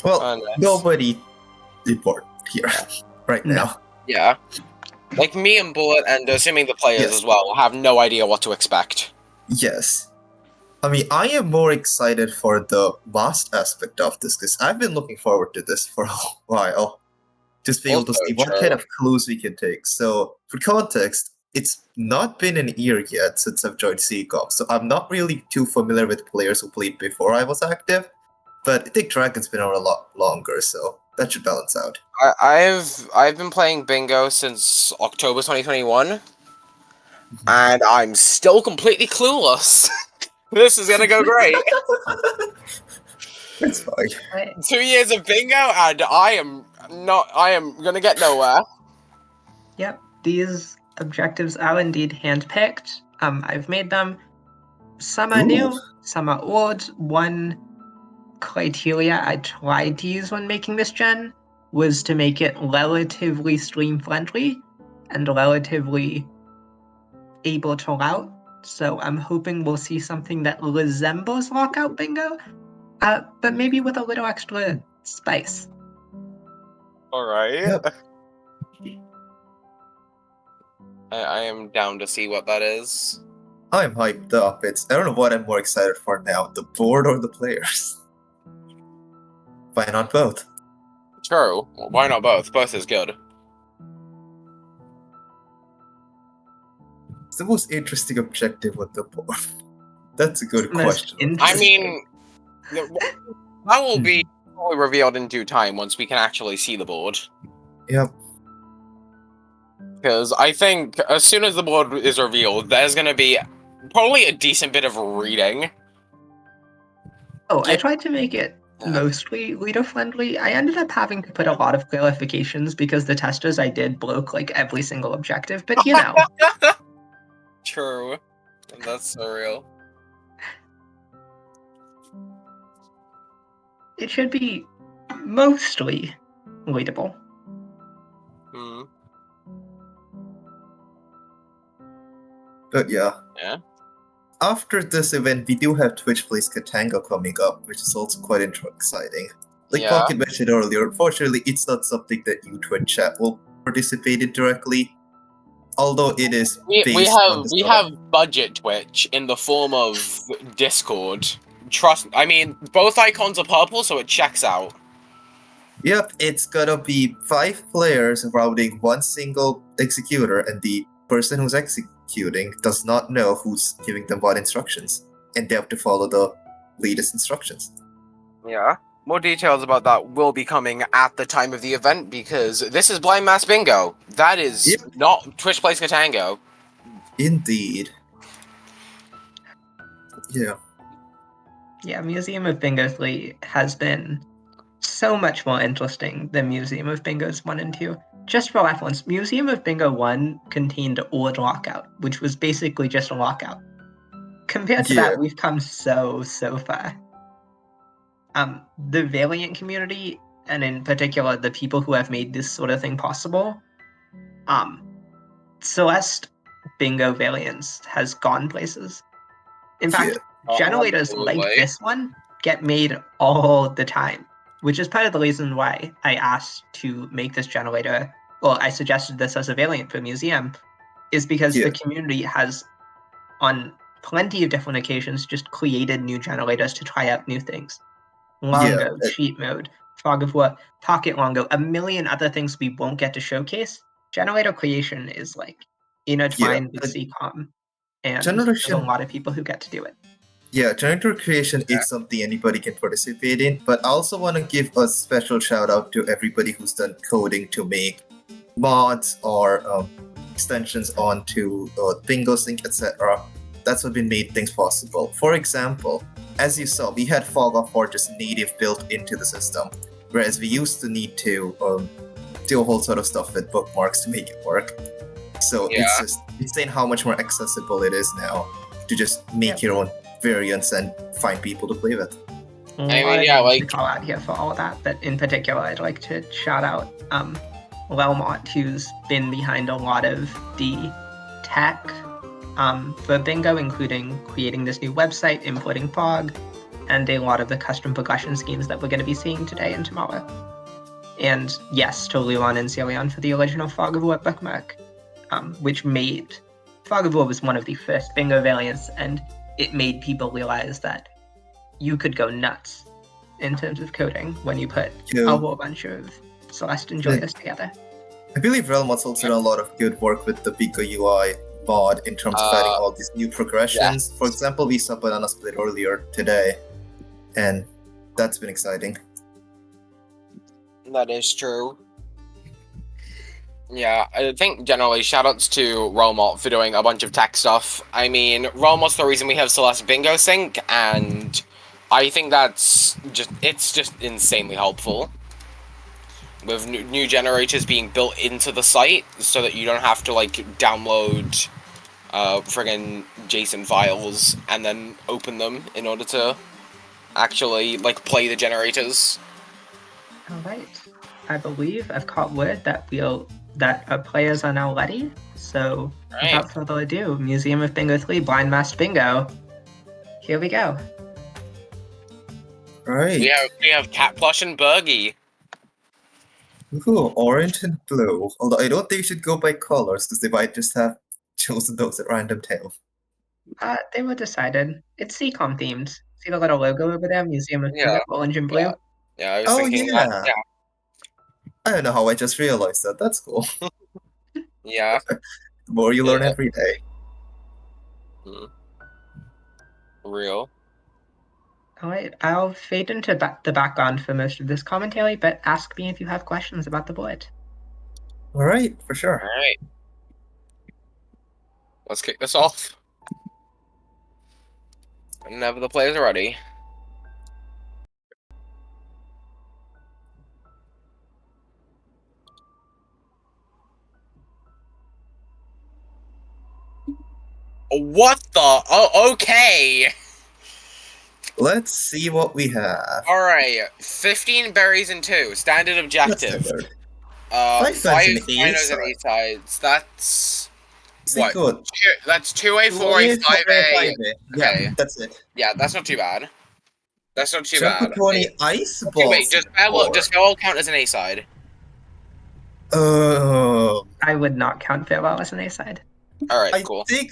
Speaker 9: Well,
Speaker 10: nice.
Speaker 9: Nobody report here right now.
Speaker 10: Yeah. Like me and Bullet, and assuming the players as well, have no idea what to expect.
Speaker 9: Yes. I mean, I am more excited for the last aspect of this, because I've been looking forward to this for a while. Just be able to see what kind of clues we can take. So, for context, it's not been an year yet since I've joined CCOM, so I'm not really too familiar with players who played before I was active, but I think Dragon's been around a lot longer, so that should balance out.
Speaker 10: I've been playing Bingo since October 2021, and I'm still completely clueless. This is gonna go great.
Speaker 9: It's fine.
Speaker 10: 2 years of Bingo, and I am gonna get nowhere.
Speaker 11: Yep, these objectives are indeed hand-picked. I've made them. Some are new, some are old. One criteria I tried to use when making this gen was to make it relatively stream-friendly and relatively able to route. So I'm hoping we'll see something that resembles Lockout Bingo, but maybe with a little extra spice.
Speaker 10: Alright.
Speaker 9: Yep.
Speaker 10: I am down to see what that is.
Speaker 9: I'm hyped up. I don't know what I'm more excited for now, the board or the players. Why not both?
Speaker 10: True. Why not both? Both is good.
Speaker 9: It's the most interesting objective with the board. That's a good question.
Speaker 10: I mean, that will be probably revealed in due time once we can actually see the board.
Speaker 9: Yep.
Speaker 10: Because I think as soon as the board is revealed, there's going to be probably a decent bit of reading.
Speaker 11: Oh, I tried to make it mostly leader friendly. I ended up having to put a lot of clarifications because the testers I did broke like every single objective, but you know.
Speaker 10: True. That's so real.
Speaker 11: It should be mostly readable.
Speaker 10: Hmm.
Speaker 9: But yeah.
Speaker 10: Yeah.
Speaker 9: After this event, we do have Twitch Plays Ktango coming up, which is also quite exciting. Like
Speaker 10: Yeah.
Speaker 9: Pocket mentioned earlier, unfortunately, it's not something that you Twitch chat will participate in directly, although it is
Speaker 10: We
Speaker 9: based on the
Speaker 10: we
Speaker 9: sort of...
Speaker 10: have budget Twitch in the form of Discord. Trust, I mean, both icons are purple, so it checks out.
Speaker 9: Yep, it's gonna be 5 players routing one single executor, and the person who's executing does not know who's giving them what instructions, and they have to follow the latest instructions.
Speaker 10: Yeah. More details about that will be coming at the time of the event, because this is Blind Mass Bingo. That is not Twitch Plays Ktango.
Speaker 9: Indeed. Yeah.
Speaker 11: Yeah, Museum of Bingo 3 has been so much more interesting than Museum of Bingo's 1 and 2. Just for reference, Museum of Bingo 1 contained Ord Lockout, which was basically just a lockout. Compared to that, we've come so far. The Valiant community, and in particular the people who have made this sort of thing possible, Celeste Bingo Valiance has gone places. In fact, generators like this one get made all the time, which is part of the reason why I asked to make this generator, or I suggested this as a variant for Museum, is because the community has, on plenty of different occasions, just created new generators to try out new things. Longo, Cheat Mode, Fog of War, Pocket Longo, a million other things we won't get to showcase. Generator creation is like intertwined with CCOM, and there's a lot of people who get to do it.
Speaker 9: Yeah, generator creation is something anybody can participate in, but I also want to give a special shout out to everybody who's done coding to make mods or extensions onto Bingo Sync, etc. That's what been made things possible. For example, as you saw, we had Fog of War just native built into the system, whereas we used to need to do a whole sort of stuff with bookmarks to make it work. So it's just insane how much more accessible it is now to just make your own variants and find people to play with.
Speaker 11: I mean, yeah, like to call out here for all that, but in particular, I'd like to shout out Lelmont, who's been behind a lot of the tech for Bingo, including creating this new website, importing Fog, and a lot of the custom progression schemes that we're going to be seeing today and tomorrow. And yes, to Leon and Celion for the original Fog of War bookmark, which made Fog of War was one of the first Bingo variants, and it made people realize that you could go nuts in terms of coding when you put a whole bunch of Celeste and Joyous together.
Speaker 9: I believe Realm's also done a lot of good work with the Bingo UI mod in terms of adding all these new progressions. For example, we saw Banana Split earlier today, and that's been exciting.
Speaker 10: That is true. Yeah, I think generally shoutouts to Realmot for doing a bunch of tech stuff. I mean, Realmot's the reason we have Celeste Bingo Sync, and I think that's just insanely helpful. With new generators being built into the site, so that you don't have to like download friggin' JSON files and then open them in order to actually like play the generators.
Speaker 11: Alright. I believe I've caught word that our players are now ready. So without further ado, Museum of Bingo 3 Blind Masked Bingo. Here we go.
Speaker 9: Right.
Speaker 10: We have Cat Plush and Bergie.
Speaker 9: Ooh, orange and blue. Although I don't think you should go by colors, because they might just have chosen those at random tail.
Speaker 11: They were decided. It's CCOM themed. See the little logo over there? Museum of Bingo, orange and blue?
Speaker 10: Yeah, I was thinking that. Yeah.
Speaker 9: I don't know how I just realized that. That's cool.
Speaker 10: Yeah.
Speaker 9: The more you learn every day.
Speaker 10: Real.
Speaker 11: Alright, I'll fade into the background for most of this commentary, but ask me if you have questions about the board.
Speaker 9: Alright, for sure.
Speaker 10: Alright. Let's kick this off. Whenever the players are ready. What the? Oh, okay.
Speaker 9: Let's see what we have.
Speaker 10: Alright, 15 berries and 2. Standard objective.
Speaker 9: Five
Speaker 10: 5
Speaker 9: sides and
Speaker 10: finals and
Speaker 9: A
Speaker 10: 8 sides. That's...
Speaker 9: What? Good.
Speaker 10: That's 2A, 4A, 5A.
Speaker 9: Yeah,
Speaker 10: Okay.
Speaker 9: that's it.
Speaker 10: Yeah, that's not too bad. That's not too
Speaker 9: Jump
Speaker 10: bad.
Speaker 9: 20 ice
Speaker 10: Okay,
Speaker 9: balls.
Speaker 10: wait, does farewell count as an A side?
Speaker 11: I would not count farewell as an A side.
Speaker 10: Alright, cool.
Speaker 9: Think,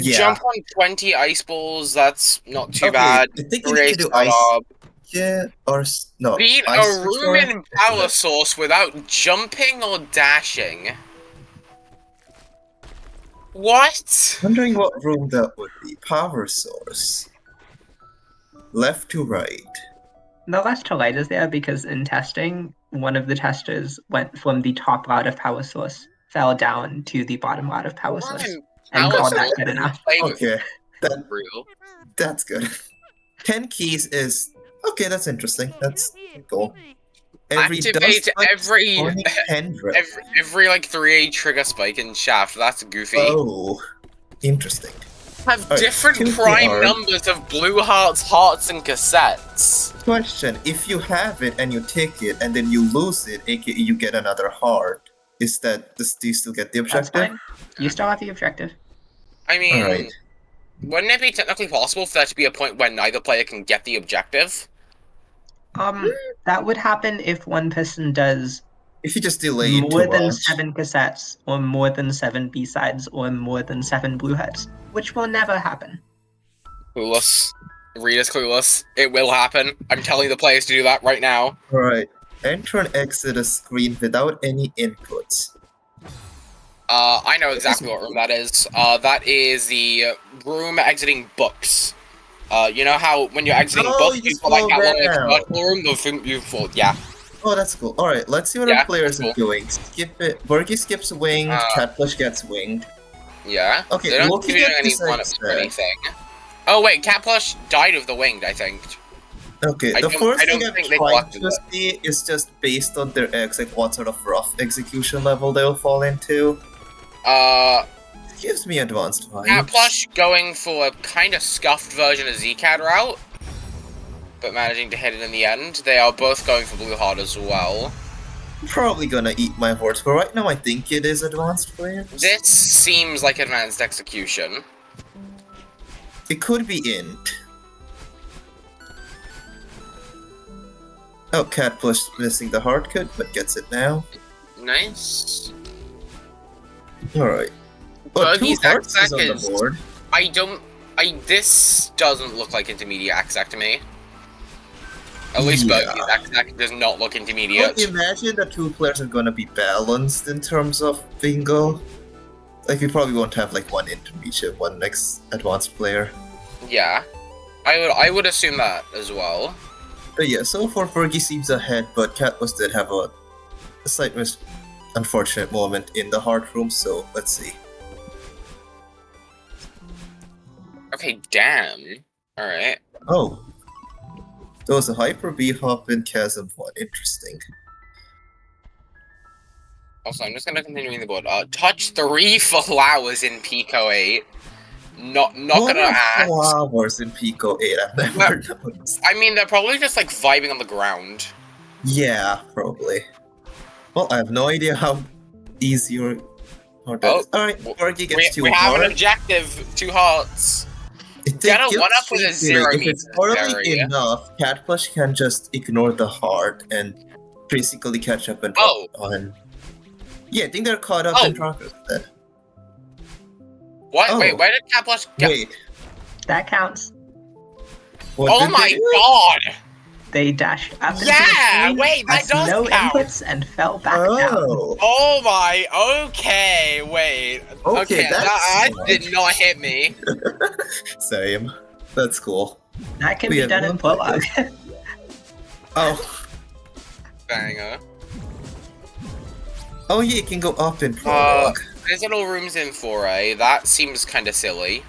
Speaker 10: Jump on 20 ice balls, that's not too bad.
Speaker 9: I think you need to do ice. Yeah, or no.
Speaker 10: Beat
Speaker 9: ice
Speaker 10: a room in power source without jumping or dashing. What?
Speaker 9: Wondering what room that would be. Power source. Left to right.
Speaker 11: The left to right is there because in testing, one of the testers went from the top route of power source, fell down to the bottom route of power source, and called that good enough.
Speaker 9: Okay,
Speaker 10: Real.
Speaker 9: That's good. 10 keys is okay. That's interesting. That's cool.
Speaker 10: Activate every like 3A trigger spike in shaft. That's goofy.
Speaker 9: Oh, interesting.
Speaker 10: Have different prime numbers of blue hearts, and cassettes.
Speaker 9: Question: if you have it and you take it and then you lose it, aka you get another heart, do you still get the objective?
Speaker 11: That's fine. You still have the objective.
Speaker 10: I mean, wouldn't it be technically possible for there to be a point where neither player can get the objective?
Speaker 11: That would happen if one person does.
Speaker 9: If you just delay
Speaker 11: more than 7 cassettes, or more than 7 B-sides, or more than 7 blue heads, which will never happen.
Speaker 10: Clueless. Rita's clueless. It will happen. I'm telling the players to do that right now.
Speaker 9: Alright. Enter and exit a screen without any inputs.
Speaker 10: I know exactly what room that is. That is the room exiting books. You know how when you're exiting books, you put like that little room, you fall, yeah.
Speaker 9: Oh, that's cool. Alright, let's see what our players are doing. Skip it. Bergie skips winged, Catflush gets winged.
Speaker 10: Yeah.
Speaker 9: Okay,
Speaker 10: they don't
Speaker 9: looking
Speaker 10: give you
Speaker 9: at
Speaker 10: any
Speaker 9: this
Speaker 10: one-ups or anything. Oh wait, Catflush died of the winged, I think.
Speaker 9: Okay, the first thing I'm trying to see is just based on their exit, what sort of rough execution level they'll fall into. Gives me advanced vibes.
Speaker 10: Catflush going for a kind of scuffed version of Zcad route, but managing to hit it in the end. They are both going for blue heart as well.
Speaker 9: Probably gonna eat my words, but right now I think it is advanced flames.
Speaker 10: This seems like advanced execution.
Speaker 9: It could be int. Oh, Catflush missing the hard cut, but gets it now.
Speaker 10: Nice.
Speaker 9: Alright. But 2 hearts is on the board.
Speaker 10: This doesn't look like intermediate Axac to me. At least Bergie's Axac does not look intermediate.
Speaker 9: Well, imagine the 2 players are gonna be balanced in terms of bingo. Like, we probably won't have like one intermediate, one next advanced player.
Speaker 10: Yeah. I would assume that as well.
Speaker 9: But yeah, so far Fergie seems ahead, but Catflush did have a slight unfortunate moment in the heart room, so let's see.
Speaker 10: Okay, damn. Alright.
Speaker 9: Oh. There was a Hyper B hop in Chasm 1. Interesting.
Speaker 10: Also, I'm just gonna continue in the board. Touch 3 flowers in Pico 8. Not gonna ask.
Speaker 9: Flowers in Pico 8, I've never noticed.
Speaker 10: I mean, they're probably just like vibing on the ground.
Speaker 9: Yeah, probably. Well, I have no idea how easy or hard that is. Alright, Fergie gets 2
Speaker 10: we
Speaker 9: hearts.
Speaker 10: have an objective, 2 hearts. Get a 1-up with a 0
Speaker 9: If it's early enough, Catflush can just ignore the heart and basically catch up and on. Yeah, I think they're caught up in progress then.
Speaker 10: What? Oh. Wait, where did Catflush go?
Speaker 9: Wait.
Speaker 11: That counts.
Speaker 10: Oh my god!
Speaker 11: They dashed up into
Speaker 10: the
Speaker 11: screen,
Speaker 10: wait, that does
Speaker 11: no
Speaker 10: count!
Speaker 11: inputs and fell back down.
Speaker 10: Oh my, okay, wait. Okay, that did not hit me.
Speaker 9: Same. That's cool.
Speaker 11: That can be done in prologue.
Speaker 9: Oh.
Speaker 10: Banger.
Speaker 9: Oh yeah, it can go up in prologue.
Speaker 10: There's little rooms in 4A. That seems kind of silly.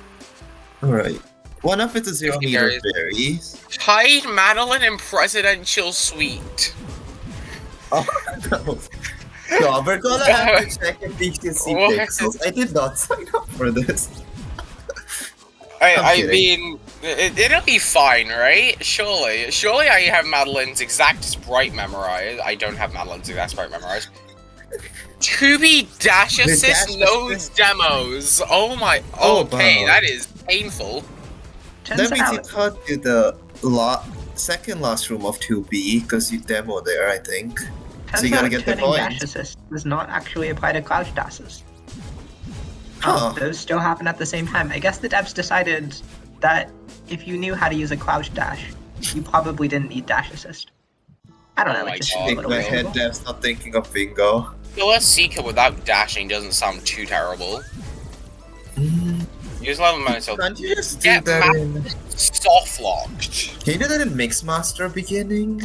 Speaker 9: Alright. One of it's a 0 meter berries.
Speaker 10: Hide Madeline in Presidential Suite.
Speaker 9: Oh no. No, we're gonna have to check if we can see pixels. I did not sign up for this.
Speaker 10: I
Speaker 9: kidding.
Speaker 10: mean, it'll be fine, right? Surely I have Madeline's exact sprite memorized. I don't have Madeline's exact sprite memorized. 2B dash
Speaker 9: The
Speaker 10: assist
Speaker 9: dash
Speaker 10: loads
Speaker 9: assist.
Speaker 10: demos. Oh my.
Speaker 9: Oh,
Speaker 10: Okay,
Speaker 9: wow.
Speaker 10: that is painful.
Speaker 11: Turns
Speaker 9: That means you
Speaker 11: out,
Speaker 9: can't do the second last room of 2B because you demo there, I think.
Speaker 11: turns
Speaker 9: you gotta
Speaker 11: out
Speaker 9: get the
Speaker 11: turning dash
Speaker 9: point.
Speaker 11: assist does not actually apply to crouch dashes.
Speaker 9: Huh.
Speaker 11: Those still happen at the same time. I guess the devs decided that if you knew how to use a crouch dash, you probably didn't need dash assist. I don't
Speaker 10: Oh
Speaker 11: know,
Speaker 10: my
Speaker 11: it just
Speaker 10: God,
Speaker 11: seems a
Speaker 9: Shake
Speaker 11: little
Speaker 9: my head,
Speaker 11: reasonable.
Speaker 9: devs not thinking of bingo.
Speaker 10: Celeste Seeker without dashing doesn't sound too terrible. You just level myself.
Speaker 9: Can't you just do
Speaker 10: Get
Speaker 9: that in...
Speaker 10: soft locked.
Speaker 9: Can you do that in Mixmaster beginning?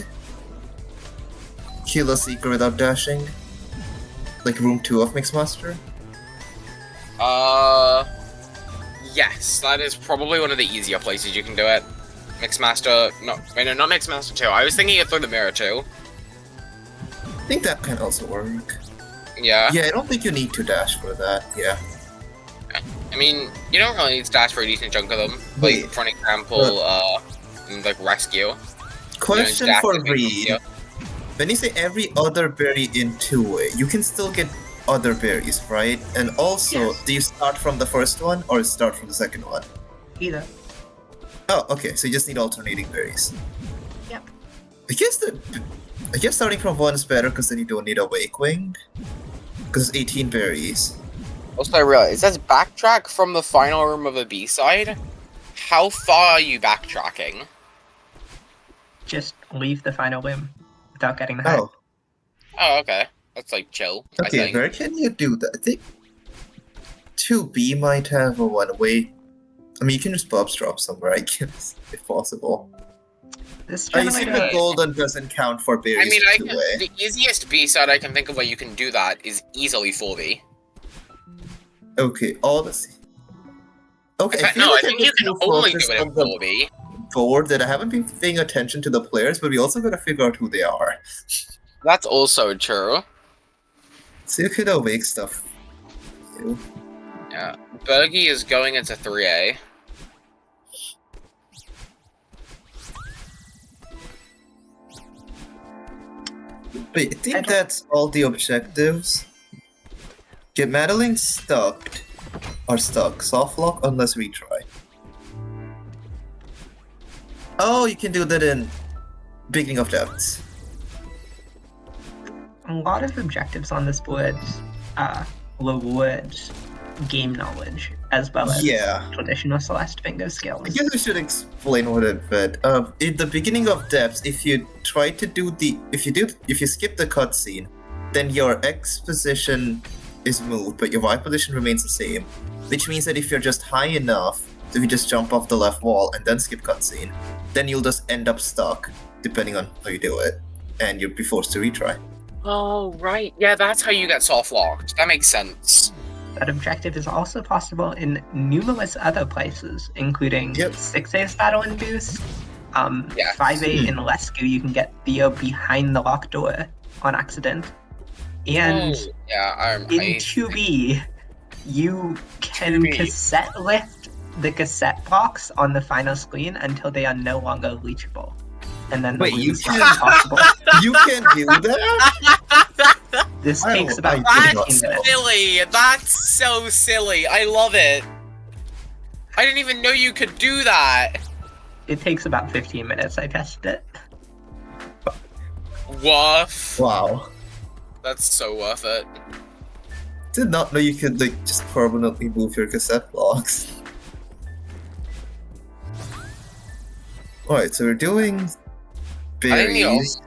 Speaker 9: Kill a Seeker without dashing? Like room 2 of Mixmaster?
Speaker 10: Yes, that is probably one of the easier places you can do it. Mixmaster, no, wait, no, not Mixmaster 2. I was thinking it through the mirror too.
Speaker 9: I think that can also work.
Speaker 10: Yeah.
Speaker 9: Yeah, I don't think you need to dash for that, yeah.
Speaker 10: I mean, you don't really need to dash for a decent chunk of them.
Speaker 9: Wait,
Speaker 10: Like, for an example, like Rescue.
Speaker 9: Question
Speaker 10: dash
Speaker 9: for
Speaker 10: is being
Speaker 9: Reed.
Speaker 10: easier.
Speaker 9: When you say every other berry in two-way, you can still get other berries, right? And also,
Speaker 11: Yes.
Speaker 9: do you start from the first one or start from the second one?
Speaker 11: Either.
Speaker 9: Oh, okay, so you just need alternating berries.
Speaker 11: Yep.
Speaker 9: I guess starting from one is better because then you don't need a Wake Wing. Because it's 18 berries.
Speaker 10: Also, I realized, it says backtrack from the final room of the B-side. How far are you backtracking?
Speaker 11: Just leave the final room without getting the hype.
Speaker 9: Oh,
Speaker 10: Oh, okay. That's like chill, I
Speaker 9: okay,
Speaker 10: think.
Speaker 9: where can you do that? I think 2B might have a one-way. I mean, you can just Bob's drop somewhere, I guess, if possible.
Speaker 11: This
Speaker 9: I assume
Speaker 11: generator,
Speaker 9: the golden doesn't count for berries
Speaker 10: I mean,
Speaker 9: two-way.
Speaker 10: the easiest B-side I can think of where you can do that is easily 4B.
Speaker 9: Okay, all the... Okay,
Speaker 10: In fact,
Speaker 9: feel
Speaker 10: no,
Speaker 9: like
Speaker 10: I think
Speaker 9: I'm
Speaker 10: you can
Speaker 9: too
Speaker 10: only do
Speaker 9: focused
Speaker 10: it in
Speaker 9: on the
Speaker 10: 4B.
Speaker 9: board that I haven't been paying attention to the players, but we also gotta figure out who they are.
Speaker 10: That's also true.
Speaker 9: So you could awake stuff. Ew.
Speaker 10: Yeah. Bergie is going into 3A.
Speaker 9: Wait, I think that's all the objectives. Get Madeline stuck. Or stuck. Soft lock unless we try. Oh, you can do that in beginning of depths.
Speaker 11: a lot of objectives on this board reward game knowledge as well as traditional Celeste bingo skills.
Speaker 9: I guess we should explain what it meant. In the beginning of depths, if you try to do if you skip the cutscene, then your X position is moved, but your Y position remains the same. Which means that if you're just high enough, if you just jump off the left wall and then skip cutscene, then you'll just end up stuck, depending on how you do it, and you'll be forced to retry. Oh,
Speaker 10: right. Yeah, that's how you get soft locked. That makes sense.
Speaker 11: That objective is also possible in numerous other places, including 6A's Battle and Boost, 5A in Lesku, you can get Theo behind the locked door on accident, and in 2B, you can cassette lift the cassette box on the final screen until they are no longer reachable. And then
Speaker 9: Wait, you
Speaker 11: is
Speaker 9: can
Speaker 11: possible.
Speaker 9: You can do that?
Speaker 11: This takes about
Speaker 10: That's
Speaker 11: 15 minutes.
Speaker 10: silly. That's so silly. I love it. I didn't even know you could do that.
Speaker 11: It takes about 15 minutes. I tested it.
Speaker 10: Woof.
Speaker 9: Wow.
Speaker 10: That's so worth it.
Speaker 9: Did not know you could just permanently move your cassette blocks. Alright, so we're doing berries.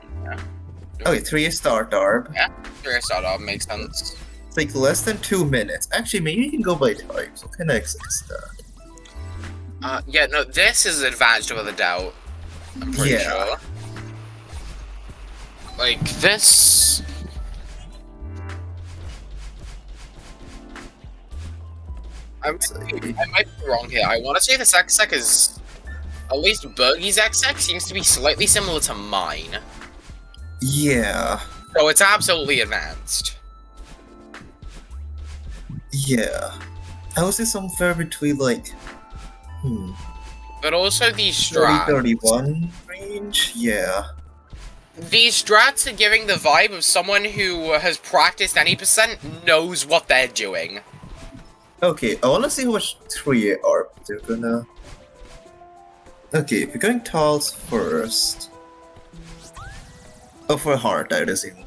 Speaker 9: Okay, 3 start arb.
Speaker 10: Yeah, 3 start arb makes sense.
Speaker 9: It's like less than 2 minutes. Actually, maybe you can go by types. What kind of X is that?
Speaker 10: Yeah, no, this is advanced without a doubt. I'm pretty sure. Like, this... I might be wrong here. I want to say this X-Sec is... At least Bergie's X-Sec seems to be slightly similar to mine.
Speaker 9: Yeah.
Speaker 10: So it's absolutely advanced.
Speaker 9: Yeah. I would say somewhere between, like,
Speaker 10: But also these
Speaker 9: 30-31 range? Yeah.
Speaker 10: These strats are giving the vibe of someone who has practiced any percent knows what they're doing.
Speaker 9: Okay, I wanna see how much 3 are they're gonna... Okay, we're going tiles first. Oh, for heart, I assume.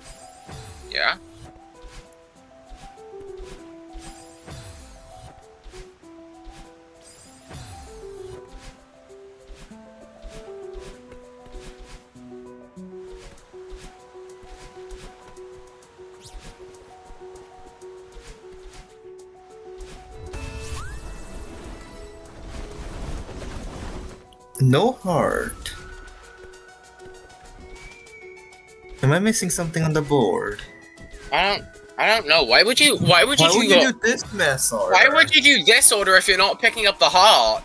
Speaker 10: Yeah.
Speaker 9: No heart. Am I missing something on the board?
Speaker 10: I don't know. Why would you
Speaker 9: Why would you do this mess order?
Speaker 10: Why would you do this order if you're not picking up the heart?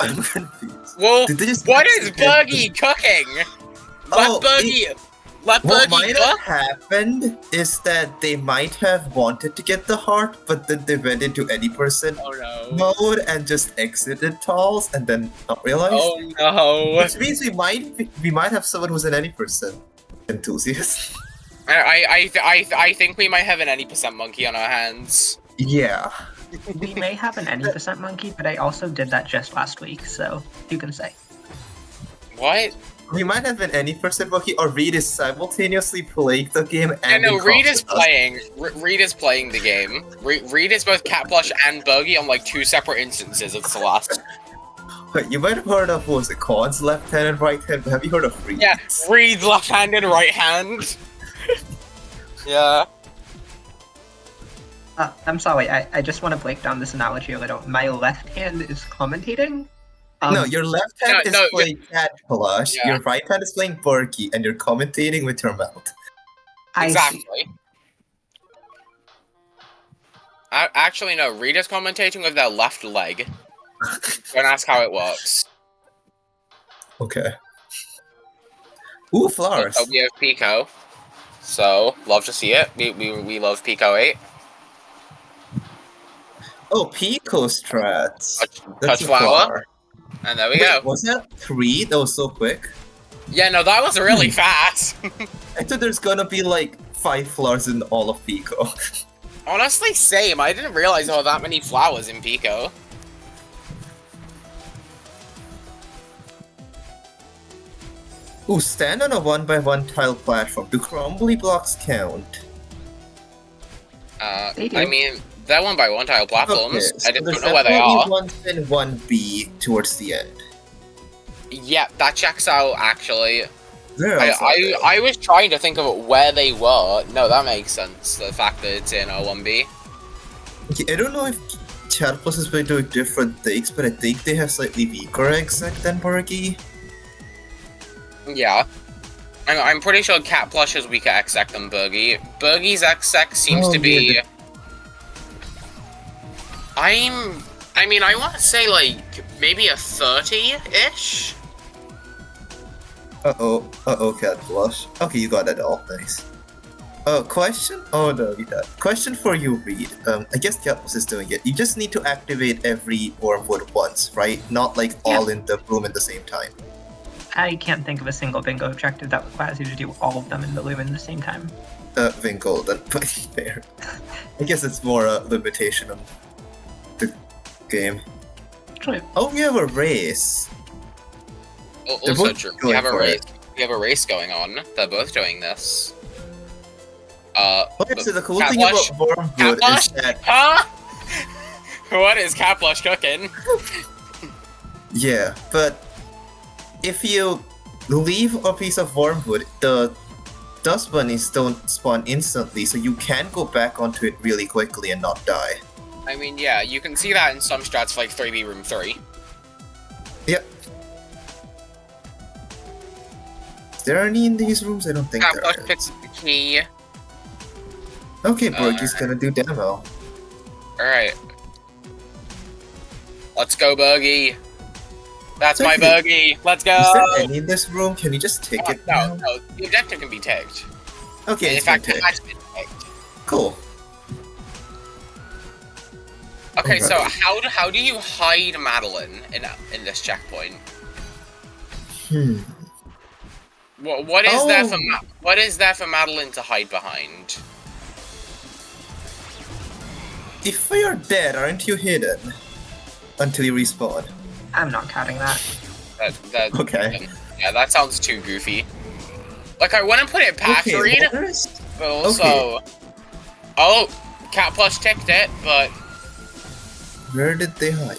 Speaker 9: I'm confused.
Speaker 10: Well, what is Buggy cooking? Let
Speaker 9: What
Speaker 10: Buggy
Speaker 9: might
Speaker 10: cook?
Speaker 9: have happened is that they might have wanted to get the heart, but then they went into any percent mode and just exited Talls and then not realized.
Speaker 10: Oh no!
Speaker 9: Which means we might have someone who's an any percent enthusiast.
Speaker 10: I think we might have an any percent monkey on our hands.
Speaker 9: Yeah.
Speaker 11: We may have an any percent monkey, but I also did that just last week, so you can say.
Speaker 10: What?
Speaker 9: We might have an any percent monkey, or Reed is simultaneously playing the game and
Speaker 10: Yeah, no, Reed is
Speaker 9: playing.
Speaker 10: Reed is playing the game. Reed is both Cat Plush and Buggy on like 2 separate instances of Celeste.
Speaker 9: Wait, you might have heard of, what was it, Corn's left hand and right hand, but have you heard of Reed?
Speaker 10: Yeah, Reed's left hand and right hand. Yeah.
Speaker 11: I'm sorry, I just want to break down this analogy a little. My left hand is commentating.
Speaker 9: No, your left hand is playing Cat Plush, your right hand is playing Berkey, and you're commentating with your mouth.
Speaker 10: Exactly. Actually, no, Reed is commentating with their left leg. Don't ask how it works.
Speaker 9: Okay. Ooh, flowers.
Speaker 10: So we have Pico. So, love to see it. We love Pico 8.
Speaker 9: Oh, Pico strats.
Speaker 10: Touch flower. And there we go.
Speaker 9: Was that 3? That was so quick.
Speaker 10: Yeah, no, that was really fast.
Speaker 9: I thought there's gonna be like 5 flowers in all of Pico.
Speaker 10: Honestly, same. I didn't realize there were that many flowers in Pico.
Speaker 9: Ooh, stand on a 1x1 tile platform. Do crumbly blocks count?
Speaker 10: I mean, they're 1x1 tile platforms.
Speaker 9: Okay, so
Speaker 10: I just
Speaker 9: there's
Speaker 10: don't know where they are.
Speaker 9: One and 1B towards the end.
Speaker 10: Yeah, that checks out, actually.
Speaker 9: I
Speaker 10: was trying to think of where they were. No, that makes sense. The fact that it's in O1B.
Speaker 9: I don't know if Chat Plus has been doing different things, but I think they have slightly weaker exec than Berkey.
Speaker 10: Yeah. I'm pretty sure Cat Plush has weaker exec than Bergy. Bergy's exec seems to be... I mean, I want to say, like, maybe a 30-ish?
Speaker 9: Uh-oh, Cat Plush. Okay, you got it all. Nice. Question? Oh, no, you did. Question for you, Reed. I guess Cat Plus is doing it. You just need to activate every Wormwood once, right? Not, like, all in the room at the same time.
Speaker 11: I can't think of a single bingo objective that requires you to do all of them in the loom at the same time.
Speaker 9: Bingo, then fair. I guess it's more a limitation on the game.
Speaker 11: True.
Speaker 9: Oh, we have a race.
Speaker 10: Also true. We have a race. We have a race going on. They're both doing this.
Speaker 9: So the cool thing about Wormwood is that...
Speaker 10: Huh? What is Cat Plush cooking?
Speaker 9: Yeah, but if you leave a piece of Wormwood, the dust bunnies don't spawn instantly, so you can go back onto it really quickly and not die.
Speaker 10: I mean, yeah, you can see that in some strats like 3B Room 3.
Speaker 9: Yep. Is there any in these rooms? I don't think there are.
Speaker 10: Picks the key.
Speaker 9: Okay, Berkey's gonna do demo.
Speaker 10: Alright. Let's go, Bergy. That's my Bergy. Let's go!
Speaker 9: Is there any in this room? Can you just take it now?
Speaker 10: No, the objective can be tagged.
Speaker 9: Okay,
Speaker 10: in
Speaker 9: it's
Speaker 10: fact,
Speaker 9: been
Speaker 10: it
Speaker 9: tagged.
Speaker 10: has been tagged.
Speaker 9: Cool.
Speaker 10: Okay, so
Speaker 9: Alright.
Speaker 10: how do you hide Madeline in this checkpoint? What is there for what is there for Madeline to hide behind?
Speaker 9: If you're dead, aren't you hidden until you respawn?
Speaker 11: I'm not counting that.
Speaker 10: That
Speaker 9: Okay.
Speaker 10: Yeah, that sounds too goofy. Like, I wouldn't put it past read, but also... Oh, Cat Plush ticked it, but...
Speaker 9: Where did they hide?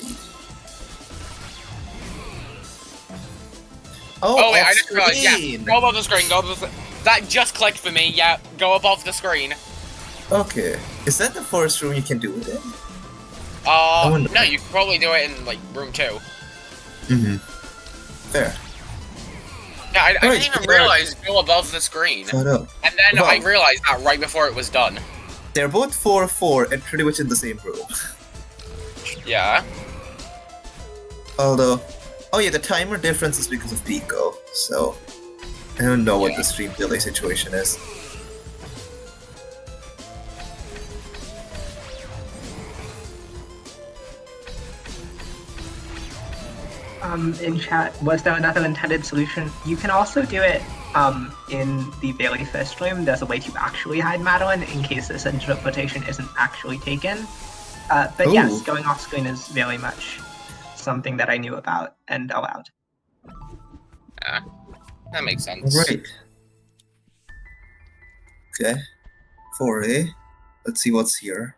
Speaker 9: Oh,
Speaker 10: wait,
Speaker 9: off
Speaker 10: I just realized, yeah.
Speaker 9: screen.
Speaker 10: Go above the screen, go above the... That just clicked for me, yeah. Go above the screen.
Speaker 9: Okay. Is that the first room you can do it in?
Speaker 10: No, you can probably do it in, like, room 2.
Speaker 9: Mm-hmm. There.
Speaker 10: Yeah, I didn't even realize go above the screen.
Speaker 9: Shut up.
Speaker 10: And then I realized that right before it was done.
Speaker 9: They're both 4-4 and pretty much in the same room.
Speaker 10: Yeah.
Speaker 9: Although... Oh yeah, the timer difference is because of Pico, so... I don't know what the stream delay situation is.
Speaker 11: In chat, was there another intended solution? You can also do it in the very first room. There's a way to actually hide Madeline in case this interpretation isn't actually taken. But yes, going off screen is very much something that I knew about and allowed.
Speaker 10: Yeah, that makes sense.
Speaker 9: Right. Okay. 4A. Let's see what's here.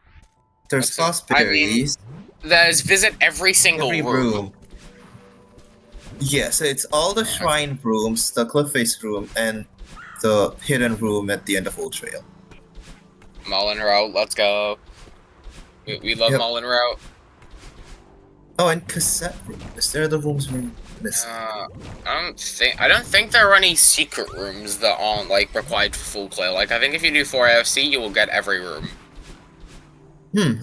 Speaker 9: There's Fosberries.
Speaker 10: There's visit every single room.
Speaker 9: Yeah, so it's all the shrine rooms, the cliff face room, and the hidden room at the end of Old Trail.
Speaker 10: Mullen Route, let's go. We love Mullen Route.
Speaker 9: Oh, and cassette room. Is there the rooms we're missing?
Speaker 10: I don't think there are any secret rooms that aren't like required for full clear. Like I think if you do 4 AFC, you will get every room.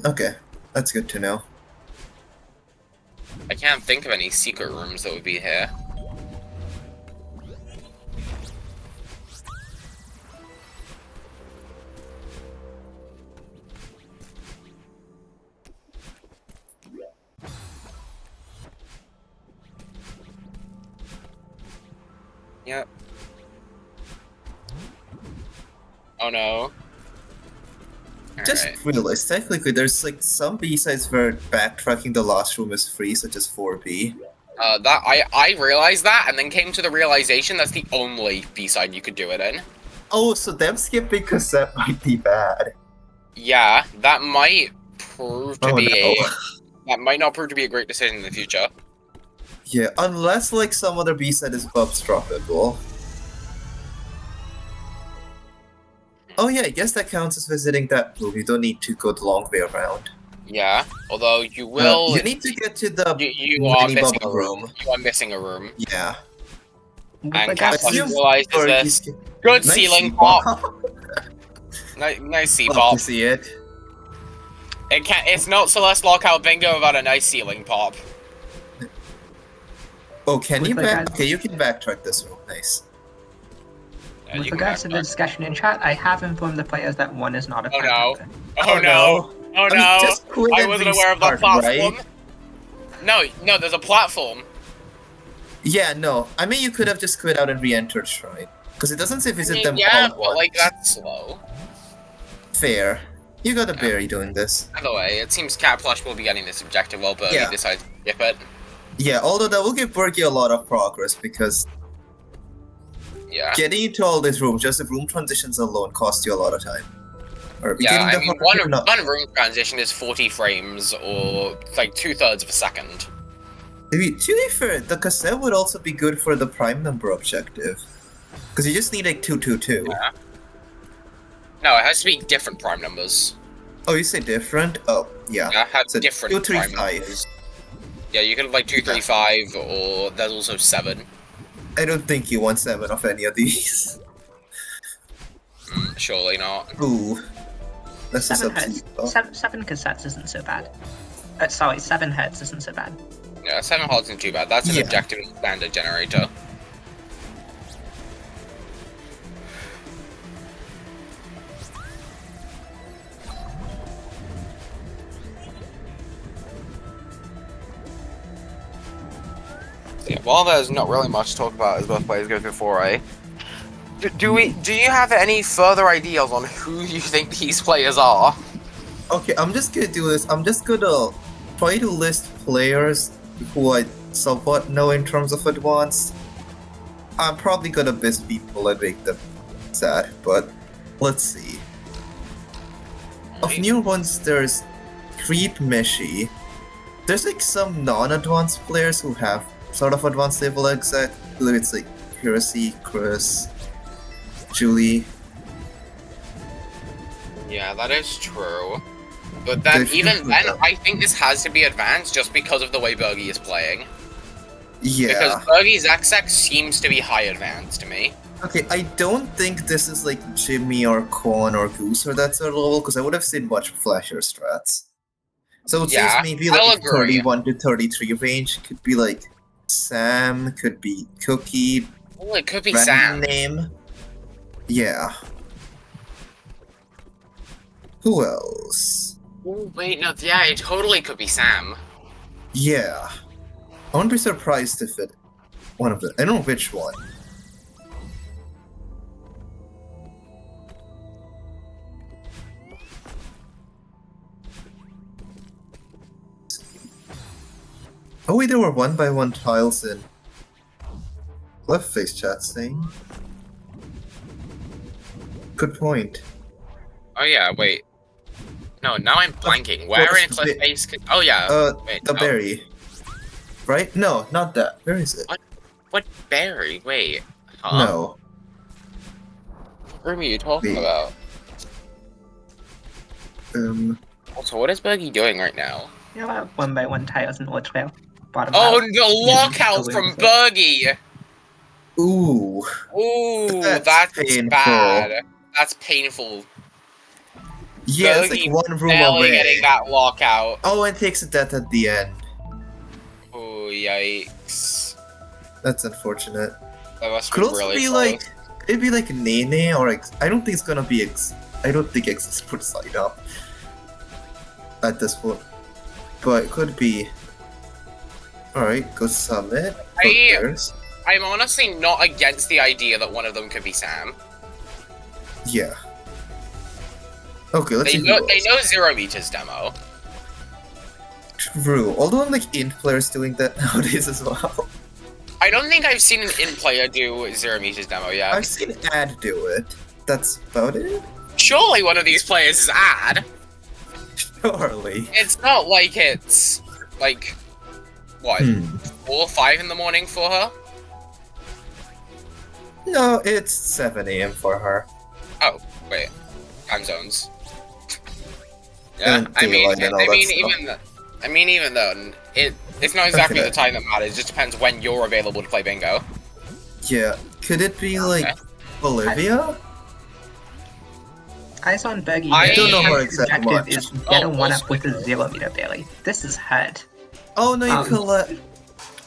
Speaker 9: Okay. That's good to know.
Speaker 10: I can't think of any secret rooms that would be here. Yep. Oh no.
Speaker 9: Just realized, technically, there's like some B-sides where backtracking the last room is free, such as 4B.
Speaker 10: I realized that, and then came to the realization that's the only B-side you could do it in.
Speaker 9: Oh, so them skipping cassette might be bad.
Speaker 10: Yeah, that might prove to that might not prove to be a great decision in the future.
Speaker 9: Yeah, unless like some other B-side is Bub's droppable. Oh yeah, I guess that counts as visiting that room. You don't need to go the long way around.
Speaker 10: Yeah, although you will...
Speaker 9: you need to get to the
Speaker 10: you are missing a room. You are missing a room.
Speaker 9: Yeah.
Speaker 10: And Cat realizes this. Good nice ceiling pop! Nice C-pop.
Speaker 9: To see it.
Speaker 10: It's not Celeste Lockout Bingo without a nice ceiling pop.
Speaker 9: Oh, can you Okay, you can backtrack this room. Nice.
Speaker 11: With regards to the discussion in chat, I have informed the players that one is not a
Speaker 10: Oh no. Oh no. Oh no. I wasn't aware of the platform. Right? No, there's a platform.
Speaker 9: Yeah, no. I mean, you could have just quit out and re-entered Shrine. Because it doesn't say visit them
Speaker 10: all
Speaker 9: all
Speaker 10: but like, that's slow.
Speaker 9: Fair. You got a berry doing this.
Speaker 10: By the way, it seems Cat Plush will be getting this objective while Bergie decides to skip it.
Speaker 9: Yeah, although that will give Bergie a lot of progress, because getting into all these rooms, just the room transitions alone, cost you a lot of time.
Speaker 10: Yeah, I mean, one room transition is 40 frames, or like 2/3 of a second.
Speaker 9: To be fair, the cassette would also be good for the prime number objective. Because you just need like 222.
Speaker 10: Yeah. No, it has to be different prime numbers.
Speaker 9: Oh, you say different? Oh, yeah.
Speaker 10: Yeah, it has different prime numbers. Yeah, you can have like 235, or there's also 7.
Speaker 9: I don't think you want 7 of any of these.
Speaker 10: Surely not.
Speaker 9: Ooh. That's a
Speaker 11: 7 cassettes isn't so bad. Sorry, 7 heads isn't so bad.
Speaker 10: Yeah, 7 hearts isn't too bad. That's an objective standard generator. Yeah, well, there's not really much to talk about as both players go through 4A. Do you have any further ideas on who you think these players are?
Speaker 9: Okay, I'm just gonna do this. I'm just gonna try to list players who I somewhat know in terms of advanced. I'm probably gonna miss people and make them sad, but let's see. Of new ones, there's Creep Meshi. There's like some non-advanced players who have sort of advanced level exec. It's like Heresy, Chris, Julie.
Speaker 10: Yeah, that is true. But then, even then, I think this has to be advanced just because of the way Bergie is playing.
Speaker 9: Yeah.
Speaker 10: Because Bergie's XX seems to be high advanced to me.
Speaker 9: Okay, I don't think this is like Jimmy or Quan or Goose or that sort of level, because I would have seen much flasher strats. So it
Speaker 10: Yeah,
Speaker 9: seems maybe
Speaker 10: I'll
Speaker 9: like
Speaker 10: agree.
Speaker 9: 31 to 33 range. Could be like Sam, could be Cookie.
Speaker 10: Oh, it could be
Speaker 9: random
Speaker 10: Sam.
Speaker 9: Name. Yeah. Who else?
Speaker 10: Ooh, wait, no, yeah, it totally could be Sam.
Speaker 9: Yeah. I wouldn't be surprised if it one of them. I don't know which one. Oh wait, there were 1x1 tiles in left face chat saying. Good point.
Speaker 10: Oh yeah, wait. No, now I'm blanking. Where in Cliff Face? Oh yeah. Wait,
Speaker 9: the berry. Right? No, not that. Where is it?
Speaker 10: What berry? Wait. Huh?
Speaker 9: No.
Speaker 10: What room are you talking about? Also, what is Bergie doing right now?
Speaker 11: You know, 1x1 tiles in Orc Trail. Bottom
Speaker 10: Oh,
Speaker 11: half.
Speaker 10: the lockout from Bergie!
Speaker 9: Ooh.
Speaker 10: Ooh,
Speaker 9: That's
Speaker 10: that's
Speaker 9: painful.
Speaker 10: bad. That's painful.
Speaker 9: Yeah, it's
Speaker 10: Bergie
Speaker 9: like one room
Speaker 10: barely
Speaker 9: away.
Speaker 10: getting that lockout.
Speaker 9: Oh, and takes a death at the end.
Speaker 10: Oh, yikes.
Speaker 9: That's unfortunate.
Speaker 10: That must
Speaker 9: Could
Speaker 10: be
Speaker 9: also
Speaker 10: really
Speaker 9: be
Speaker 10: close.
Speaker 9: like, it'd be like Nene or I don't think it's gonna be I don't think X put side up at this point, but it could be. All right, go Summit.
Speaker 10: I'm honestly not against the idea that one of them could be Sam.
Speaker 9: Yeah. Okay, let's
Speaker 10: They
Speaker 9: see.
Speaker 10: know 0 meters demo.
Speaker 9: True. Although I'm like int players doing that nowadays as well.
Speaker 10: I don't think I've seen an int player do 0 meters demo yet.
Speaker 9: I've seen Ad do it. That's about it.
Speaker 10: Surely one of these players is Ad.
Speaker 9: Surely.
Speaker 10: It's not like it's like what 4 or 5 in the morning for her.
Speaker 9: No, it's 7 a.m. for her.
Speaker 10: Oh wait, time zones. Yeah,
Speaker 9: And daylight and all that stuff.
Speaker 10: I mean, even though it's not exactly the time that matters. It just depends when you're available to play bingo.
Speaker 9: Yeah, could it be like Olivia?
Speaker 11: Eyes on Bergie.
Speaker 9: I don't know her
Speaker 11: His
Speaker 9: exact
Speaker 11: objective
Speaker 9: much.
Speaker 11: is get a 1-up with a 0 meter berry. This is hard.
Speaker 9: Oh no, you collect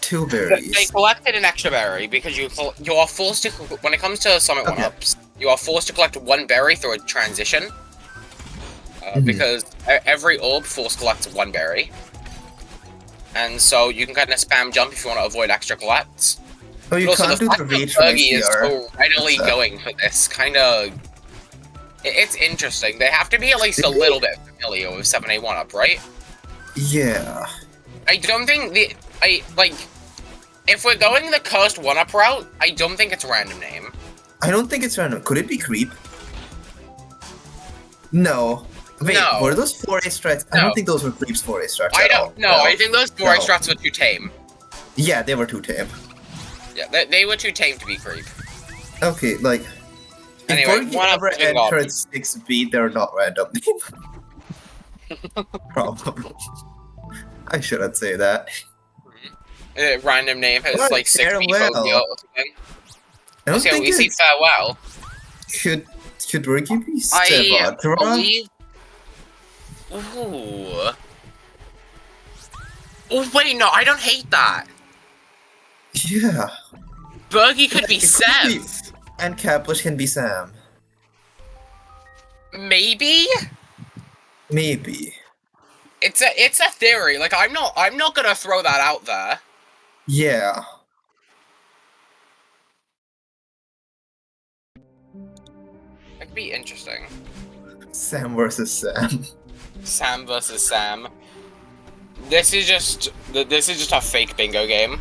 Speaker 9: 2 berries.
Speaker 10: They collected an extra berry because you are forced to, when it comes to summit 1-ups, you are forced to collect 1 berry through a transition. Because every orb force collects 1 berry. And so you can kind of spam jump if you want to avoid extra collects.
Speaker 9: Oh, you
Speaker 10: but also
Speaker 9: can't
Speaker 10: the
Speaker 9: do
Speaker 10: fact
Speaker 9: the
Speaker 10: that
Speaker 9: reach from
Speaker 10: Bergie is
Speaker 9: ACR.
Speaker 10: so readily going for this kind of... It's interesting. They have to be at least a little bit familiar with 7A 1-up, right?
Speaker 9: Yeah.
Speaker 10: I don't think if we're going the cursed 1-up route, I don't think it's a random name.
Speaker 9: I don't think it's random. Could it be Creep? No. Wait,
Speaker 10: No.
Speaker 9: were those 4A strats? I don't think those were Creep's 4A strats.
Speaker 10: I
Speaker 9: at all.
Speaker 10: don't know. I think those 4 strats were too tame.
Speaker 9: Yeah, they were too tame.
Speaker 10: Yeah, they were too tame to be creep.
Speaker 9: Okay, like.
Speaker 10: Anyway,
Speaker 9: if Bergie
Speaker 10: 1-up
Speaker 9: ever
Speaker 10: moving on.
Speaker 9: entered 6B, they're not random. Probably. I shouldn't say that.
Speaker 10: Random name has
Speaker 9: What?
Speaker 10: like 6 people
Speaker 9: Farewell.
Speaker 10: or something.
Speaker 9: I don't
Speaker 10: So
Speaker 9: think
Speaker 10: we see
Speaker 9: it's...
Speaker 10: farewell.
Speaker 9: Could Bergie be
Speaker 10: I
Speaker 9: Stevatra?
Speaker 10: believe. Ooh. Oh wait, no, I don't hate that.
Speaker 9: Yeah.
Speaker 10: Bergie could be
Speaker 9: It could
Speaker 10: Sam.
Speaker 9: be. And Caplish can be Sam.
Speaker 10: Maybe.
Speaker 9: Maybe.
Speaker 10: It's a theory. Like I'm not gonna throw that out there.
Speaker 9: Yeah.
Speaker 10: be interesting.
Speaker 9: Sam versus Sam.
Speaker 10: Sam versus Sam. This is just a fake bingo game.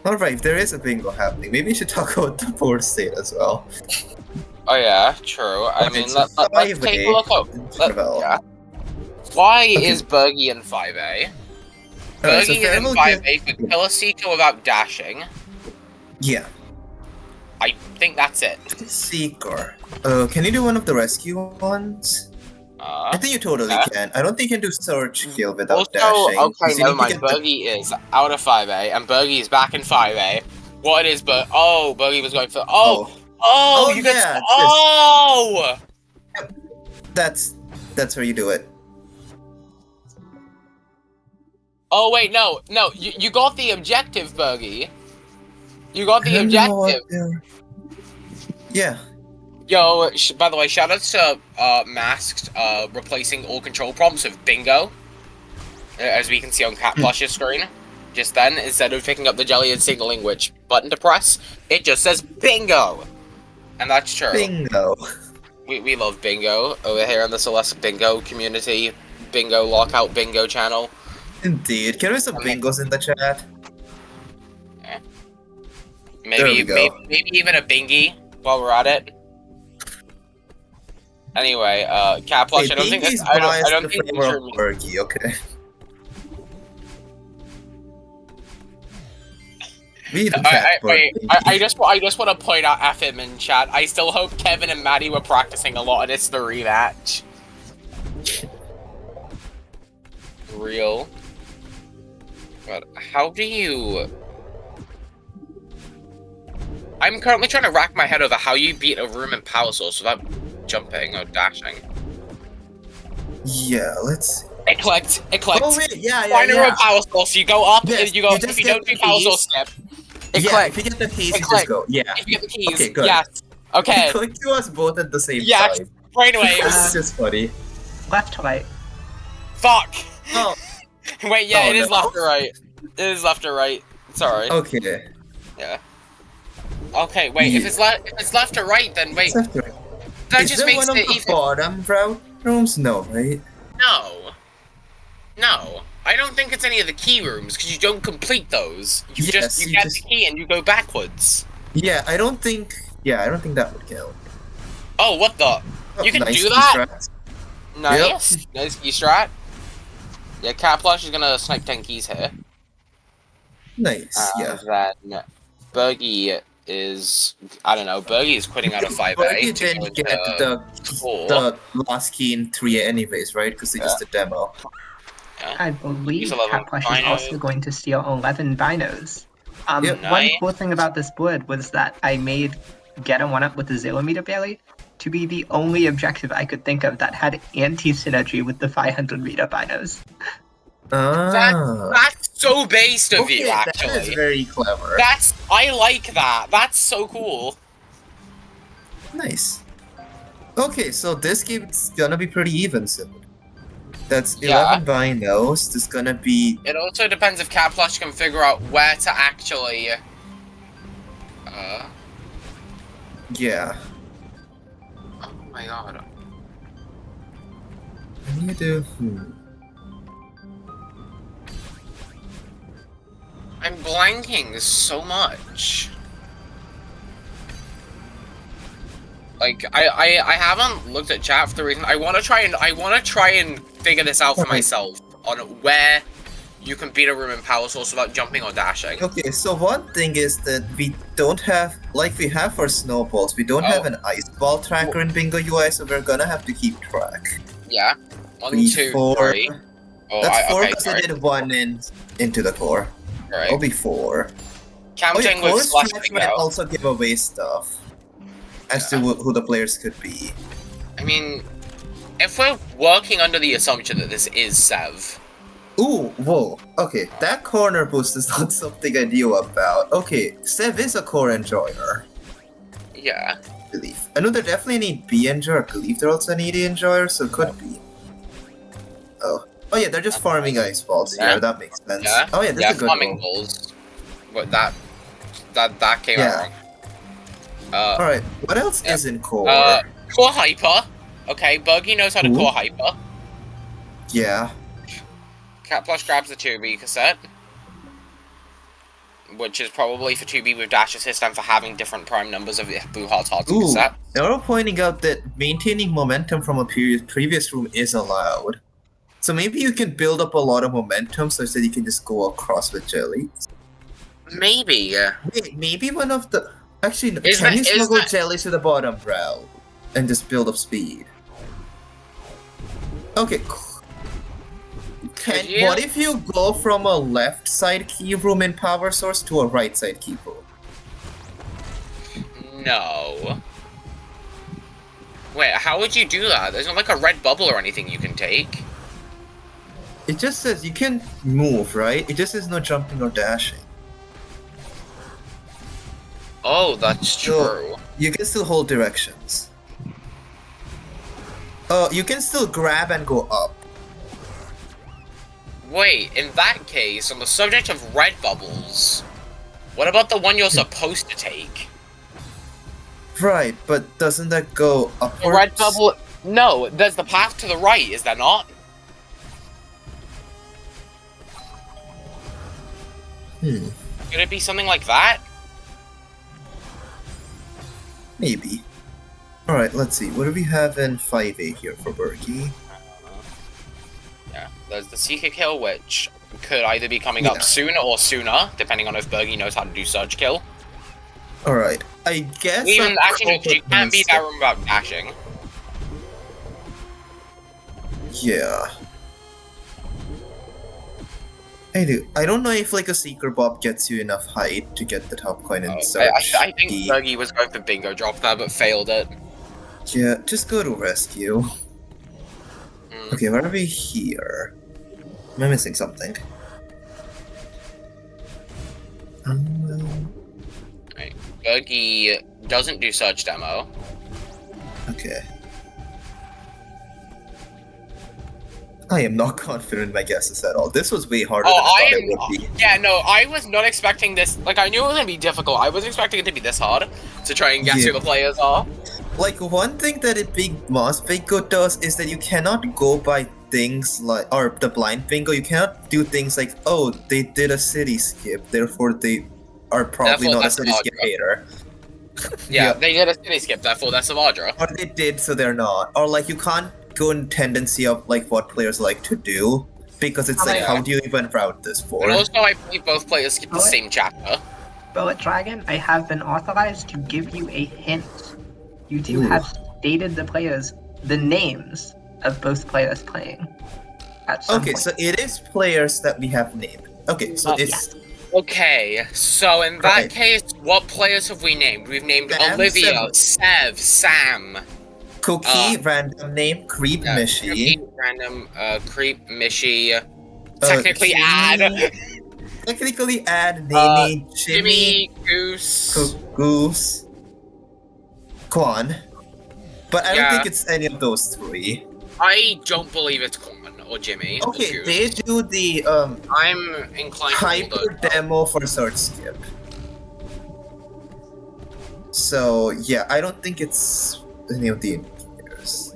Speaker 9: Alright, there is a bingo happening. Maybe we should talk about the board state as well.
Speaker 10: Oh yeah, true. I
Speaker 9: Okay,
Speaker 10: mean,
Speaker 9: so
Speaker 10: let's take a look at... yeah. Why is Bergie in 5A?
Speaker 9: Alright, so
Speaker 10: Bergie is in
Speaker 9: Fairwell
Speaker 10: 5A for Killer Seeker without dashing.
Speaker 9: Yeah.
Speaker 10: I think that's it.
Speaker 9: Seeker. Can you do one of the rescue ones? I think you totally can. I don't think you can do Search Kill without dashing.
Speaker 10: Okay, never mind. Bergie is out of 5A, and Bergie is back in 5A. What is Oh, Bergie was going for... Oh, you can... Oh!
Speaker 9: Yep. That's where you do it.
Speaker 10: Oh, wait, no. You got the objective, Bergie. You got the objective.
Speaker 9: Yeah.
Speaker 10: Yo, by the way, shoutouts to Masked replacing all control prompts with bingo. As we can see on Cat Plush's screen. Just then, instead of picking up the jelly and signaling which button to press, it just says bingo! And that's true.
Speaker 9: Bingo.
Speaker 10: We love bingo over here in the Celeste bingo community. Bingo lockout bingo channel.
Speaker 9: Indeed. Can we have some bingos in the chat?
Speaker 10: Yeah. Maybe even a bingy while we're at it. Anyway, Cat Plush, I don't think this room
Speaker 9: Bergie, okay.
Speaker 10: I just want to point out FM in chat. I still hope Kevin and Maddie were practicing a lot, and it's the rematch. Real. But how do you? I'm currently trying to rack my head over how you beat a room in Power Source without jumping or dashing.
Speaker 9: Yeah, let's see.
Speaker 10: It clicked.
Speaker 9: Oh wait, yeah.
Speaker 10: Find a room Power Source. You go up. Yes, you go. If you don't do Power Source, skip. It clicked.
Speaker 9: If you get the keys, you just go. Yeah.
Speaker 10: If you get the keys,
Speaker 9: okay, good.
Speaker 10: Yes. Okay.
Speaker 9: It clicked to us both at the same
Speaker 10: yes.
Speaker 9: time.
Speaker 10: Brainwaves.
Speaker 9: This is just funny.
Speaker 11: Left to right.
Speaker 10: Fuck.
Speaker 9: Oh.
Speaker 10: Wait, yeah, it is left to right. It is left to right. Sorry.
Speaker 9: Okay.
Speaker 10: Yeah. Okay, wait. If it's left to right, then wait.
Speaker 9: Left to right.
Speaker 10: That
Speaker 9: is
Speaker 10: just
Speaker 9: there
Speaker 10: makes
Speaker 9: one
Speaker 10: it
Speaker 9: of the
Speaker 10: even.
Speaker 9: Bottom route rooms? No, right?
Speaker 10: No. I don't think it's any of the key rooms because you don't complete those. You get the key and you go backwards.
Speaker 9: Yeah, I don't think that would count.
Speaker 10: Oh, what the? You can
Speaker 9: nice
Speaker 10: do that?
Speaker 9: Strat.
Speaker 10: Nice.
Speaker 9: Yep.
Speaker 10: Nice key strat. Yeah, Cat Plush is gonna snipe 10 keys here.
Speaker 9: Nice, yeah.
Speaker 10: Then Bergie is... I don't know, Bergie is quitting out of 5A.
Speaker 9: Bergie didn't get the last key in 3A anyways, right? Because they just did demo.
Speaker 10: Yeah.
Speaker 11: I believe Cat Plush is also going to steal 11 binos. One cool thing about this board was that I made Get a 1-up with the 0-meter barely to be the only objective I could think of that had anti-synergy with the 500-meter binos.
Speaker 10: That's so based of you, actually.
Speaker 9: That is very clever.
Speaker 10: I like that. That's so cool.
Speaker 9: Nice. Okay, so this game's gonna be pretty even soon. That's 11 binos. There's gonna be...
Speaker 10: It also depends if Cat Plush can figure out where to actually...
Speaker 9: Yeah.
Speaker 10: Oh my god.
Speaker 9: What do you do?
Speaker 10: I'm blanking so much. Like I haven't looked at chat for the reason I want to try and figure this out for myself on where you can beat a room in Power Source without jumping or dashing.
Speaker 9: Okay, so one thing is that we don't have, like we have for snowballs, we don't have an ice ball tracker in Bingo UI, so we're gonna have to keep track.
Speaker 10: Yeah. 1, 2, 3. Oh,
Speaker 9: that's 4 because I did 1 into the core.
Speaker 10: Right.
Speaker 9: It'll be 4.
Speaker 10: Counting with
Speaker 9: Slash might also give away stuff as to who the players could be.
Speaker 10: I mean, if we're working under the assumption that this is Sev.
Speaker 9: Ooh, whoa. Okay, that corner boost is not something I knew about. Okay, Sev is a core enjoyer.
Speaker 10: Yeah.
Speaker 9: I believe. I know they definitely need B enjoyer. I believe they're also need A enjoyer, so it could be. Oh yeah, they're just farming ice balls here. That makes sense.
Speaker 10: Yeah.
Speaker 9: Oh yeah, this is a good
Speaker 10: farming balls. But that came out wrong.
Speaker 9: Alright, what else is in core?
Speaker 10: Core Hyper. Okay, Buggy knows how to Core Hyper.
Speaker 9: Yeah.
Speaker 10: Cat Plush grabs the 2B cassette. Which is probably for 2B with dash assist and for having different prime numbers of Blue Hearts Hearts cassette.
Speaker 9: They're pointing out that maintaining momentum from a previous room is allowed. So maybe you can build up a lot of momentum such that you can just go across with jellies.
Speaker 10: Maybe.
Speaker 9: Wait, maybe one of the... Actually, can you smuggle jellies to the bottom row and just build up speed? Okay, what if you go from a left side key room in power source to a right side key room?
Speaker 10: No. Wait, how would you do that? There's not like a red bubble or anything you can take.
Speaker 9: It just says you can move, right? It just says no jumping or dashing.
Speaker 10: Oh, that's true.
Speaker 9: You can still hold directions. Oh, you can still grab and go up.
Speaker 10: Wait, in that case, on the subject of red bubbles, what about the one you're supposed to take?
Speaker 9: Right, but doesn't that go upwards?
Speaker 10: The red bubble... No, there's the path to the right, is there not?
Speaker 9: Could
Speaker 10: it be something like that?
Speaker 9: Maybe. Alright, let's see. What do we have in 5A here for Berkey?
Speaker 10: Yeah, there's the Seeker kill, which could either be coming up soon or sooner, depending on if Bergie knows how to do Surge kill.
Speaker 9: Alright, I guess...
Speaker 10: Even, actually, no, you can't beat that room without dashing.
Speaker 9: Yeah. I don't know if like a Seeker Bob gets you enough height to get the top coin and Surge.
Speaker 10: I think Bergie was going for Bingo Drop there, but failed it.
Speaker 9: Yeah, just go to rescue. Okay, where are we here? Am I missing something?
Speaker 10: Right. Bergie doesn't do Surge demo.
Speaker 9: Okay. I am not confident in my guesses at all. This was way harder than I thought it would be.
Speaker 10: Yeah, no, I was not expecting this. Like, I knew it was going to be difficult. I was expecting it to be this hard to try and guess who the players are.
Speaker 9: Like, one thing that a big Moss Bingo does is that you cannot go by things like, or the blind bingo, you cannot do things like, oh, they did a city skip, therefore they are probably not a city skip hater.
Speaker 10: Yeah, they did a city skip, therefore they're Savadra.
Speaker 9: Or they did, so they're not. Or like, you can't go in tendency of like what players like to do, because it's like, how do you even route this for?
Speaker 10: And also, I believe both players skip the same chapter.
Speaker 11: Bullet Dragon, I have been authorized to give you a hint. You two have stated the names of both players playing. At some point.
Speaker 9: So it is players that we have named. Okay, so it's...
Speaker 10: Okay, so in that case, what players have we named? We've named Olivia, Sev, Sam...
Speaker 9: Cookie, random name, Creep, Mishy.
Speaker 10: Cookie, random, Creep, Mishy. Technically add...
Speaker 9: Technically add Nini,
Speaker 10: Jimmy, Goose...
Speaker 9: Goose... Quan. But I don't think it's any of those three.
Speaker 10: I don't believe it's Quan or Jimmy.
Speaker 9: Okay, they do the
Speaker 10: I'm inclined
Speaker 9: hyper demo for Surge Skip. So yeah, I don't think it's any of the engineers.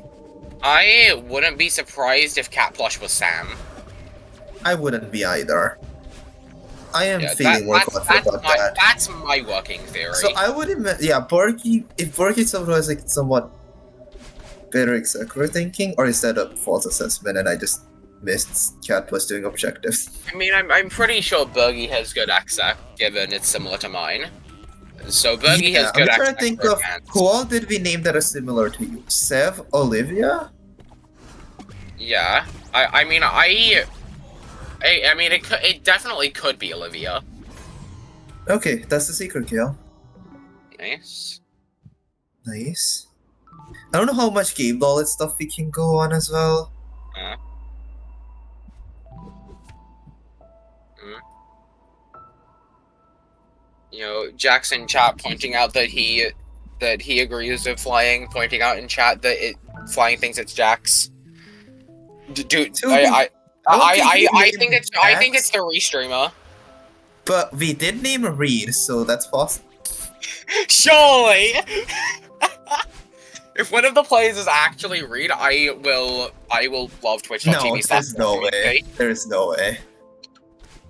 Speaker 10: I wouldn't be surprised if Cat Plush was Sam.
Speaker 9: I wouldn't be either. I am feeling more confident about that.
Speaker 10: That's my working theory.
Speaker 9: So I would admit, yeah, Berkey, if Berkey somehow has like somewhat better executive thinking, or is that a false assessment and I just missed Cat Plus doing objectives?
Speaker 10: I mean, I'm pretty sure Bergie has good exec, given it's similar to mine. So Bergie has good exec.
Speaker 9: I'm trying to think of who all did we name that are similar to you? Sev, Olivia?
Speaker 10: Yeah, I mean, it definitely could be Olivia.
Speaker 9: Okay, that's the secret kill.
Speaker 10: Nice.
Speaker 9: Nice. I don't know how much game knowledge stuff we can go on as well.
Speaker 10: You know, Jackson chat pointing out that he agrees with flying, pointing out in chat that flying thinks it's Jax. Dude, I think it's the restreamer.
Speaker 9: But we did name a Reed, so that's possible.
Speaker 10: Surely! If one of the players is actually Reed, I will love Twitch.tv.
Speaker 9: No, there's no way. There's no way.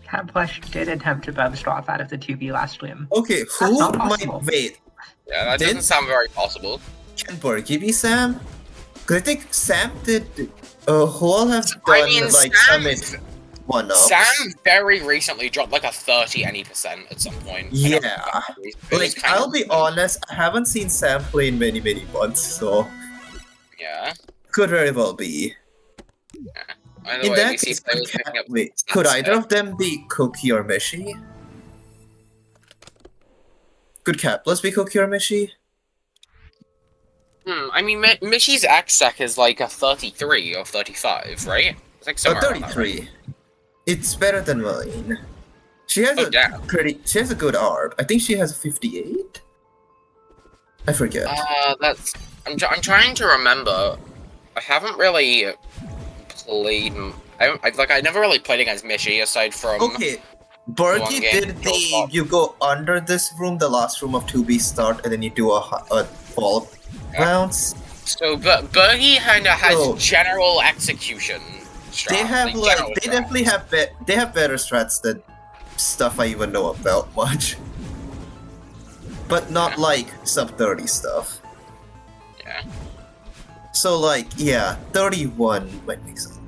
Speaker 11: Catplush did attempt to bub straw out of the 2v last stream.
Speaker 9: Okay,
Speaker 11: That's
Speaker 9: who
Speaker 11: not
Speaker 9: might
Speaker 11: possible.
Speaker 9: wait?
Speaker 10: Yeah, that doesn't sound very possible.
Speaker 9: Can Berkey be Sam? Because I think Sam did. Who all have done like some one-ups?
Speaker 10: Sam very recently dropped like a 30 any % at some point.
Speaker 9: Yeah. Like, I'll be honest, I haven't seen Sam play in many months, so.
Speaker 10: Yeah.
Speaker 9: Could very well be.
Speaker 10: Yeah. In
Speaker 9: that case, could either of them be Cookie or Mishi? Could Capless be Cookie or Mishi?
Speaker 10: I mean, Mishi's X-Sec is like a 33 or 35, right? It's like somewhere around that,
Speaker 9: 33.
Speaker 10: right?
Speaker 9: It's better than mine. She has she has a good ARB. I think she has a 58. I forget.
Speaker 10: I'm trying to remember. I haven't really played. I never really played against Mishi aside from.
Speaker 9: Okay, Berkey did the. You go under this room, the last room of 2B start, and then you do a fall bounce.
Speaker 10: So, but Berkey kinda has general execution.
Speaker 9: They have they definitely have they have better strats than stuff I even know about much, but not like sub 30 stuff.
Speaker 10: Yeah.
Speaker 9: So like 31 might make sense,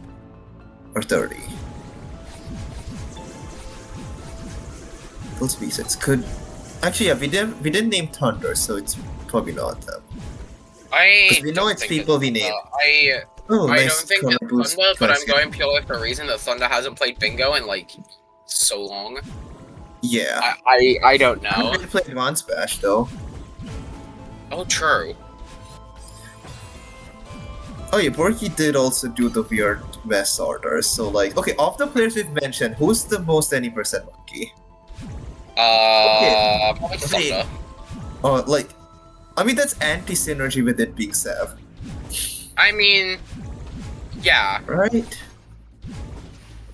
Speaker 9: or 30. Those V6 could actually we didn't name Thunder, so it's probably not them. Because we know it's people we name.
Speaker 10: I don't think it's Thunder, but I'm going purely for the reason that Thunder hasn't played Bingo in like so long.
Speaker 9: Yeah.
Speaker 10: I don't know.
Speaker 9: I haven't really played Advanced Bash though.
Speaker 10: Oh, true.
Speaker 9: Oh yeah, Borky did also do the weird mess orders. So like, okay, of the players we've mentioned, who's the most any % monkey?
Speaker 10: Probably Thunder.
Speaker 9: Oh, like, I mean that's anti-synergy with it being Sav.
Speaker 10: I mean, yeah.
Speaker 9: Right? It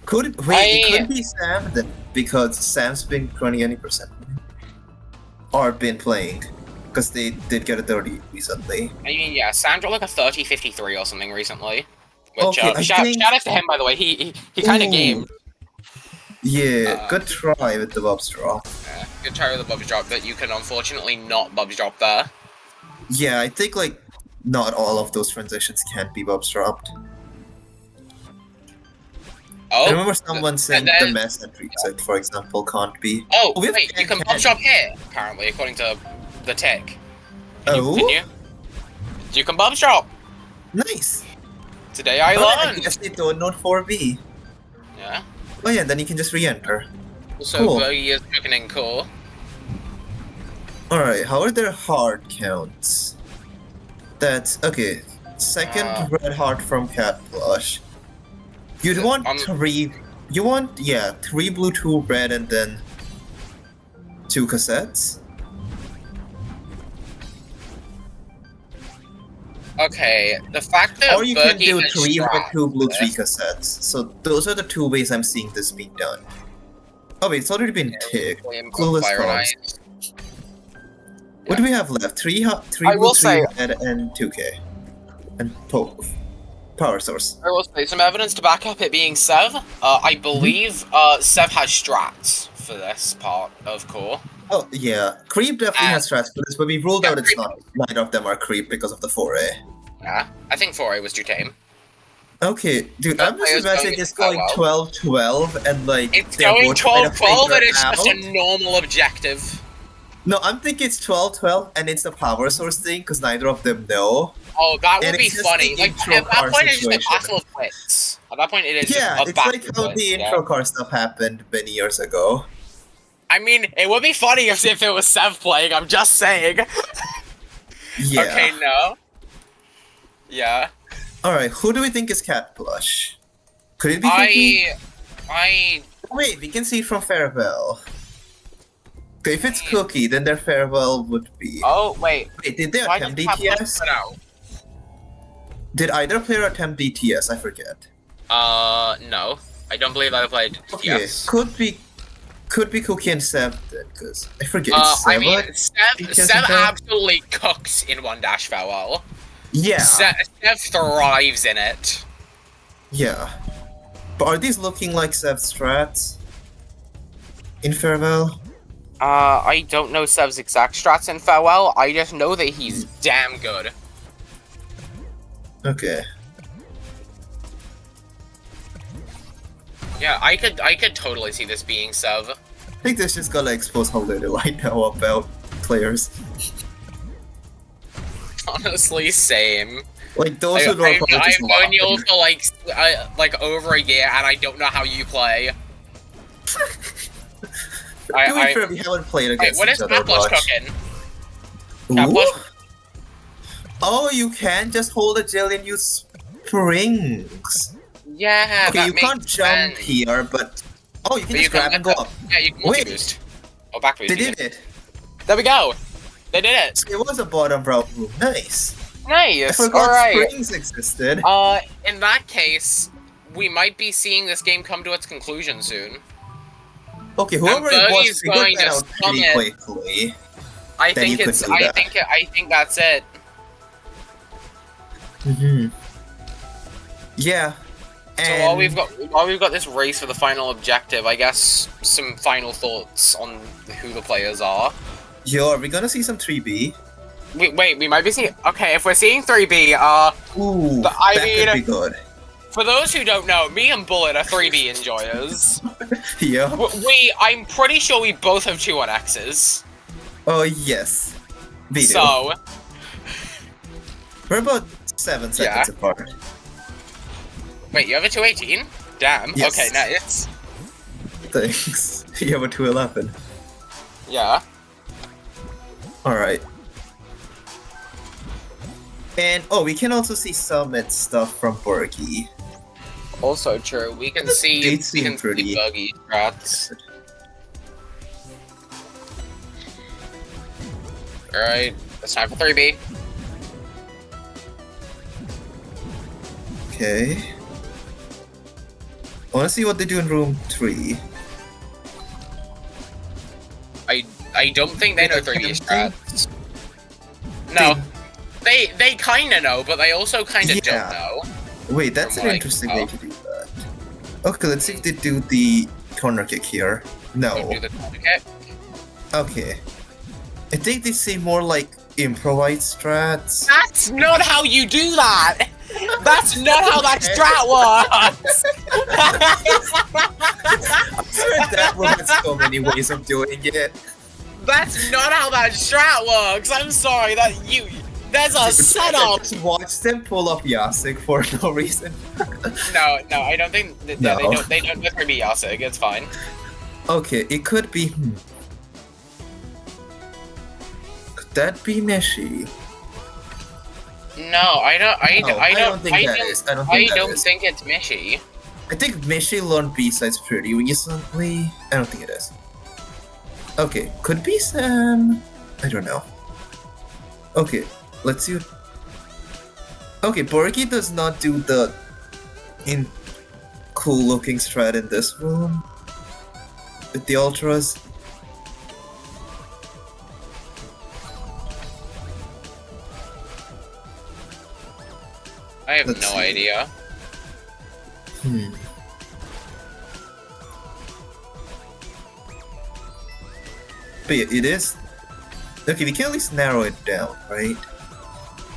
Speaker 9: could be Sam then, because Sam's been running any %. Or been playing. Because they did get a 30 recently.
Speaker 10: I mean, yeah, Sam dropped like a 30-53 or something recently. Which,
Speaker 9: okay,
Speaker 10: shout out to him, by the way, he kind of gamed.
Speaker 9: Yeah, good try with the Bubs drop.
Speaker 10: Yeah, good try with the Bubs drop, but you can unfortunately not Bubs drop there.
Speaker 9: Yeah, I think like not all of those transitions can be Bubs dropped.
Speaker 10: Oh,
Speaker 9: I remember someone saying the mess and reset, for example, can't be.
Speaker 10: Oh, wait, you can Bubs drop here, apparently, according to the tech. You can Bubs drop!
Speaker 9: Nice!
Speaker 10: Today I learned!
Speaker 9: I guess they don't know 4B.
Speaker 10: Yeah.
Speaker 9: Oh yeah, then you can just re-enter.
Speaker 10: Also,
Speaker 9: cool.
Speaker 10: Bergie is looking in core.
Speaker 9: Alright, how are their hard counts? That's okay. Second red heart from Catplush. You'd want 3. You want 3 blue, 2 red, and then 2 cassettes.
Speaker 10: Okay, the fact that
Speaker 9: or you can
Speaker 10: Bergie
Speaker 9: do
Speaker 10: has
Speaker 9: 3 red,
Speaker 10: strapped
Speaker 9: 2 blue, 3
Speaker 10: this.
Speaker 9: cassettes. So those are the 2 ways I'm seeing this being done. Oh wait, it's already been ticked. Clueless Frogs. What do we have left? 3 blue, 3 red, and 2K. And power source.
Speaker 10: I will say some evidence to back up it being Sev. I believe Sev has strats for this part of core.
Speaker 9: Oh yeah, Creep definitely has strats for this, but we ruled out it's not. Neither of them are Creep because of the 4A.
Speaker 10: Yeah, I think 4A was too tame.
Speaker 9: Okay, dude, I'm just imagining it's going 12-12 and like
Speaker 10: it's going 12-12 and it's just a normal objective.
Speaker 9: No, I'm thinking it's 12-12 and it's a power source thing because neither of them know.
Speaker 10: Oh, that would be funny. Like at that point, it's just a battle of wits. At that point, it is just a battle
Speaker 9: it's like how the intro car stuff happened many years ago.
Speaker 10: I mean, it would be funny if it was Sev playing. I'm just saying.
Speaker 9: Yeah.
Speaker 10: Okay, no. Yeah.
Speaker 9: All right, who do we think is Catplush? Could it be? Wait, we can see it from Farewell. Okay, if it's Cookie, then their Farewell would be.
Speaker 10: Oh wait.
Speaker 9: Wait, did they attempt DTS? Did either player attempt DTS? I forget.
Speaker 10: No. I don't believe I played DTS.
Speaker 9: Okay, could be could be Cookie and Sev then, because I forget. It's
Speaker 10: I
Speaker 9: Sev,
Speaker 10: mean,
Speaker 9: right?
Speaker 10: Sev absolutely cooks in 1-dash farewell.
Speaker 9: Yeah.
Speaker 10: Sev thrives in it.
Speaker 9: Yeah. But are these looking like Sev strats in farewell?
Speaker 10: I don't know Sev's exact strats in farewell. I just know that he's damn good.
Speaker 9: Okay.
Speaker 10: Yeah, I could totally see this being Sev.
Speaker 9: I think this just gonna expose how little I know about players.
Speaker 10: Honestly, same.
Speaker 9: Like those who know about
Speaker 10: I've known you for like over a year, and I don't know how you play.
Speaker 9: To be fair, we haven't played against
Speaker 10: what
Speaker 9: each
Speaker 10: is
Speaker 9: other
Speaker 10: Catplush
Speaker 9: much.
Speaker 10: cooking?
Speaker 9: Ooh.
Speaker 10: Catplush?
Speaker 9: Oh, you can just hold a gel and use springs.
Speaker 10: Yeah,
Speaker 9: okay,
Speaker 10: that
Speaker 9: you
Speaker 10: makes
Speaker 9: can't jump
Speaker 10: sense.
Speaker 9: here, but oh, you can
Speaker 10: But
Speaker 9: just grab and go up.
Speaker 10: Yeah, you can multi-boost. Or back boost.
Speaker 9: They did it.
Speaker 10: There we go. They did it.
Speaker 9: So it was a bottom route move. Nice.
Speaker 10: Nice.
Speaker 9: I forgot
Speaker 10: Alright.
Speaker 9: springs existed.
Speaker 10: In that case, we might be seeing this game come to its conclusion soon.
Speaker 9: Okay, whoever it was
Speaker 10: Birdie's
Speaker 9: figured
Speaker 10: going
Speaker 9: that
Speaker 10: to
Speaker 9: out
Speaker 10: stun
Speaker 9: pretty
Speaker 10: it.
Speaker 9: quickly.
Speaker 10: I
Speaker 9: Then
Speaker 10: think
Speaker 9: you could
Speaker 10: it's.
Speaker 9: do
Speaker 10: I
Speaker 9: that.
Speaker 10: think that's it.
Speaker 9: Yeah.
Speaker 10: So while we've got this race for the final objective, I guess some final thoughts on who the players are.
Speaker 9: Yo, are we gonna see some 3B?
Speaker 10: Wait, we might be seeing. Okay, if we're seeing 3B,
Speaker 9: ooh,
Speaker 10: I
Speaker 9: that
Speaker 10: mean,
Speaker 9: could be good.
Speaker 10: For those who don't know, me and Bullet are 3B enjoyers.
Speaker 9: Yeah.
Speaker 10: I'm pretty sure we both have 2-1-X's.
Speaker 9: Oh yes. We do.
Speaker 10: So
Speaker 9: we're about 7 seconds apart.
Speaker 10: Wait, you have a 218? Damn.
Speaker 9: Yes.
Speaker 10: Okay, nice.
Speaker 9: Thanks. You have a 211.
Speaker 10: Yeah.
Speaker 9: Alright. And oh, we can also see Summit stuff from Borky.
Speaker 10: Also true. We can see buggy strats. Alright, it's time for 3B.
Speaker 9: Okay. I wanna see what they do in room 3.
Speaker 10: I don't think they know 3B strats. No. They kinda know, but they also kinda don't know.
Speaker 9: Wait, that's an interesting way to do that. Okay, let's see if they do the corner kick here. No.
Speaker 10: Do the corner kick?
Speaker 9: Okay. I think they say more like improvised strats.
Speaker 10: That's not how you do that! That's not how that strat works!
Speaker 9: I swear that one has so many ways of doing it.
Speaker 10: That's not how that strat works! I'm sorry, there's a setup!
Speaker 9: Just watch them pull up Yasik for no reason.
Speaker 10: No, I don't think they don't know 3B Yasig, it's fine.
Speaker 9: Okay, it could be Could that be Meshi?
Speaker 10: No, I don't think it's Mishi.
Speaker 9: I think Meshi learned B-sides pretty recently. I don't think it is. Okay, could be Sam. I don't know. Okay, let's see. Okay, Borky does not do the cool looking strat in this room with the ultras.
Speaker 10: I have no idea.
Speaker 9: But yeah, it is. Okay, we can at least narrow it down, right?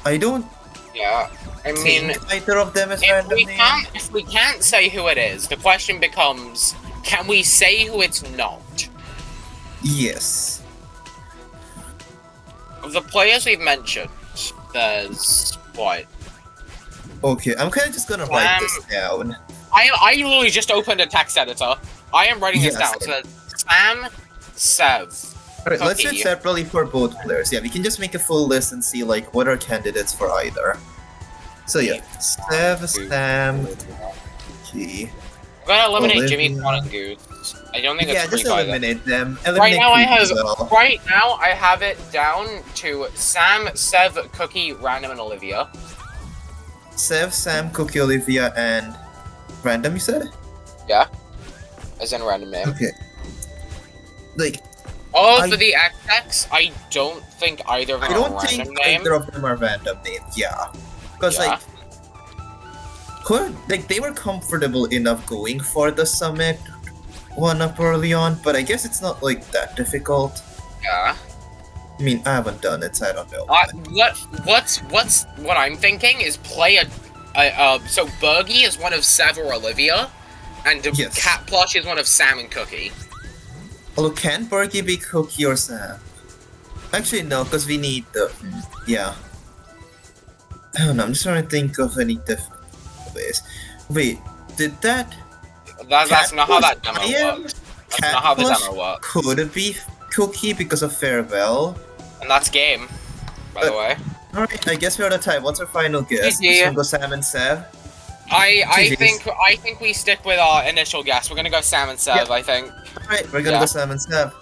Speaker 9: I don't.
Speaker 10: Yeah, I mean,
Speaker 9: either of them is random.
Speaker 10: If we can't say who it is, the question becomes: can we say who it's not?
Speaker 9: Yes.
Speaker 10: Of the players we've mentioned, there's what?
Speaker 9: Okay, I'm kind of just gonna write this down.
Speaker 10: I literally just opened a text editor. I am writing this down. So that's Sam, Sev.
Speaker 9: Alright, let's do it separately for both players. Yeah, we can just make a full list and see like what are candidates for either. So yeah, Sev, Sam, Key.
Speaker 10: I'm gonna eliminate Jimmy, Quan, and Goose. I don't think
Speaker 9: yeah,
Speaker 10: it's
Speaker 9: just eliminate them.
Speaker 10: Right now I have it down to Sam, Sev, Cookie, Random, and Olivia.
Speaker 9: Sev, Sam, Cookie, Olivia, and Random, you said?
Speaker 10: Yeah. As in random name.
Speaker 9: Okay. like.
Speaker 10: Of the XX, I don't think either of them
Speaker 9: I don't
Speaker 10: are
Speaker 9: think
Speaker 10: random name.
Speaker 9: either of them are random names. Yeah, because
Speaker 10: Yeah.
Speaker 9: they were comfortable enough going for the summit one up early on, but I guess it's not like that difficult.
Speaker 10: Yeah.
Speaker 9: I mean, I haven't done it, so I don't know.
Speaker 10: What I'm thinking is play so Bergie is one of Sev or Olivia, and Cat Plush is one of Sam and Cookie.
Speaker 9: Although, can Bergie be Cookie or Sam? Actually, no, because we need the... Yeah. I don't know, I'm just trying to think of any different ways. Wait, did that...
Speaker 10: That's not how that demo works. That's
Speaker 9: Cat
Speaker 10: not how the
Speaker 9: Plush
Speaker 10: demo works.
Speaker 9: Could it be Cookie because of Farewell?
Speaker 10: And that's game, by the way.
Speaker 9: Alright, I guess we're out of time. What's our final guess?
Speaker 10: GG.
Speaker 9: This one go Sam and Sev?
Speaker 10: I
Speaker 9: GG's.
Speaker 10: think we stick with our initial guess. We're gonna go Sam and Sev, I think.
Speaker 9: Alright, we're gonna go Sam and Sev.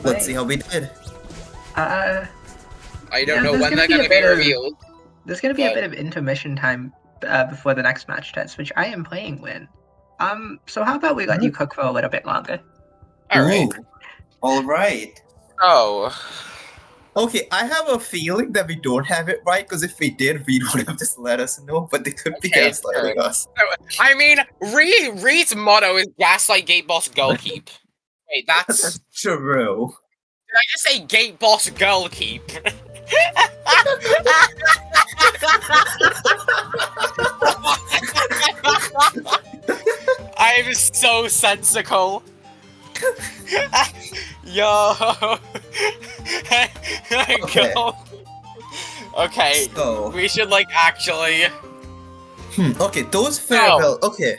Speaker 9: Let's see how we did.
Speaker 10: I don't know
Speaker 11: there's
Speaker 10: when they're
Speaker 11: be a
Speaker 10: gonna be
Speaker 11: bit of-
Speaker 10: revealed.
Speaker 11: There's gonna be a bit of intermission time before the next match test, which I am playing Win. So how about we let you cook for a little bit longer?
Speaker 10: Alright.
Speaker 9: Alright.
Speaker 10: Oh.
Speaker 9: Okay, I have a feeling that we don't have it right, because if we did, Reed would have just let us know, but they could be gaslighting us.
Speaker 10: I mean, Reed's motto is Gaslight Gate Boss Girl Keep. Wait, that's...
Speaker 9: True.
Speaker 10: Did I just say Gate Boss Girl Keep? I'm so sensical. Yo.
Speaker 9: Okay.
Speaker 10: Okay.
Speaker 9: So-
Speaker 10: We should actually.
Speaker 9: Okay, those Farewell. Okay,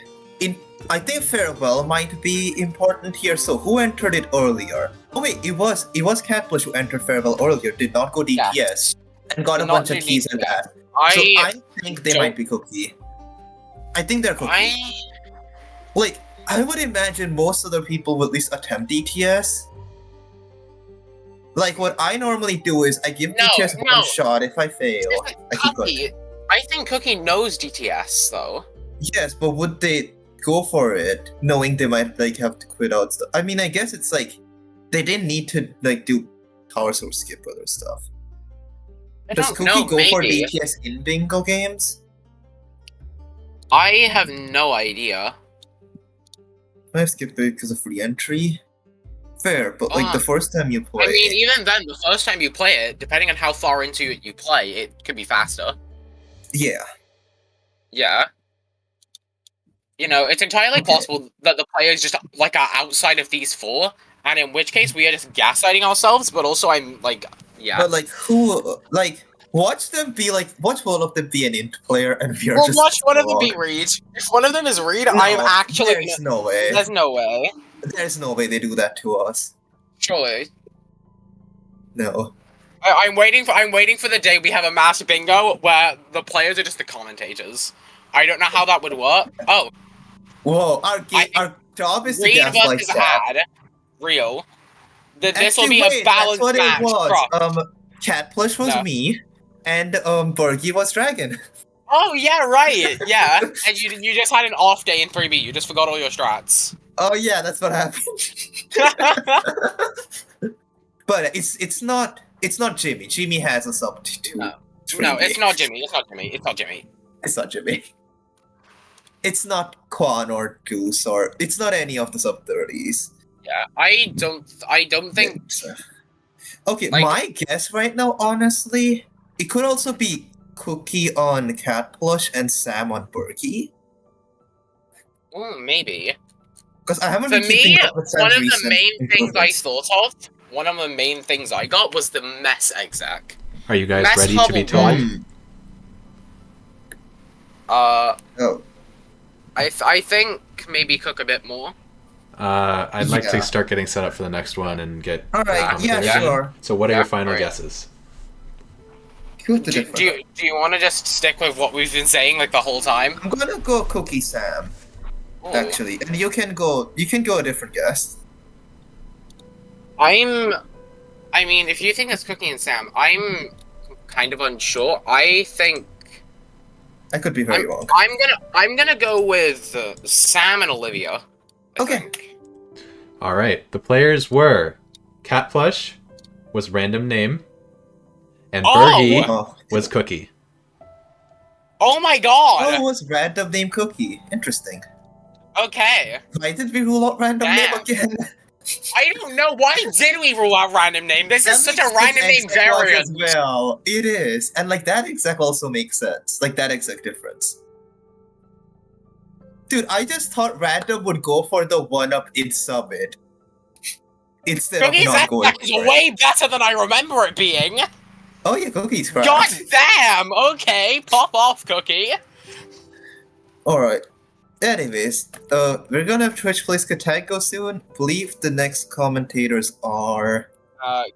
Speaker 9: I think Farewell might be important here. So who entered it earlier? Oh wait, it was Catbush who entered Farewell earlier. Did not go DPS and got a
Speaker 10: Did not
Speaker 9: bunch of
Speaker 10: do
Speaker 9: keys and
Speaker 10: DPS.
Speaker 9: that. So I think they might be Cookie. I think they're Cookie. I would imagine most other people would at least attempt DTS. Like, what I normally do is I give DTS one shot. If I fail, I keep going.
Speaker 10: Cookie. I think Cookie knows DTS though.
Speaker 9: Yes, but would they go for it knowing they might have to quit out stuff? I mean, I guess it's they didn't need to do Power Source skip other stuff. Does Cookie go for DTS in bingo games?
Speaker 10: I have no idea.
Speaker 9: I skipped it because of free entry. Fair, but the first time you play.
Speaker 10: I mean, even then, the first time you play it, depending on how far into it you play, it could be faster.
Speaker 9: Yeah.
Speaker 10: Yeah. You know, it's entirely possible that the players just are outside of these four, and in which case we are just gaslighting ourselves. But also, yeah.
Speaker 9: But who watch them be watch one of them be an int player, and we are
Speaker 10: Well,
Speaker 9: just.
Speaker 10: watch one of them be Reed. If one of them is Reed, I am actually.
Speaker 9: There's no way.
Speaker 10: There's no way.
Speaker 9: There's no way they do that to us.
Speaker 10: Surely.
Speaker 9: No.
Speaker 10: I'm waiting for the day we have a mass bingo where the players are just the commentators. I don't know how that would work. Oh.
Speaker 9: Whoa, our job is to
Speaker 10: Reed
Speaker 9: gaslight
Speaker 10: versus
Speaker 9: Sam.
Speaker 10: Ad. Real. This will
Speaker 9: Actually,
Speaker 10: be
Speaker 9: wait,
Speaker 10: a balanced
Speaker 9: that's what
Speaker 10: match.
Speaker 9: it was.
Speaker 10: Trust.
Speaker 9: Cat Plush was me, and Bergie was Dragon.
Speaker 10: Oh yeah, right. Yeah, and you just had an off day in 3B. You just forgot all your strats.
Speaker 9: Oh yeah, that's what happened. But it's not Jimmy. Jimmy has a sub two.
Speaker 10: No, it's not Jimmy. It's not Jimmy. It's not Jimmy.
Speaker 9: It's not Jimmy. It's not Quan or Goose or it's not any of the sub 30s.
Speaker 10: Yeah, I don't think.
Speaker 9: Okay, my guess right now, honestly, it could also be Cookie on Cat Plush and Sam on Bergie.
Speaker 10: Maybe.
Speaker 9: Because I haven't
Speaker 10: For
Speaker 9: been keeping
Speaker 10: me,
Speaker 9: up with Sam's
Speaker 10: one of the
Speaker 9: recent
Speaker 10: main things I
Speaker 9: improvements.
Speaker 10: thought of, one of the main things I got was the mess exec.
Speaker 12: Are you guys
Speaker 10: Mess
Speaker 12: ready to be
Speaker 10: Hubble
Speaker 12: told?
Speaker 9: Oh.
Speaker 10: I think maybe cook a bit more.
Speaker 12: I'd like to start getting set up for the next one and get.
Speaker 9: Alright, yeah, sure.
Speaker 12: So, what are
Speaker 10: Yeah,
Speaker 12: your final
Speaker 10: alright.
Speaker 12: guesses?
Speaker 10: Do you want to just stick with what we've been saying the whole time?
Speaker 9: I'm gonna go Cookie Sam.
Speaker 10: Ooh.
Speaker 9: Actually, and you can go a different guess.
Speaker 10: I mean, if you think it's Cookie and Sam, I'm kind of unsure. I think
Speaker 9: I could be very wrong.
Speaker 10: I'm gonna go with Sam and Olivia.
Speaker 9: Okay.
Speaker 12: All right. The players were Cat Plush was random name, and Bergie was Cookie.
Speaker 10: Oh my god!
Speaker 9: Oh, it was random name Cookie. Interesting.
Speaker 10: Okay.
Speaker 9: Why did we rule out random name again?
Speaker 10: I don't know. Why did we rule out random name? This is such a random name variant.
Speaker 9: As well, it is, and like that exec also makes sense. Like that exec difference. Dude, I just thought random would go for the one-up in Summit instead of not going for it.
Speaker 10: Way better than I remember it being.
Speaker 9: Oh yeah, Cookie's correct.
Speaker 10: God damn! Okay, pop off, Cookie.
Speaker 9: Alright. Anyways, we're gonna have Twitch Plays Ktango soon. Believe the next commentators are...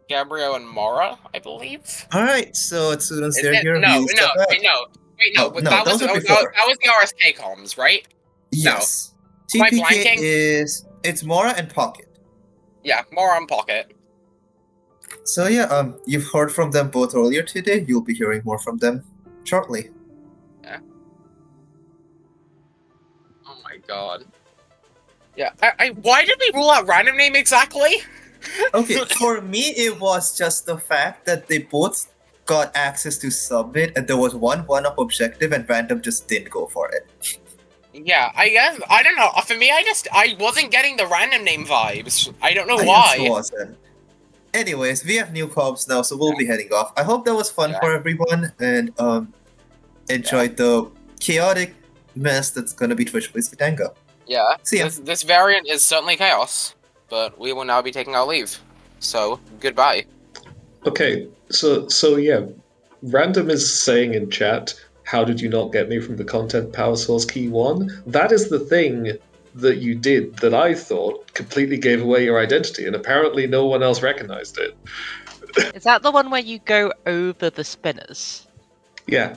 Speaker 10: Gabriel and Mara, I believe.
Speaker 9: Alright, so as soon as they're here,
Speaker 10: No,
Speaker 9: we'll step back.
Speaker 10: that was the RSK comms, right?
Speaker 9: Yes.
Speaker 10: No. Am I
Speaker 9: TPK
Speaker 10: blanking?
Speaker 9: it's Mora and Pocket.
Speaker 10: Yeah, Mara and Pocket.
Speaker 9: So yeah, you've heard from them both earlier today. You'll be hearing more from them shortly.
Speaker 10: Yeah. Oh my god. Yeah, why did we rule out random name exactly?
Speaker 9: Okay, for me, it was just the fact that they both got access to Summit, and there was one-up objective, and random just didn't go for it.
Speaker 10: Yeah, I guess, I don't know. For me, I wasn't getting the random name vibes. I don't know why.
Speaker 9: I just wasn't. Anyways, we have new comps now, so we'll be heading off. I hope that was fun for everyone, and enjoyed the chaotic mess that's gonna be Twitch Plays Ktango.
Speaker 10: Yeah,
Speaker 9: See ya.
Speaker 10: This variant is certainly chaos, but we will now be taking our leave. So, goodbye.
Speaker 1: Okay, so yeah, Random is saying in chat, how did you not get me from the content power source key 1? That is the thing that you did that I thought completely gave away your identity, and apparently no one else recognized it.
Speaker 3: Is that the one where you go over the spinners?
Speaker 1: Yeah.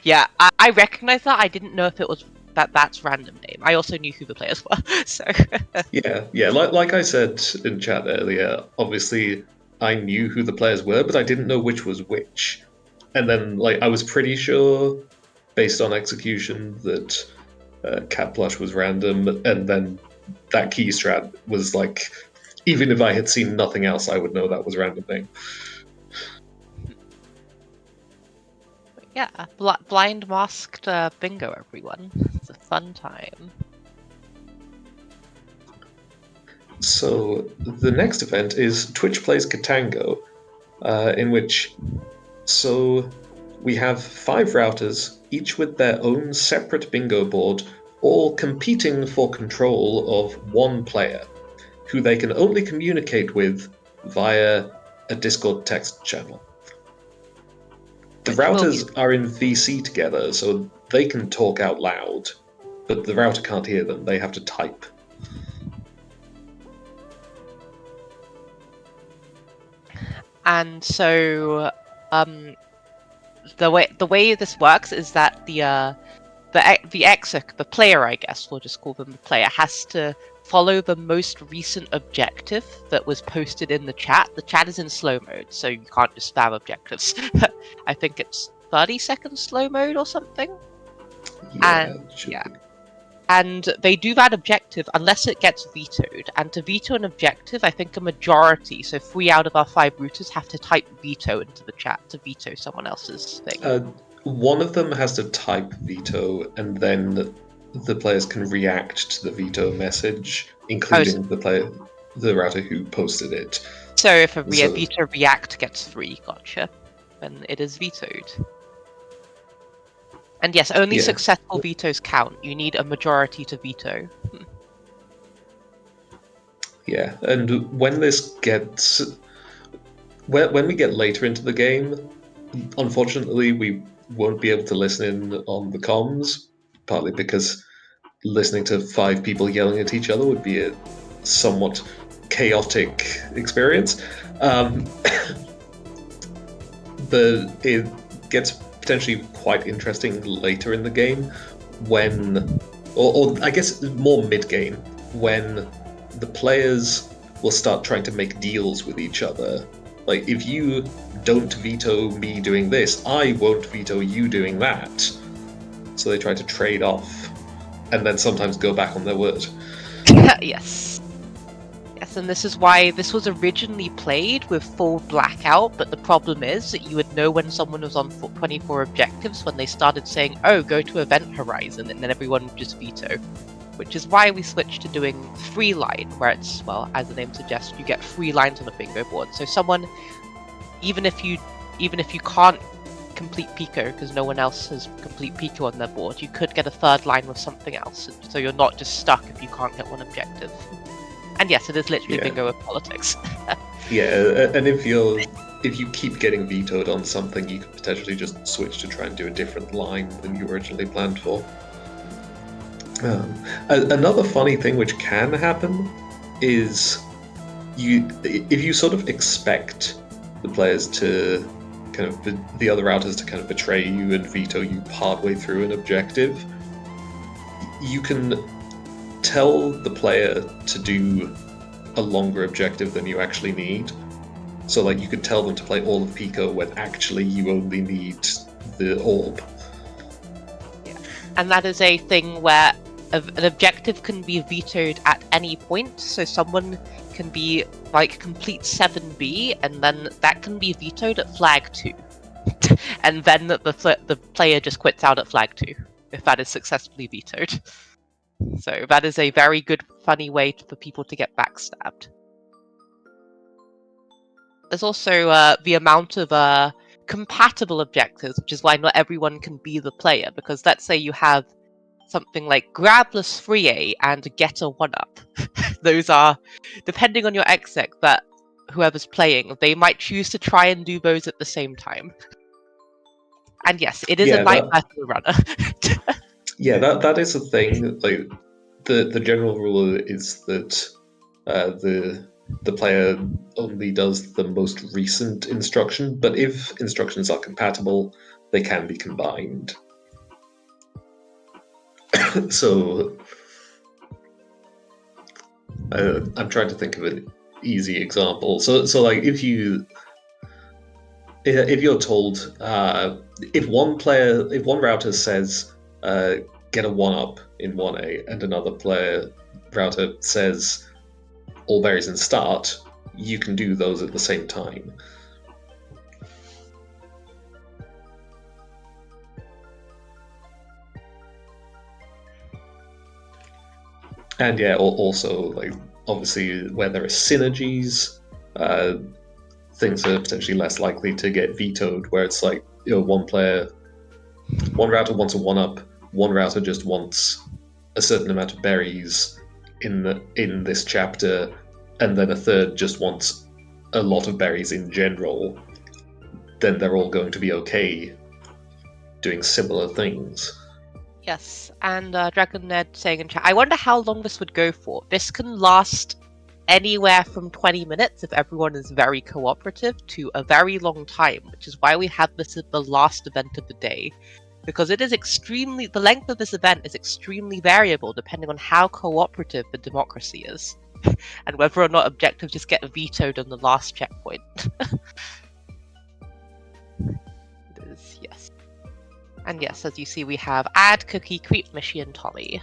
Speaker 3: Yeah, I recognize that. I didn't know if it was that's random name. I also knew who the players were, so...
Speaker 1: Yeah, like I said in chat earlier, obviously I knew who the players were, but I didn't know which was which. And then, like, I was pretty sure, based on execution, that Cat Plush was random, and then that key strat was like, even if I had seen nothing else, I would know that was random name.
Speaker 3: Yeah, blind masked bingo, everyone. It's a fun time.
Speaker 1: So the next event is Twitch Plays Ktango, in which we have 5 routers, each with their own separate bingo board, all competing for control of one player, who they can only communicate with via a Discord text channel. The routers are in VC together, so they can talk out loud, but the router can't hear them, they have to type.
Speaker 3: And so, the way this works is that the exec, the player, I guess we'll just call them the player, has to follow the most recent objective that was posted in the chat. The chat is in slow mode, so you can't just spam objectives. I think it's 30 seconds slow mode or something. And they do that objective unless it gets vetoed. And to veto an objective, I think a majority, so 3 out of our 5 routers, have to type veto into the chat to veto someone else's thing.
Speaker 1: One of them has to type veto, and then the players can react to the veto message, including the router who posted it.
Speaker 3: So if a veto react gets 3, gotcha, then it is vetoed. And yes, only successful vetoes count. You need a majority to veto.
Speaker 1: Yeah, and when this gets... When we get later into the game, unfortunately we won't be able to listen in on the comms, partly because listening to 5 people yelling at each other would be a somewhat chaotic experience. But it gets potentially quite interesting later in the game when, or I guess more mid-game, when the players will start trying to make deals with each other. Like, if you don't veto me doing this, I won't veto you doing that. So they try to trade off, and then sometimes go back on their word.
Speaker 3: Yes. Yes, and this is why this was originally played with full Blackout, but the problem is that you would know when someone was on 24 objectives when they started saying, oh, go to Event Horizon, and then everyone would just veto. Which is why we switched to doing 3 line, where it's, well, as the name suggests, you get 3 lines on a bingo board. So someone, even if you can't complete Pico, because no one else has complete Pico on their board, you could get a 3rd line with something else, so you're not just stuck if you can't get one objective. And yes, it is literally bingo with politics.
Speaker 1: Yeah, and if you keep getting vetoed on something, you could potentially just switch to try and do a different line than you originally planned for. Another funny thing which can happen is if you sort of expect the players to kind of the other routers to kind of betray you and veto you partway through an objective, you can tell the player to do a longer objective than you actually need. So like you could tell them to play all of Pico when actually you only need the orb.
Speaker 3: Yeah. And that is a thing where an objective can be vetoed at any point, so someone can be like complete 7B, and then that can be vetoed at flag 2. And then the player just quits out at flag 2, if that is successfully vetoed. So that is a very good, funny way for people to get backstabbed. There's also the amount of compatible objectives, which is why not everyone can be the player, because let's say you have something like Grabless 3A and Get a 1-up. Those are, depending on your exec, that whoever's playing, they might choose to try and do those at the same time. And yes, it is a nightmare for the runner.
Speaker 1: Yeah, that is a thing. Like the general rule is that the player only does the most recent instruction, but if instructions are compatible, they can be combined. So I'm trying to think of an easy example. So like if you're told if one router says get a 1-up in 1A and another router says all berries in start, you can do those at the same time. And yeah, also like obviously where there are synergies, things are potentially less likely to get vetoed. Where it's like one router wants a 1-up, one router just wants a certain amount of berries in this chapter, and then a third just wants a lot of berries in general. Then they're all going to be okay doing similar things.
Speaker 3: Yes, and Dragon Ned saying in chat, I wonder how long this would go for. This can last anywhere from 20 minutes if everyone is very cooperative to a very long time, which is why we have this at the last event of the day. Because it is the length of this event is extremely variable depending on how cooperative the democracy is. And whether or not objectives just get vetoed on the last checkpoint. It is, yes. And yes, as you see, we have Add, Cookie, Creep, Mishy, and Tommy.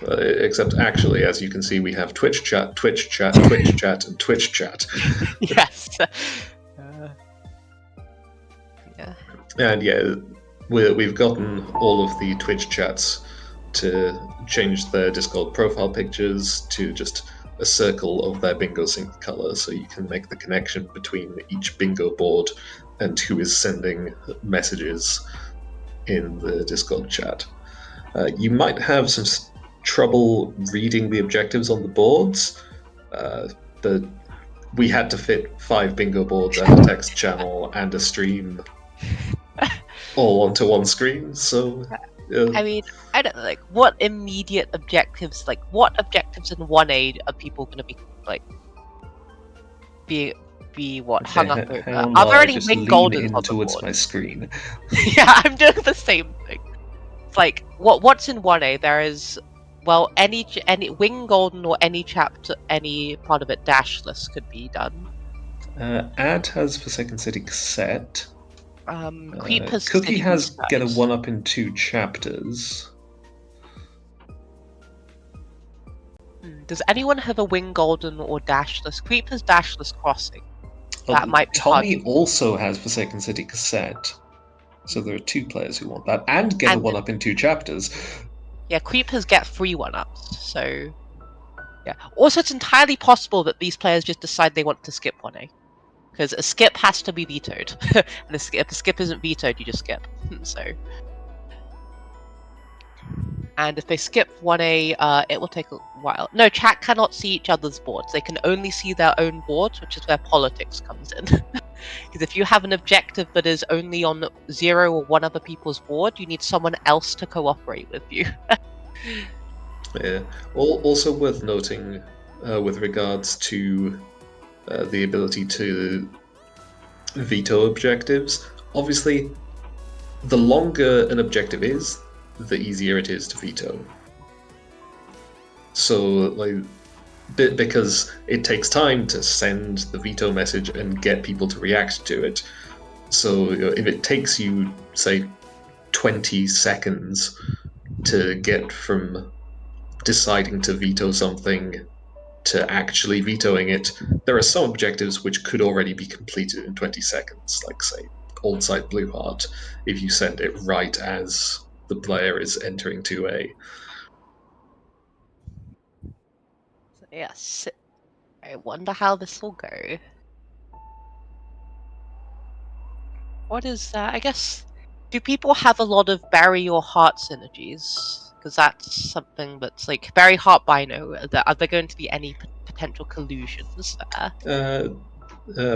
Speaker 1: Except actually, as you can see, we have Twitch chat, Twitch chat, Twitch chat, and Twitch chat.
Speaker 3: Yes. Yeah.
Speaker 1: And yeah, we've gotten all of the Twitch chats to change their Discord profile pictures to just a circle of their bingo sync color, so you can make the connection between each bingo board and who is sending messages in the Discord chat. You might have some trouble reading the objectives on the boards, but we had to fit 5 bingo boards and a text channel and a stream all onto one screen, so...
Speaker 3: I mean, I don't know, like, what immediate objectives, like, what objectives in 1A are people going to be, like, be what, hung up over? Are there any wing goldens on the board?
Speaker 1: My screen.
Speaker 3: Yeah, I'm doing the same thing. It's like, what's in 1A? There is, well, any wing golden or any chapter, any part of it dashless could be done.
Speaker 1: Ad has Forsaken City set.
Speaker 3: Creep has
Speaker 1: Cookie has
Speaker 3: City
Speaker 1: get a 1-up in 2 chapters.
Speaker 3: Does anyone have a wing golden or dashless? Creep has dashless crossing.
Speaker 1: Oh,
Speaker 3: That might be hard.
Speaker 1: Tommy also has Forsaken City cassette. So there are 2 players who want that, and get a 1-up in 2 chapters.
Speaker 3: Yeah, creepers get free 1-ups, so yeah. Also, it's entirely possible that these players just decide they want to skip 1A. Because a skip has to be vetoed. And if the skip isn't vetoed, you just skip. So, and if they skip 1A, it will take a while. No, chat cannot see each other's boards. They can only see their own boards, which is where politics comes in. Because if you have an objective that is only on 0 or 1 other people's board, you need someone else to cooperate with you.
Speaker 1: Yeah. Also worth noting, with regards to the ability to veto objectives, obviously, the longer an objective is, the easier it is to veto. So, like, because it takes time to send the veto message and get people to react to it. So, if it takes you, say, 20 seconds to get from deciding to veto something to actually vetoing it, there are some objectives which could already be completed in 20 seconds, like, say, Old Side Blue Heart, if you send it right as the player is entering 2A.
Speaker 3: Yes. I wonder how this will go. What is that? I guess, do people have a lot of Barry or Heart synergies? Because that's something that's like Barry Heart Bino. Are there going to be any potential collusions there?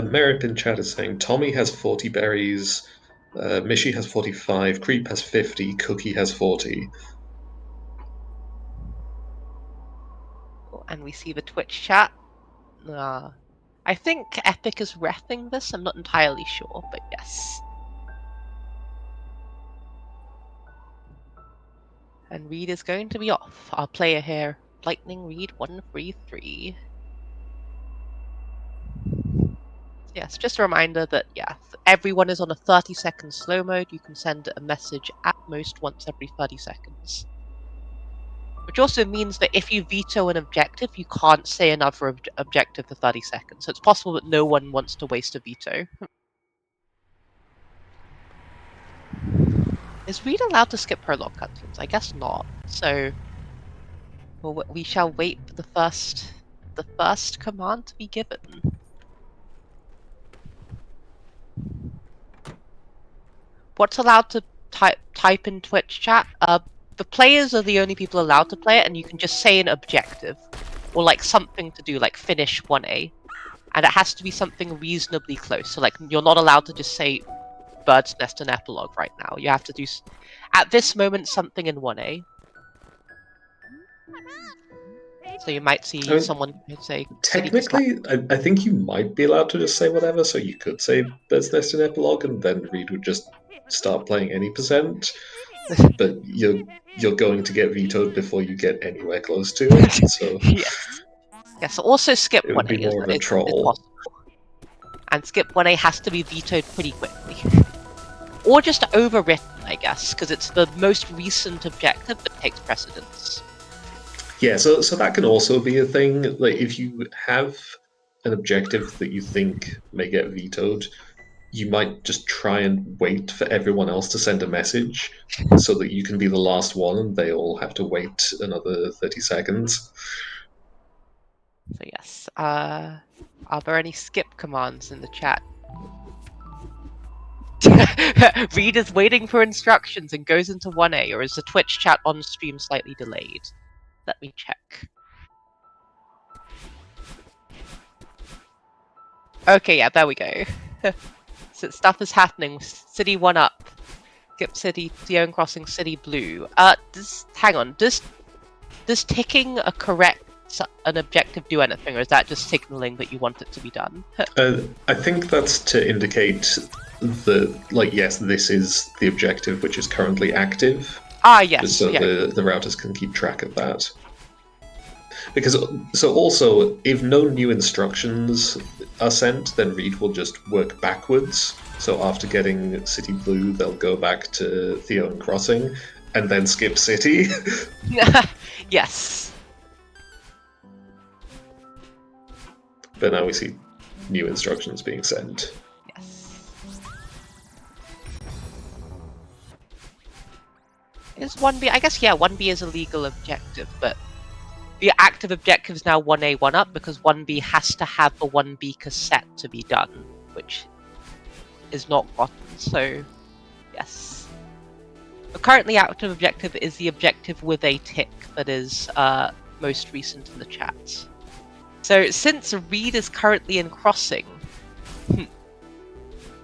Speaker 1: Merritt in chat is saying Tommy has 40 berries, Mishi has 45, Creep has 50, Cookie has 40.
Speaker 3: And we see the Twitch chat. I think Epic is reffing this. I'm not entirely sure, but yes. And Reed is going to be off. Our player here, Lightning Reed 133. Yes, just a reminder that, yeah, everyone is on a 30-second slow mode. You can send a message at most once every 30 seconds. Which also means that if you veto an objective, you can't say another objective for 30 seconds. So it's possible that no one wants to waste a veto. Is Reed allowed to skip prologue cutscenes? I guess not. So we shall wait for the first command to be given. What's allowed to type in Twitch chat? The players are the only people allowed to play it, and you can just say an objective or like something to do, like finish 1A, and it has to be something reasonably close. So like you're not allowed to just say Bird's Nest and Epilogue right now. You have to do at this moment something in 1A. So you might see someone say.
Speaker 1: Technically, I think you might be allowed to just say whatever. So you could say Bird's Nest and Epilogue, and then Reed would just start playing any percent. But you're going to get vetoed before you get anywhere close to it. So
Speaker 3: yes. Also skip 1A.
Speaker 1: It would be more of a troll.
Speaker 3: And skip 1A has to be vetoed pretty quickly. Or just overwritten, I guess, because it's the most recent objective that takes precedence.
Speaker 1: Yeah, so that can also be a thing. Like, if you have an objective that you think may get vetoed, you might just try and wait for everyone else to send a message so that you can be the last one and they all have to wait another 30 seconds.
Speaker 3: So yes, are there any skip commands in the chat? Reed is waiting for instructions and goes into 1A, or is the Twitch chat on stream slightly delayed? Let me check. Okay, yeah, there we go. So stuff is happening. City 1-up. Skip City, Theon Crossing, City Blue. Hang on. Does ticking an objective do anything, or is that just signaling that you want it to be done?
Speaker 1: I think that's to indicate that, like, yes, this is the objective which is currently active.
Speaker 3: Yes.
Speaker 1: So the routers can keep track of that. Because, so also, if no new instructions are sent, then Reed will just work backwards. So after getting City Blue, they'll go back to Theon Crossing, and then skip City.
Speaker 3: Yes.
Speaker 1: But now we see new instructions being sent.
Speaker 3: Yes. Is 1B? I guess, yeah, 1B is a legal objective, but the active objective is now 1A, 1-up, because 1B has to have the 1B cassette to be done, which is not gotten, so yes. The currently active objective is the objective with a tick that is most recent in the chat. So since Reed is currently in Crossing,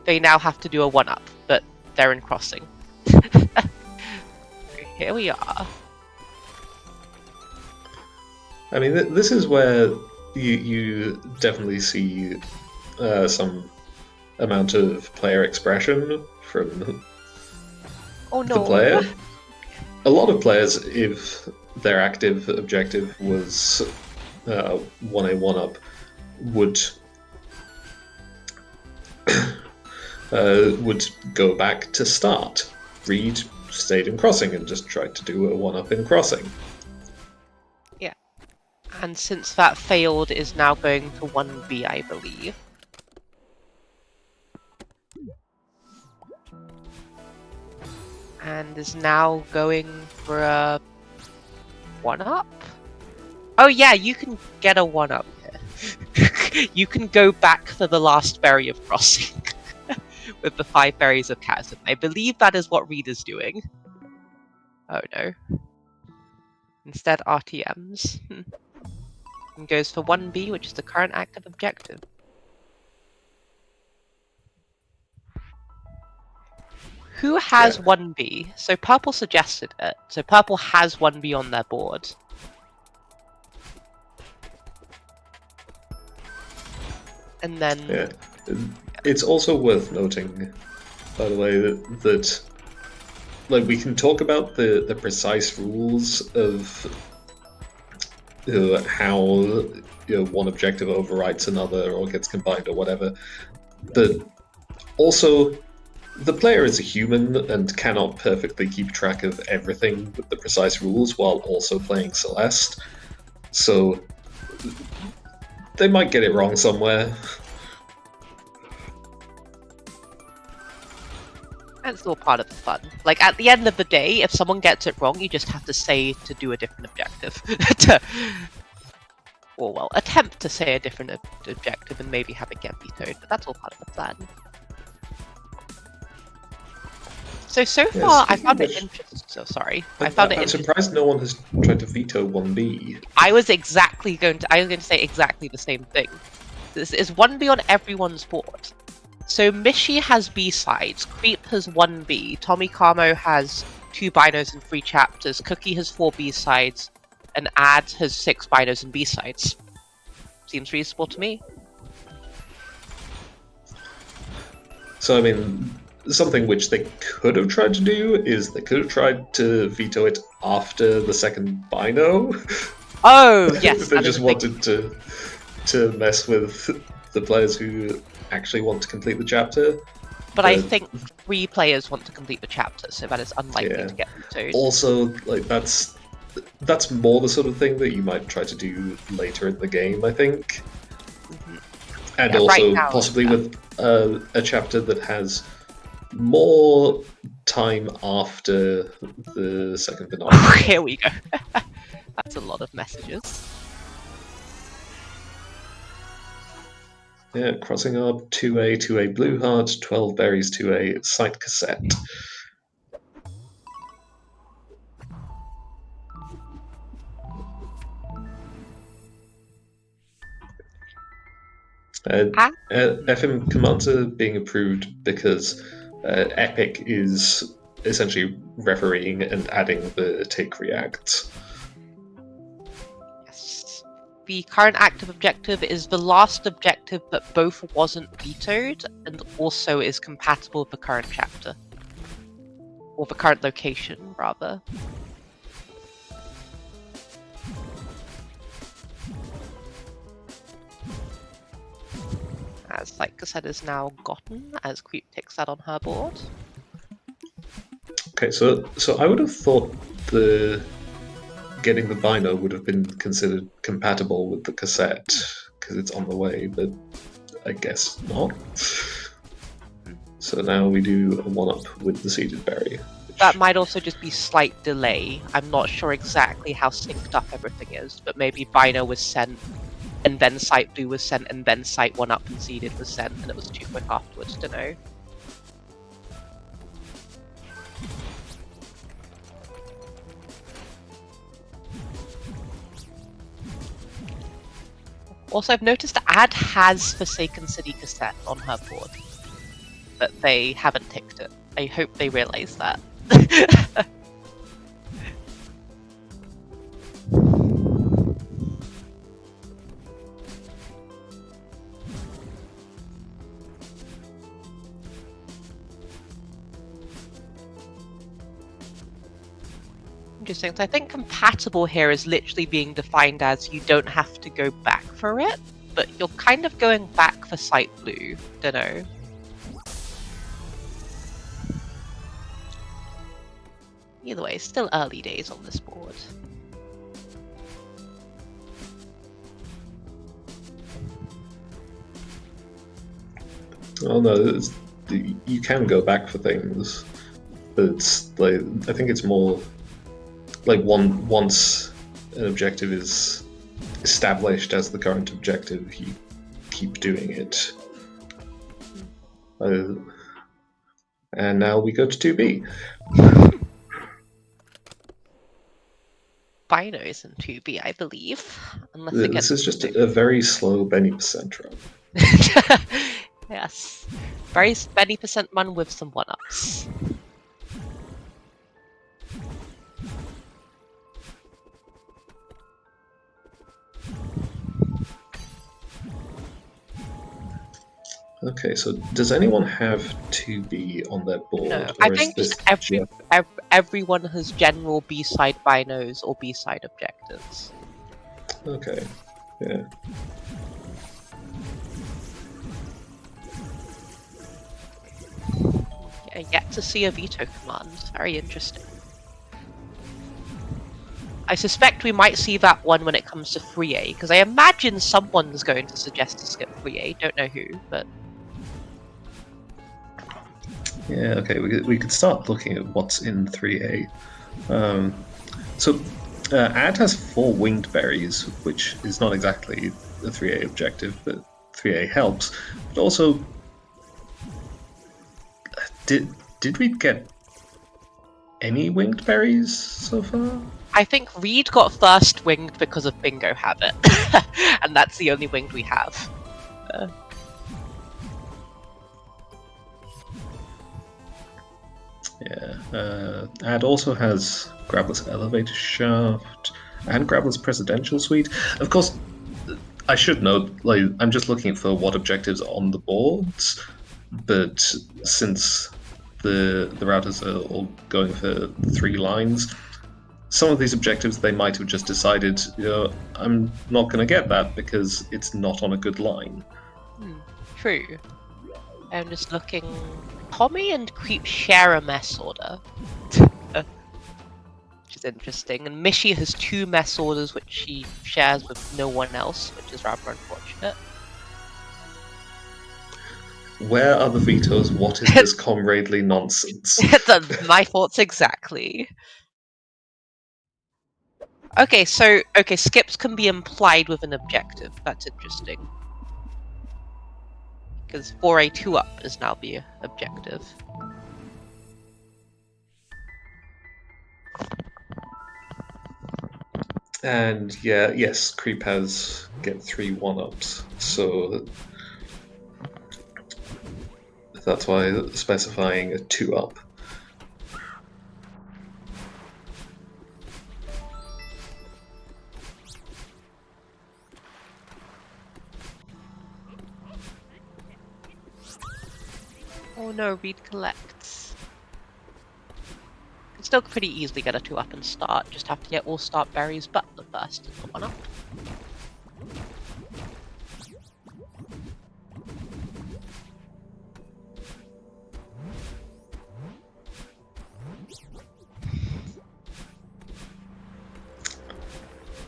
Speaker 3: they now have to do a 1-up, but they're in Crossing. Here we are.
Speaker 1: I mean, this is where you definitely see some amount of player expression from the player. A lot of players, if their active objective was 1A, 1-up, would go back to start. Reed stayed in Crossing and just tried to do a 1-up in Crossing.
Speaker 3: Yeah. And since that failed, is now going to 1B, I believe. And is now going for a 1-up? Oh yeah, you can get a 1-up here. You can go back for the last berry of Crossing. With the 5 berries of Chasm. I believe that is what Reed is doing. Oh no. Instead, RTMs. And goes for 1B, which is the current active objective. Who has 1B? So Purple suggested it. So Purple has 1B on their board. And then...
Speaker 1: Yeah. It's also worth noting, by the way, that like we can talk about the precise rules of how one objective overwrites another or gets combined or whatever, but also the player is a human and cannot perfectly keep track of everything with the precise rules while also playing Celeste, so they might get it wrong somewhere.
Speaker 3: It's all part of the fun. Like, at the end of the day, if someone gets it wrong, you just have to say to do a different objective. Or, well, attempt to say a different objective and maybe have it get vetoed, but that's all part of the plan. So far, I found it interesting. So sorry. I found it interesting.
Speaker 1: I'm surprised no one has tried to veto 1B.
Speaker 3: I was going to say exactly the same thing. This is 1B on everyone's board. So Mishi has B-sides, Creep has 1B, Tommy Camo has 2 binos and 3 chapters, Cookie has 4 B-sides, and Ad has 6 binos and B-sides. Seems reasonable to me.
Speaker 1: So I mean, something which they could have tried to do is they could have tried to veto it after the second bino.
Speaker 3: Oh, yes.
Speaker 1: They just wanted to mess with the players who actually want to complete the chapter.
Speaker 3: But I think 3 players want to complete the chapter, so that is unlikely to get vetoed.
Speaker 1: Also, like that's more the sort of thing that you might try to do later in the game, I think. And also
Speaker 3: right now,
Speaker 1: possibly with a chapter that has more time after the second banana.
Speaker 3: Here we go. That's a lot of messages.
Speaker 1: Yeah, Crossing Up, 2A, 2A Blue Heart, 12 Berries, 2A Site Cassette. FM commands are being approved because Epic is essentially refereeing and adding the take reacts.
Speaker 3: Yes. The current active objective is the last objective that both wasn't vetoed and also is compatible with the current chapter. Or the current location, rather. As Site Cassette is now gotten, as Creep takes that on her board.
Speaker 1: Okay, so I would have thought getting the bino would have been considered compatible with the cassette, because it's on the way, but I guess not. So now we do a 1-up with the seeded berry.
Speaker 3: That might also just be slight delay. I'm not sure exactly how synced up everything is, but maybe Bino was sent, and then Site Blue was sent, and then Site 1-up and seeded was sent, and it was too quick afterwards. Don't know. Also, I've noticed Ad has Forsaken City cassette on her board, but they haven't ticked it. I hope they realise that. Interesting. So I think compatible here is literally being defined as you don't have to go back for it, but you're kind of going back for Site Blue. Don't know. Either way, still early days on this board.
Speaker 1: Well, no, you can go back for things, but it's like I think it's more like once an objective is established as the current objective, you keep doing it. And now we go to 2B.
Speaker 3: Binos in 2B, I believe. Unless
Speaker 1: This is just a very slow Benny percent run.
Speaker 3: Yes. Very Benny percent run with some 1-ups.
Speaker 1: Okay, so does anyone have 2B on their board?
Speaker 3: No,
Speaker 1: or
Speaker 3: I
Speaker 1: is
Speaker 3: think
Speaker 1: this
Speaker 3: just everyone has general B-side binos or B-side objectives.
Speaker 1: Okay, yeah.
Speaker 3: Yeah, yet to see a veto command. Very interesting. I suspect we might see that one when it comes to 3A, because I imagine someone's going to suggest to skip 3A. Don't know who, but...
Speaker 1: Yeah, okay, we could start looking at what's in 3A. Ad has 4 winged berries, which is not exactly a 3A objective, but 3A helps. But also, did we get any winged berries so far?
Speaker 3: I think Reed got first winged because of Bingo Habit, and that's the only winged we have.
Speaker 1: Yeah, Ad also has Grappler's Elevator Shaft and Grappler's Presidential Suite. Of course, I should note, like, I'm just looking for what objectives are on the boards, but since the routers are all going for 3 lines, some of these objectives they might have just decided, I'm not going to get that because it's not on a good line.
Speaker 3: True. I'm just looking. Tommy and Creep share a mess order, which is interesting. And Mishi has 2 mess orders which she shares with no one else, which is rather unfortunate.
Speaker 1: Where are the vetoes? What is this comradely nonsense?
Speaker 3: My thoughts exactly. Okay, so skips can be implied with an objective. That's interesting. Because 4A 2-up is now the objective.
Speaker 1: And yes, Creep has get 3 1-ups, so that's why specifying a 2-up.
Speaker 3: Oh no, Reed collects. Can still pretty easily get a 2-up and start. Just have to get all start berries but the first is the 1-up.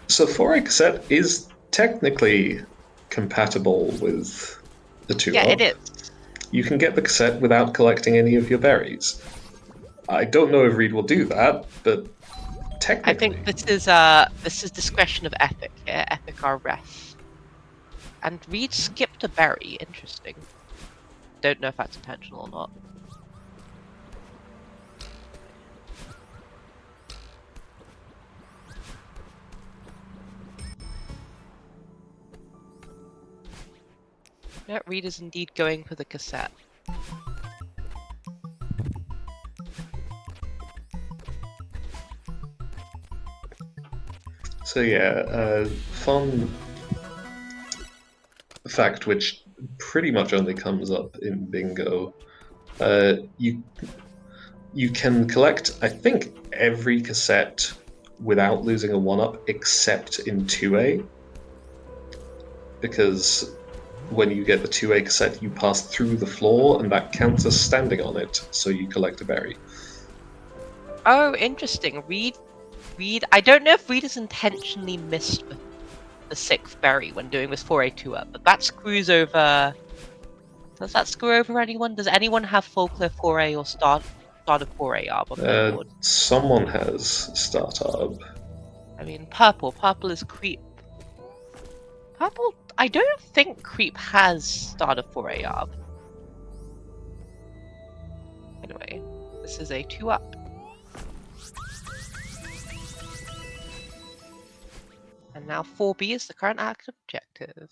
Speaker 1: So 4A cassette is technically compatible with the 2-up.
Speaker 3: Yeah, it is.
Speaker 1: You can get the cassette without collecting any of your berries. I don't know if Reed will do that, but technically...
Speaker 3: I think this is discretion of Epic here. Epic are ref. And Reed skipped a berry. Interesting. Don't know if that's intentional or not. Yeah, Reed is indeed going for the cassette.
Speaker 1: So yeah, fun fact which pretty much only comes up in Bingo. You can collect, I think, every cassette without losing a 1-up except in 2A. Because when you get the 2A cassette, you pass through the floor and that counts as standing on it, so you collect a berry.
Speaker 3: Oh, interesting. Reed, I don't know if Reed has intentionally missed the 6th berry when doing this 4A 2-up, but that screws over... Does that screw over anyone? Does anyone have full clear 4A or start of 4A arb on their board?
Speaker 1: Someone has start arb.
Speaker 3: I mean, purple. Purple is creep. Purple, I don't think creep has start of 4A arb. Anyway, this is a 2-up. And now 4B is the current active objective.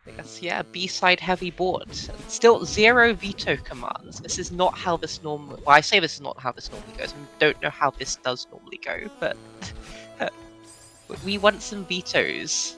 Speaker 3: Yes, yeah, B-side heavy board. Still 0 veto commands. This is not how this normally... Well, I say this is not how this normally goes. I don't know how this does normally go, but... we want some vetoes.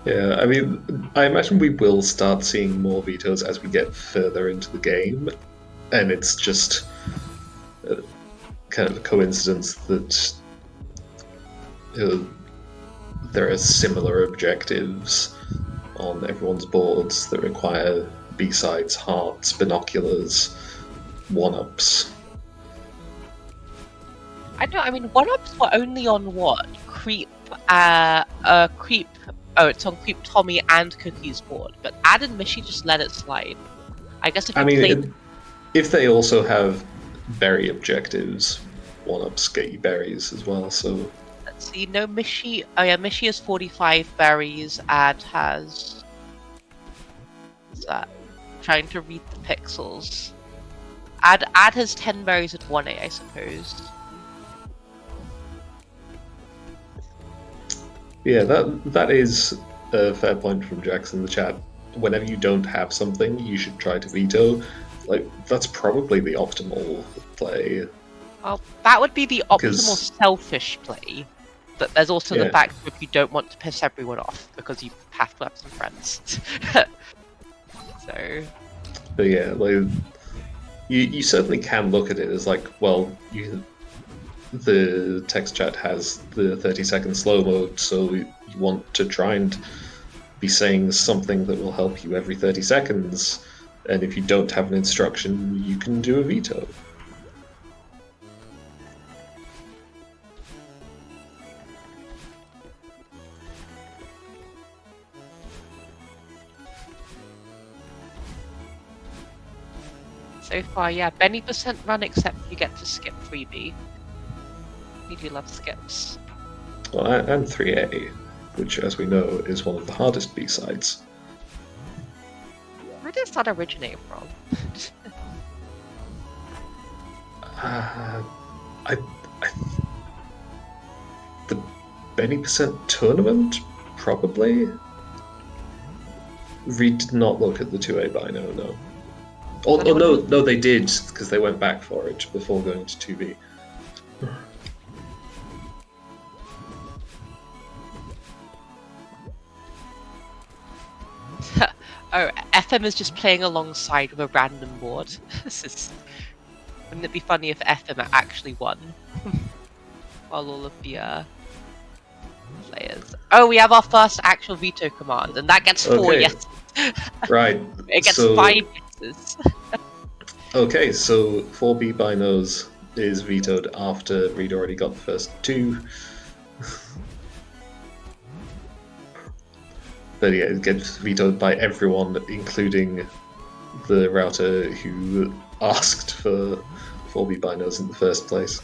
Speaker 1: Yeah, I mean, I imagine we will start seeing more vetoes as we get further into the game, and it's just kind of a coincidence that there are similar objectives on everyone's boards that require B-sides, hearts, binoculars, 1-ups.
Speaker 3: I know, I mean, 1-ups were only on what? Creep, Creep... Oh, it's on Creep Tommy and Cookie's board, but Ad and Mishy just let it slide. I guess if you played...
Speaker 1: if they also have berry objectives, 1-ups get you berries as well, so...
Speaker 3: Let's see, no, Mishy... Oh yeah, Mishy has 45 berries, Ad has... What's that? Trying to read the pixels. Ad has 10 berries at 1A, I suppose.
Speaker 1: Yeah, that is a fair point from Jackson in the chat. Whenever you don't have something, you should try to veto. Like, that's probably the optimal play.
Speaker 3: Well, that would be the optimal selfish play. But there's also the fact that if you don't want to piss everyone off, because you have to have some friends. So...
Speaker 1: But yeah, like, you certainly can look at it as like, well, the text chat has the 30-second slow mode, so you want to try and be saying something that will help you every 30 seconds, and if you don't have an instruction, you can do a veto.
Speaker 3: So far, yeah, Benny % run except you get to skip 3B. We do love skips.
Speaker 1: Well, and 3A, which, as we know, is one of the hardest B-sides.
Speaker 3: Where does that originate from?
Speaker 1: The Benny % tournament, probably? Reed did not look at the 2A bino, no. Oh, no, they did, because they went back for it before going to 2B.
Speaker 3: Oh, FM is just playing alongside with a random board. Wouldn't it be funny if FM actually won? While all of the players. Oh, we have our first actual veto command, and that gets 4 yeses.
Speaker 1: Right.
Speaker 3: It gets
Speaker 1: so,
Speaker 3: 5 yeses.
Speaker 1: Okay, so 4B by nose is vetoed after Reed already got the first 2. But yeah, it gets vetoed by everyone, including the router who asked for 4B by nose in the first place.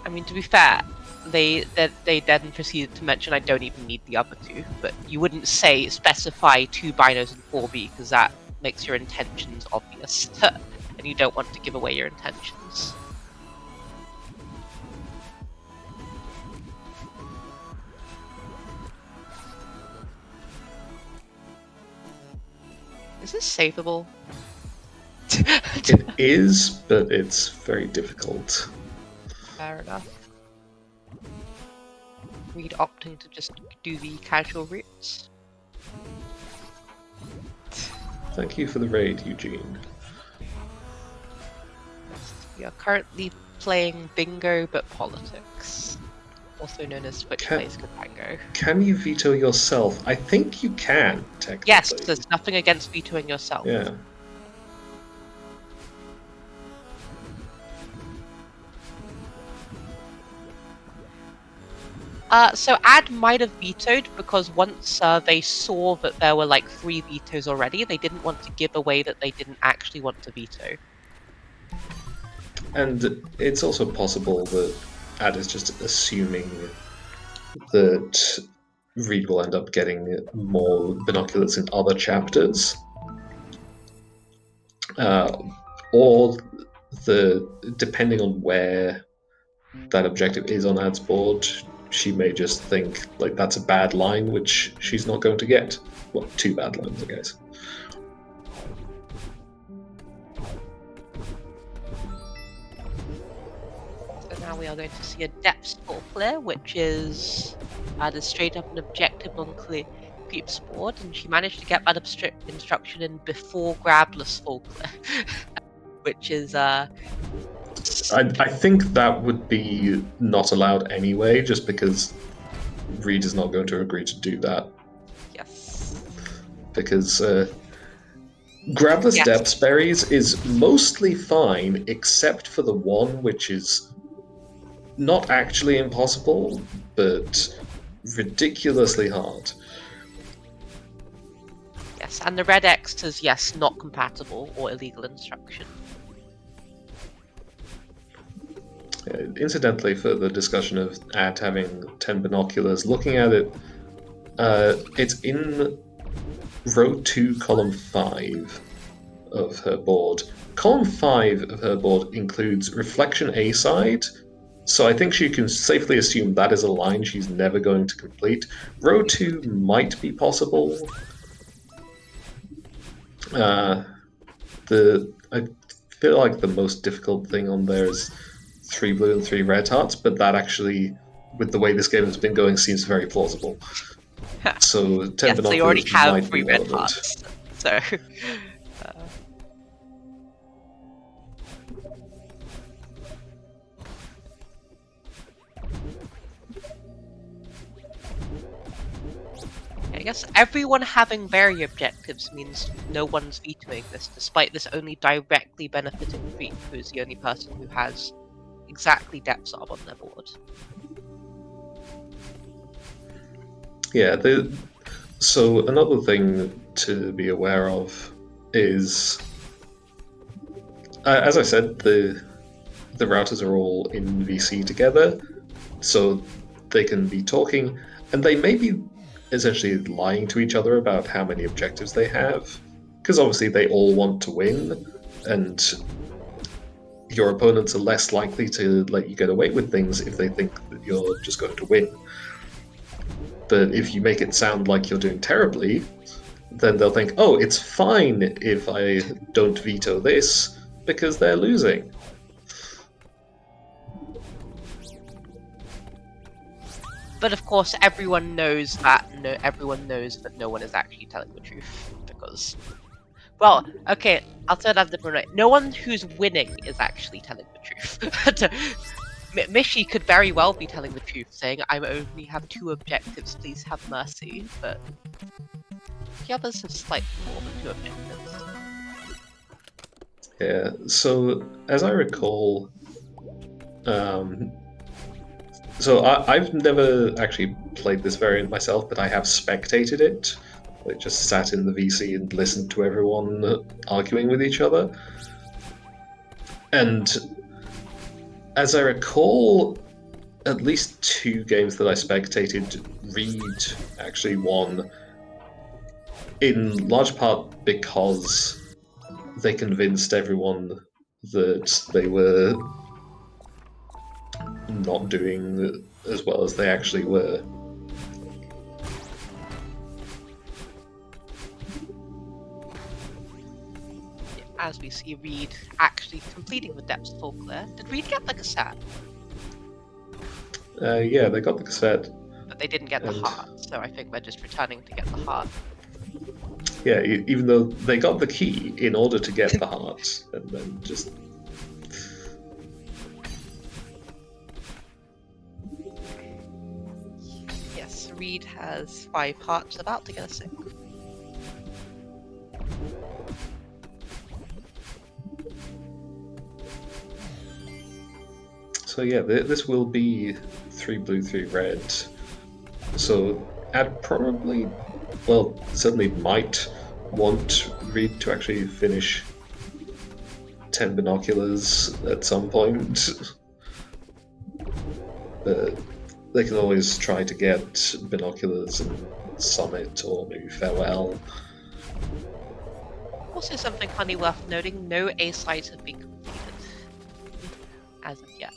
Speaker 3: I mean, to be fair, they then proceeded to mention I don't even need the other 2, but you wouldn't specify 2 binos and 4B because that makes your intentions obvious, and you don't want to give away your intentions. Is this savable?
Speaker 1: It is, but it's very difficult.
Speaker 3: Fair enough. Reed opting to just do the casual routes.
Speaker 1: Thank you for the raid, Eugene.
Speaker 3: We are currently playing Bingo but Politics, also known as Twitch Plays Ktango.
Speaker 1: Can you veto yourself? I think you can, technically.
Speaker 3: Yes, there's nothing against vetoing yourself.
Speaker 1: Yeah.
Speaker 3: So Ad might have vetoed because once they saw that there were like 3 vetoes already, they didn't want to give away that they didn't actually want to veto.
Speaker 1: And it's also possible that Ad is just assuming that Reed will end up getting more binoculars in other chapters. Or depending on where that objective is on Ad's board, she may just think like that's a bad line, which she's not going to get. Well, 2 bad lines, I guess.
Speaker 3: So now we are going to see a depths full clear, which is straight up an objective on Creep's board, and she managed to get that instruction in before Grabless full clear, which is
Speaker 1: I think that would be not allowed anyway, just because Reed is not going to agree to do that.
Speaker 3: Yes.
Speaker 1: Because Grabless Depths Berries is mostly fine, except for the one which is not actually impossible, but ridiculously hard.
Speaker 3: Yes, and the red X is, yes, not compatible or illegal instruction.
Speaker 1: Incidentally, for the discussion of Ad having 10 binoculars, looking at it, it's in row 2, column 5 of her board. Column 5 of her board includes Reflection A side, so I think she can safely assume that is a line she's never going to complete. Row 2 might be possible. I feel like the most difficult thing on there is 3 blue and 3 red hearts, but that actually, with the way this game has been going, seems very plausible. So 10
Speaker 3: yes,
Speaker 1: binoculars
Speaker 3: they already have
Speaker 1: might
Speaker 3: 3
Speaker 1: be
Speaker 3: red
Speaker 1: relevant.
Speaker 3: hearts, so... I guess everyone having very objectives means no one's vetoing this, despite this only directly benefiting Creep, who's the only person who has exactly depths on their board.
Speaker 1: Yeah, so another thing to be aware of is, as I said, the routers are all in VC together, so they can be talking, and they may be essentially lying to each other about how many objectives they have, because obviously they all want to win, and your opponents are less likely to let you get away with things if they think that you're just going to win. But if you make it sound like you're doing terribly, then they'll think, oh, it's fine if I don't veto this, because they're losing.
Speaker 3: But of course, everyone knows that no one is actually telling the truth, because, well, okay, I'll say that different way. No one who's winning is actually telling the truth. Mishi could very well be telling the truth, saying, "I only have 2 objectives. Please have mercy." But the others have slightly more than 2 objectives.
Speaker 1: Yeah. So as I recall, so I've never actually played this variant myself, but I have spectated it. I just sat in the VC and listened to everyone arguing with each other. And as I recall, at least 2 games that I spectated, Reed actually won, in large part because they convinced everyone that they were not doing as well as they actually were.
Speaker 3: As we see Reed actually completing the depths full clear. Did Reed get the cassette?
Speaker 1: Yeah, they got the cassette.
Speaker 3: But they didn't get the heart, so I think they're just returning to get the heart.
Speaker 1: Yeah, even though they got the key in order to get the heart, and then just...
Speaker 3: Yes, Reed has 5 hearts, about to get a 6.
Speaker 1: So yeah, this will be 3 blue, 3 red. So I'd probably, well, certainly might want Reed to actually finish 10 binoculars at some point. They can always try to get binoculars and Summit or maybe Farewell.
Speaker 3: Also something funny worth noting, no A sides have been completed as of yet.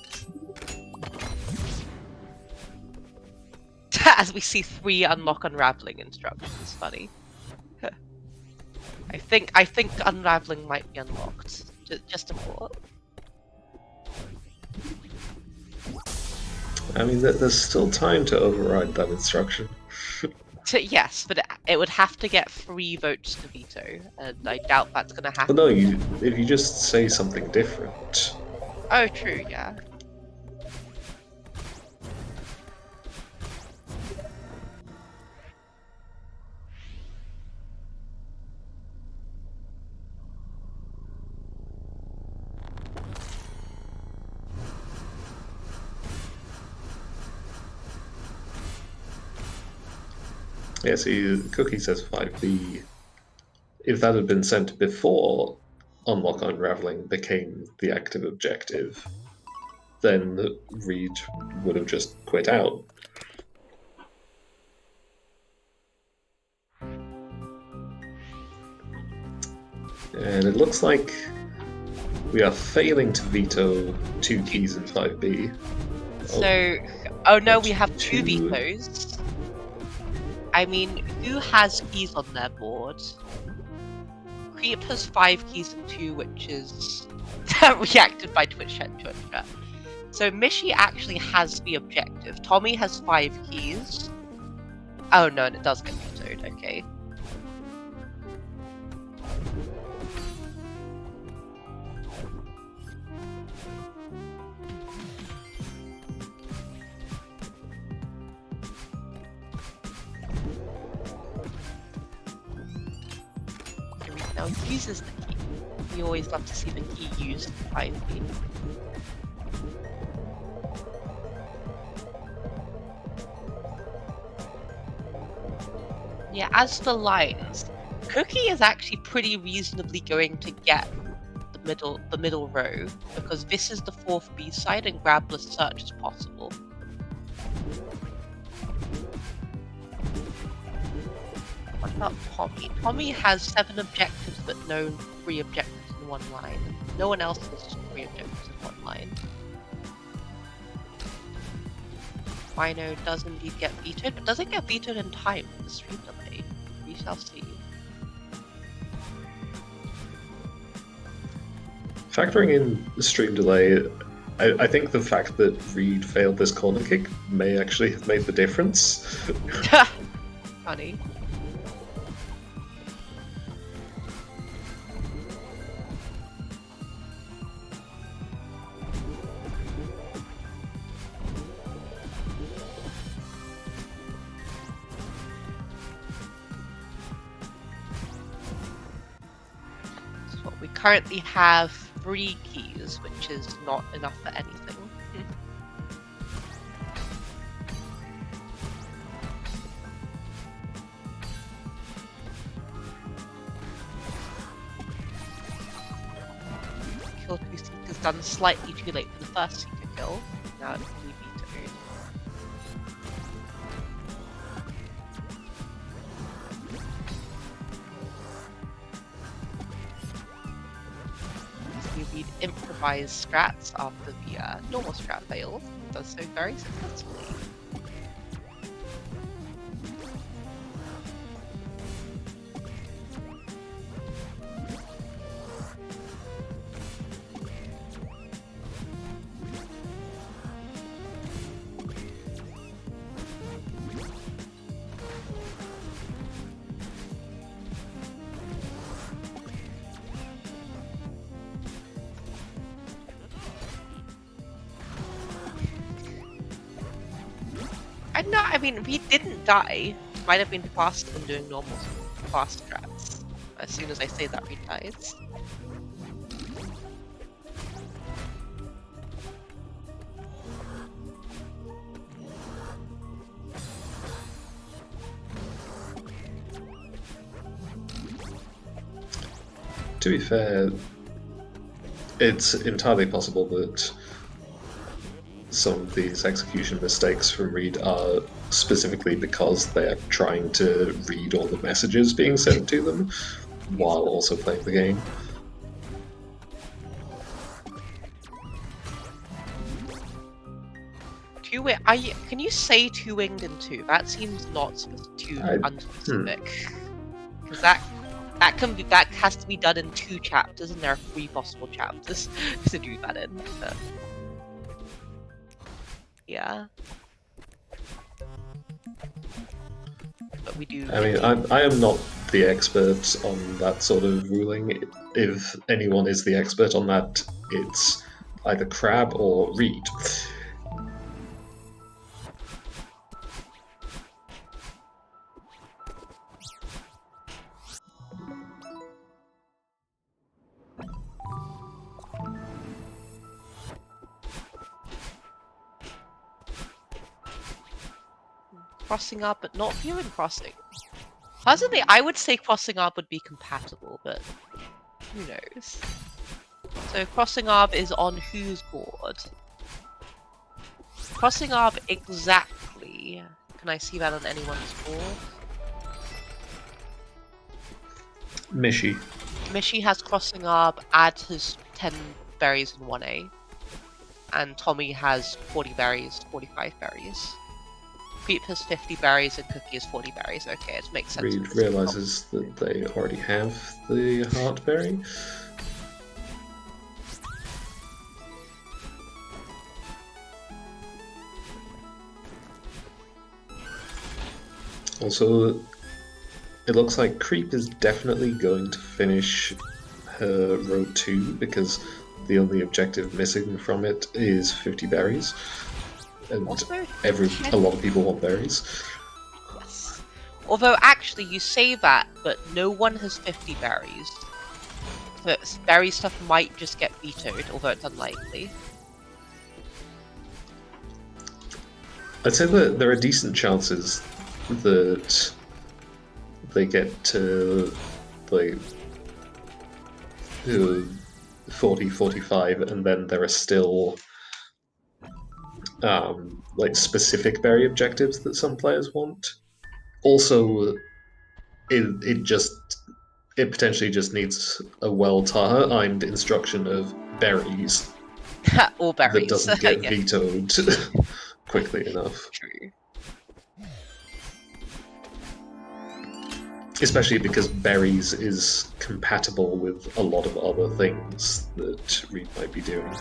Speaker 3: As we see 3 unlock unraveling instructions, funny. I think unraveling might be unlocked. Just a thought.
Speaker 1: I mean, there's still time to override that instruction.
Speaker 3: Yes, but it would have to get 3 votes to veto, and I doubt that's going to happen.
Speaker 1: But no, if you just say something different.
Speaker 3: Oh, true, yeah.
Speaker 1: Yeah, see, Cookie says 5B. If that had been sent before Unlock Unraveling became the active objective, then Reed would have just quit out. And it looks like we are failing to veto 2 keys in 5B.
Speaker 3: So, oh no, we have 2 vetoes. I mean, who has keys on their board? Creep has 5 keys and 2, which is reacted by Twitch chat. So Mishi actually has the objective. Tommy has 5 keys. Oh no, and it does get vetoed, okay. Now uses the key. We always love to see the key used in 5B. Yeah, as for lines, Cookie is actually pretty reasonably going to get the middle row, because this is the 4th B-side and grabless search is possible. What about Tommy? Tommy has 7 objectives, but no 3 objectives in 1 line. No one else has 3 objectives in 1 line. Rhino does indeed get vetoed, but doesn't get vetoed in time for the stream delay. We shall see.
Speaker 1: Factoring in the stream delay, I think the fact that Reed failed this corner kick may actually have made the difference.
Speaker 3: Funny. currently have 3 keys, which is not enough for anything. Kill 2 seekers done slightly too late for the first seeker kill. Now it's going to be vetoed. You read improvised strats after the normal strat failed. It does so very successfully. I mean, we didn't die. Might have been faster than doing normal fast strats. As soon as I say that, we dies.
Speaker 1: To be fair, it's entirely possible that some of these execution mistakes from Reed are specifically because they're trying to read all the messages being sent to them while also playing the game.
Speaker 3: Can you say 2-winged in 2? That seems not too unspecific. Because that has to be done in 2 chapters, and there are 3 possible chapters to do that in. Yeah. But we do.
Speaker 1: I mean, I am not the expert on that sort of ruling. If anyone is the expert on that, it's either Crab or Reed.
Speaker 3: Crossing up, but not viewing crossing. Personally, I would say crossing up would be compatible, but who knows? So crossing up is on whose board? Crossing up exactly. Can I see that on anyone's board?
Speaker 1: Mishi.
Speaker 3: Mishi has crossing up, Ad has 10 berries in 1A. And Tommy has 40 berries, 45 berries. Creep has 50 berries and Cookie has 40 berries. Okay, it makes sense.
Speaker 1: Reed realizes that they already have the Heartberry. Also, it looks like Creep is definitely going to finish her row 2 because the only objective missing from it is 50 berries. And a lot of people want berries.
Speaker 3: Yes. Although actually you say that, but no one has 50 berries. So berry stuff might just get vetoed, although it's unlikely.
Speaker 1: I'd say that there are decent chances that they get to like 40, 45, and then there are still like specific berry objectives that some players want. Also, it potentially just needs a well-timed instruction of berries.
Speaker 3: Or berries.
Speaker 1: That doesn't get vetoed quickly enough.
Speaker 3: True.
Speaker 1: Especially because berries is compatible with a lot of other things that Reed might be doing.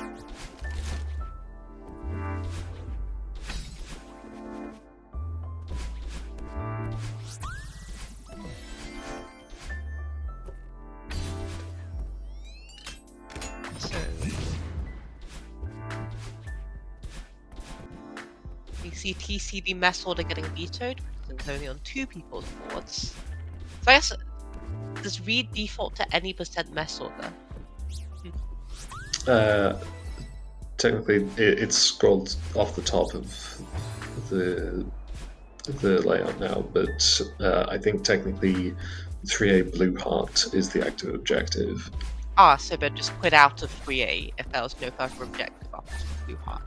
Speaker 3: See TCB mess order getting vetoed because it's only on 2 people's boards. So I guess, does Reed default to any % mess order?
Speaker 1: Technically, it's scrolled off the top of the layout now, but I think technically 3A Blue Heart is the active objective.
Speaker 3: Ah, so they'd just quit out of 3A if there was no further objective after Blue Heart.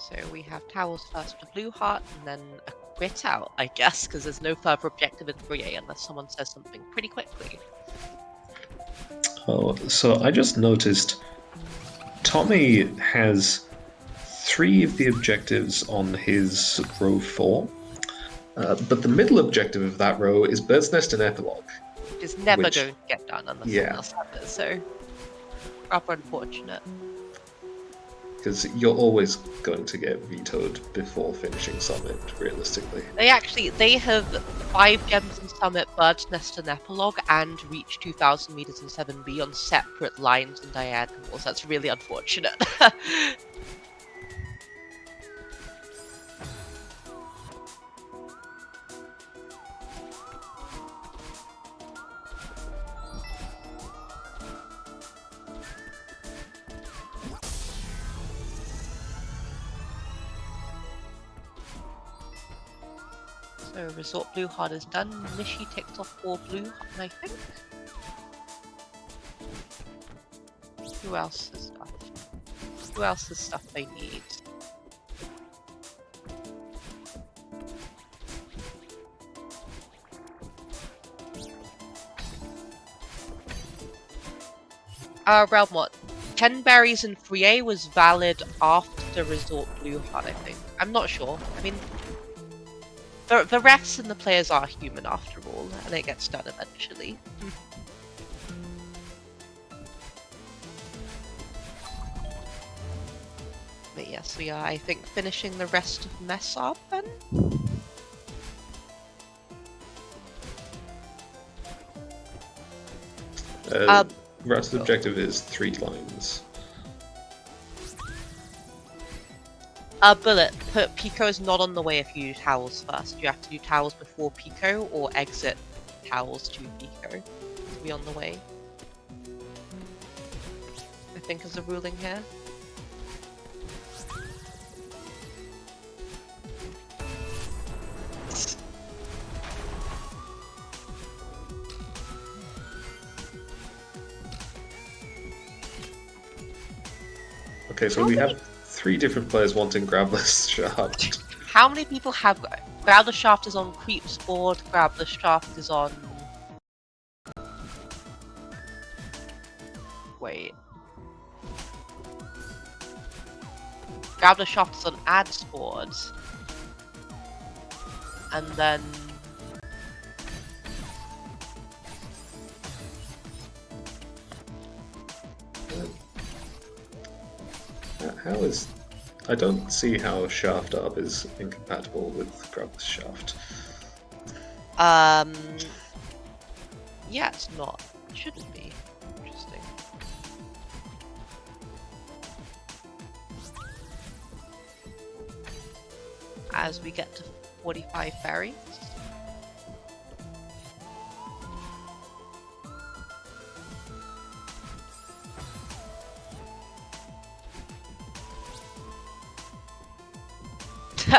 Speaker 3: So we have Towels first to Blue Heart, and then a quit out, I guess, because there's no further objective in 3A unless someone says something pretty quickly.
Speaker 1: Oh, so I just noticed Tommy has 3 of the objectives on his row 4, but the middle objective of that row is Bird's Nest and Epilogue.
Speaker 3: Which is never going to get done unless
Speaker 1: Yeah.
Speaker 3: someone else has it, so rather unfortunate.
Speaker 1: Because you're always going to get vetoed before finishing Summit, realistically.
Speaker 3: They have 5 gems in Summit, Bird's Nest and Epilogue, and reach 2,000 meters in 7B on separate lines and diagonals. That's really unfortunate. So Resort Blue Heart is done. Nishi takes off 4 Blue Heart, I think. Who else is stuff? Who else is stuff they need? Realm what? 10 berries in 3A was valid after Resort Blue Heart, I think. I'm not sure. I mean, the refs and the players are human after all, and it gets done eventually. But yes, we are, I think, finishing the rest of Mess Up then?
Speaker 1: Rest objective is 3 lines.
Speaker 3: Bullet, Pico is not on the way if you do Towels first. You have to do Towels before Pico or exit Towels to Pico to be on the way. I think is the ruling here.
Speaker 1: Okay, so we have 3 different players wanting Grabless Shaft.
Speaker 3: How many people have Growler Shaft is on Creep's board, Growler Shaft is on... Wait. Growler Shaft is on Ad's board. And then...
Speaker 1: How is... I don't see how Shaft Up is incompatible with Grabless Shaft.
Speaker 3: Yeah, it's not. It shouldn't be. Interesting. As we get to 45 berries.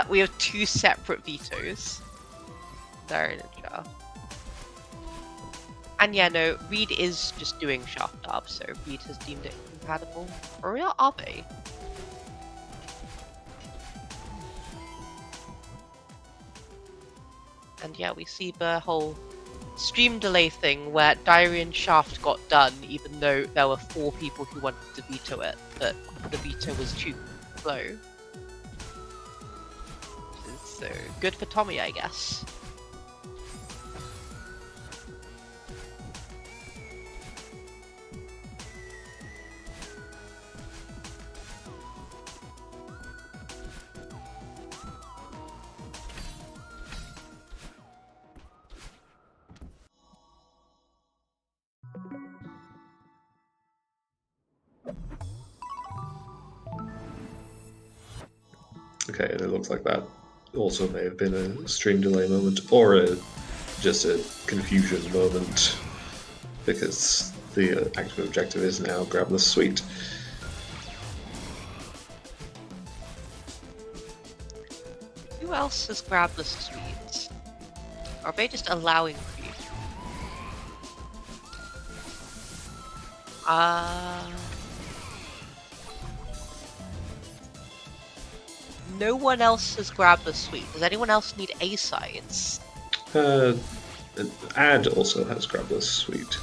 Speaker 3: We have 2 separate vetoes. They're in a jar. And yeah, no, Reed is just doing Shaft Up, so Reed has deemed it compatible. Or are they? And yeah, we see the whole stream delay thing where Diary and Shaft got done even though there were 4 people who wanted to veto it, but the veto was too slow. So good for Tommy, I guess.
Speaker 1: Okay, and it looks like that also may have been a stream delay moment, or just a confusion moment, because the active objective is now grab the suite.
Speaker 3: Who else has grabbed the suite? Are they just allowing creep? No one else has grabbed the suite. Does anyone else need A-sides?
Speaker 1: Ad also has grabbed the suite,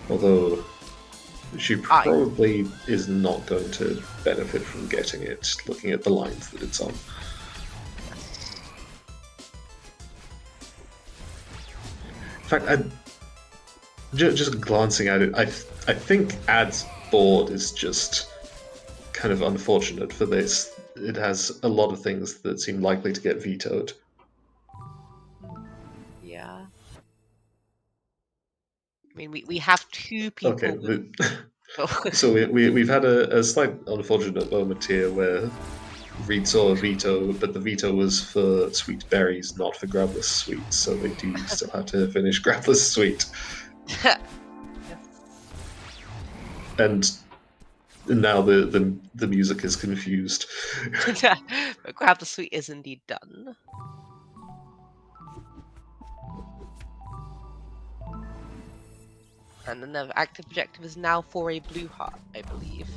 Speaker 1: although she probably is not going to benefit from getting it, looking at the lines that it's on. In fact, just glancing at it, I think Ad's board is just kind of unfortunate for this. It has a lot of things that seem likely to get vetoed.
Speaker 3: Yeah. I mean, we have two people.
Speaker 1: Okay, so we've had a slight unfortunate moment here where Reed saw a veto, but the veto was for Sweet Berries, not for Grabless Sweet, so they do still have to finish Grabless Sweet. And now the music is confused.
Speaker 3: But grab the suite is indeed done. And then the active objective is now for a blue heart, I believe.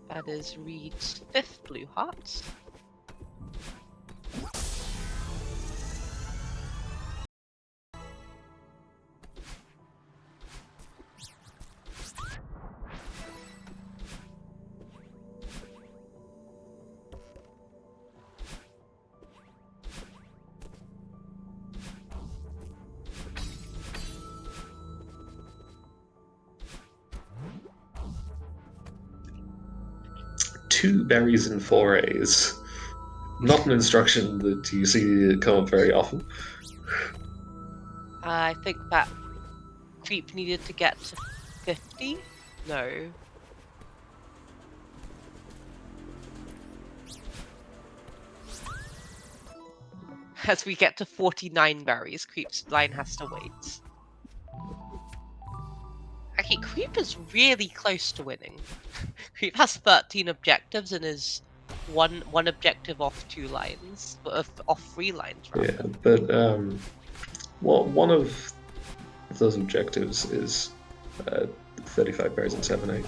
Speaker 3: That is Reed's 5th blue heart.
Speaker 1: Two berries and 4 A's. Not an instruction that you see come up very often.
Speaker 3: I think that creep needed to get to 50? No. As we get to 49 berries, creep's line has to wait. Actually, creep is really close to winning. Creep has 13 objectives and is one objective off 2 lines, off 3 lines. Rather.
Speaker 1: Yeah, but one of those objectives is 35 berries and 7 A.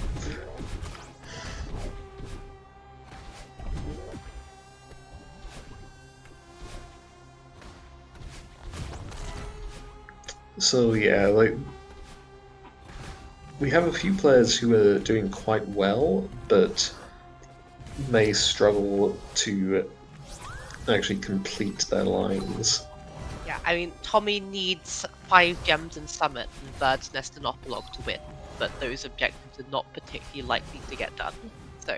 Speaker 1: So yeah, like we have a few players who are doing quite well, but may struggle to actually complete their lines.
Speaker 3: Yeah, I mean, Tommy needs 5 gems in Summit and Bird's Nest and Opalog to win, but those objectives are not particularly likely to get done, so...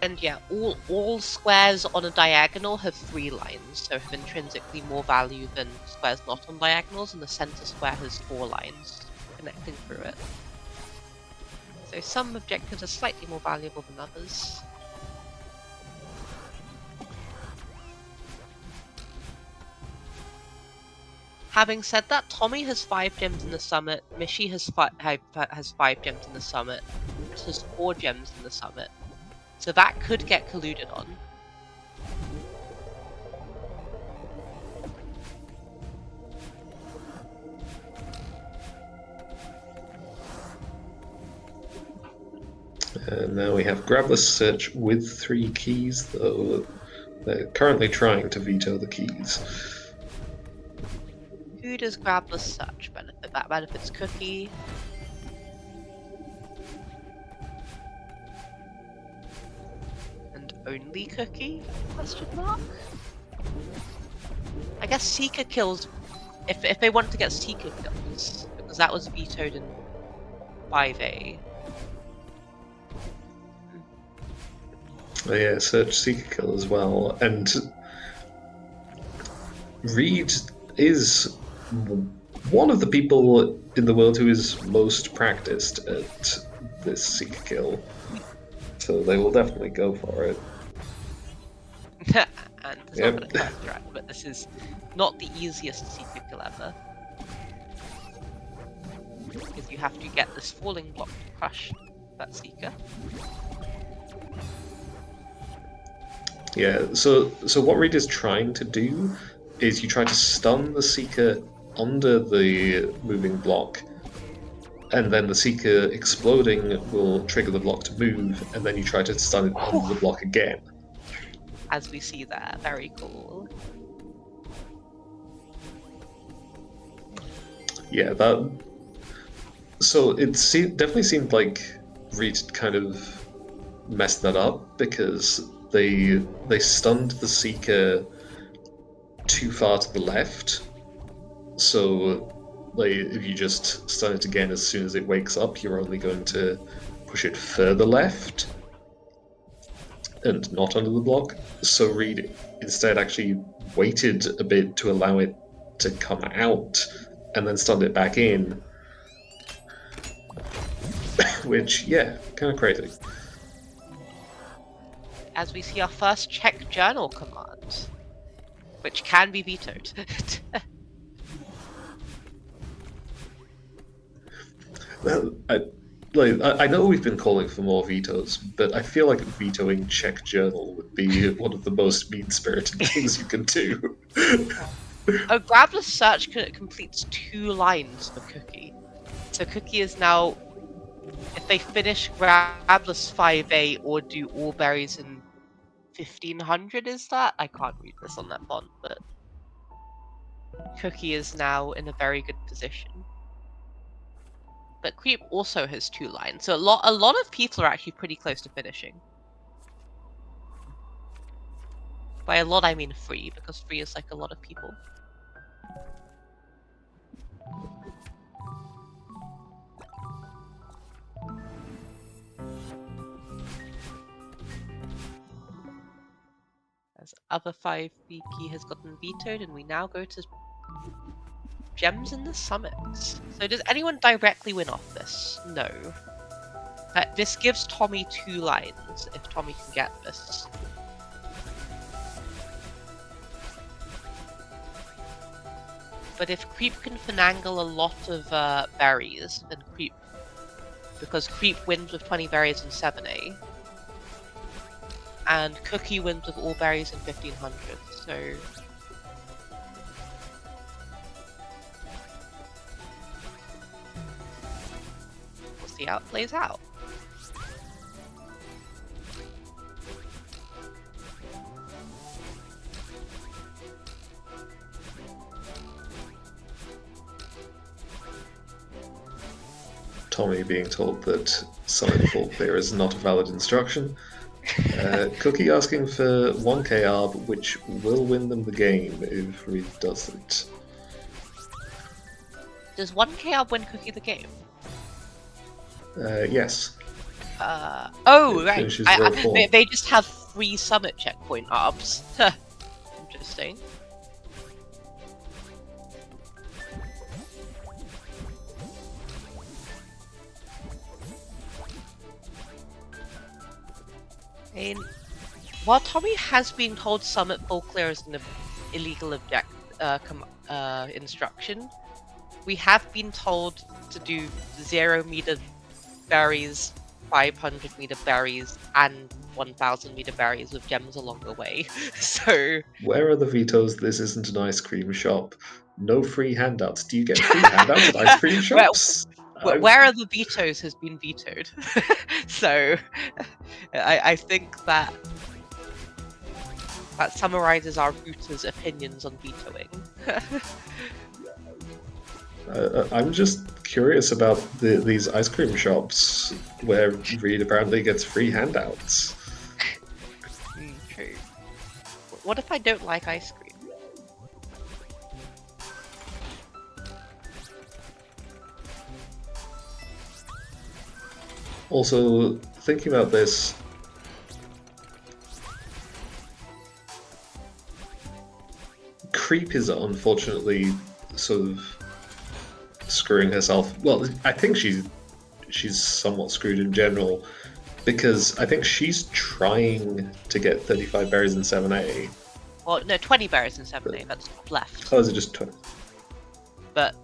Speaker 3: And yeah, all squares on a diagonal have 3 lines, so have intrinsically more value than squares not on diagonals, and the center square has 4 lines connecting through it. So some objectives are slightly more valuable than others. Having said that, Tommy has 5 gems in the summit, Mishi has 5 gems in the summit, Bruce has 4 gems in the summit. So that could get colluded on.
Speaker 1: And now we have Grabless Search with 3 keys, though they're currently trying to veto the keys.
Speaker 3: Who does Grabless Search benefit? That benefits Cookie. And only Cookie? Question mark? I guess Seeker kills if they want to get Seeker kills, because that was vetoed in 5A.
Speaker 1: Oh, yeah, search Seeker Kill as well. And Reed is one of the people in the world who is most practiced at this Seeker Kill. So they will definitely go for it.
Speaker 3: And it's not going to first try, but this is not the easiest Seeker Kill ever. Because you have to get this falling block to crush that Seeker.
Speaker 1: Yeah, so what Reed is trying to do is you try to stun the Seeker under the moving block, and then the Seeker exploding will trigger the block to move, and then you try to stun it under the block again.
Speaker 3: As we see there, very cool.
Speaker 1: Yeah, that. So it definitely seemed like Reed kind of messed that up because they stunned the Seeker too far to the left. So, like, if you just stun it again as soon as it wakes up, you're only going to push it further left and not under the block. So Reed instead actually waited a bit to allow it to come out and then stunned it back in. Which, yeah, kind of crazy.
Speaker 3: As we see our first check journal command, which can be vetoed.
Speaker 1: Well, I know we've been calling for more vetoes, but I feel like vetoing check journal would be one of the most mean-spirited things you can do.
Speaker 3: A Grabless search completes 2 lines for Cookie. So Cookie is now, if they finish Grabless 5A or do all berries in 1500, is that? I can't read this on that font, but Cookie is now in a very good position. But Creep also has 2 lines, so a lot of people are actually pretty close to finishing. By a lot I mean 3, because 3 is like a lot of people. As other 5 VP has gotten vetoed, and we now go to Gems in the Summits. So does anyone directly win off this? No. This gives Tommy 2 lines, if Tommy can get this. But if Creep can finagle a lot of berries, then Creep... Because Creep wins with 20 berries in 7A. And Cookie wins with all berries in 1500, so... We'll see how it plays out.
Speaker 1: Tommy being told that summoning full clear is not a valid instruction. Cookie asking for 1k ARB, which will win them the game if Reed does it.
Speaker 3: Does 1k ARB win Cookie the game?
Speaker 1: Yes.
Speaker 3: Oh, right.
Speaker 1: Finishes row 4.
Speaker 3: They just have 3 summit checkpoint ARBs. Interesting. And while Tommy has been told summit full clear is an illegal instruction, we have been told to do 0 meter berries, 500 meter berries, and 1000 meter berries with gems along the way. So
Speaker 1: where are the vetoes? This isn't an ice cream shop. No free handouts. Do you get free handouts at ice cream shops?
Speaker 3: Where are the vetoes has been vetoed. So I think that summarizes our rooters' opinions on vetoing.
Speaker 1: I'm just curious about these ice cream shops where Reed apparently gets free handouts.
Speaker 3: True. What if I don't like ice cream?
Speaker 1: Also, thinking about this, Creep is unfortunately sort of screwing herself. Well, I think she's somewhat screwed in general, because I think she's trying to get 35 berries in 7A.
Speaker 3: Well, no, 20 berries in 7A, that's left.
Speaker 1: Oh, is it just 20?
Speaker 3: But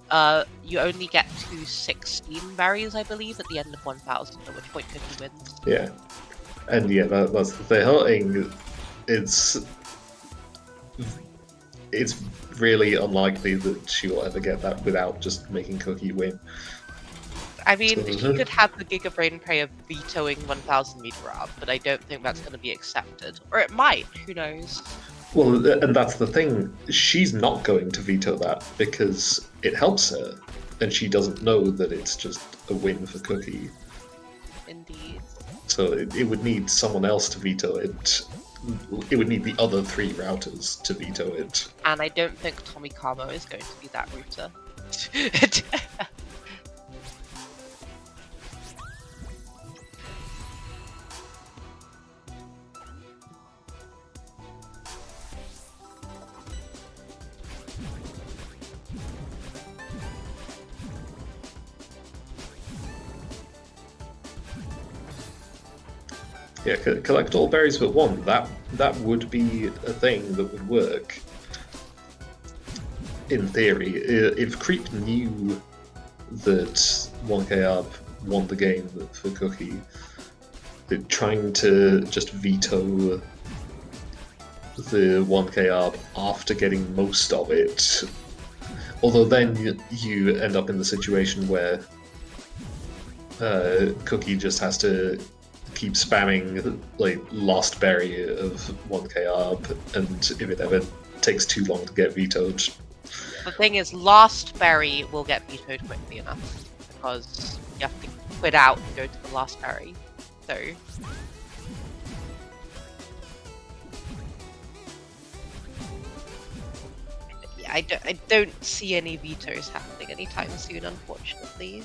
Speaker 3: you only get to 16 berries, I believe, at the end of 1,000, at which point Cookie wins.
Speaker 1: Yeah. And yeah, that's the thing. It's really unlikely that she will ever get that without just making Cookie win.
Speaker 3: I mean, she could have the Giga Brain Prayer vetoing 1,000 meter up, but I don't think that's going to be accepted. Or it might, who knows?
Speaker 1: Well, and that's the thing. She's not going to veto that because it helps her, and she doesn't know that it's just a win for Cookie.
Speaker 3: Indeed.
Speaker 1: So it would need someone else to veto it. It would need the other 3 routers to veto it.
Speaker 3: And I don't think Tommy Camo is going to be that router.
Speaker 1: Yeah, collect all berries but one. That would be a thing that would work. In theory, if Creep knew that 1K up won the game for Cookie, trying to just veto the 1K up after getting most of it, although then you end up in the situation where Cookie just has to keep spamming like last berry of 1K up, and if it ever takes too long to get vetoed.
Speaker 3: The thing is, last berry will get vetoed quickly enough, because you have to quit out and go to the last berry. So yeah, I don't see any vetoes happening anytime soon, unfortunately.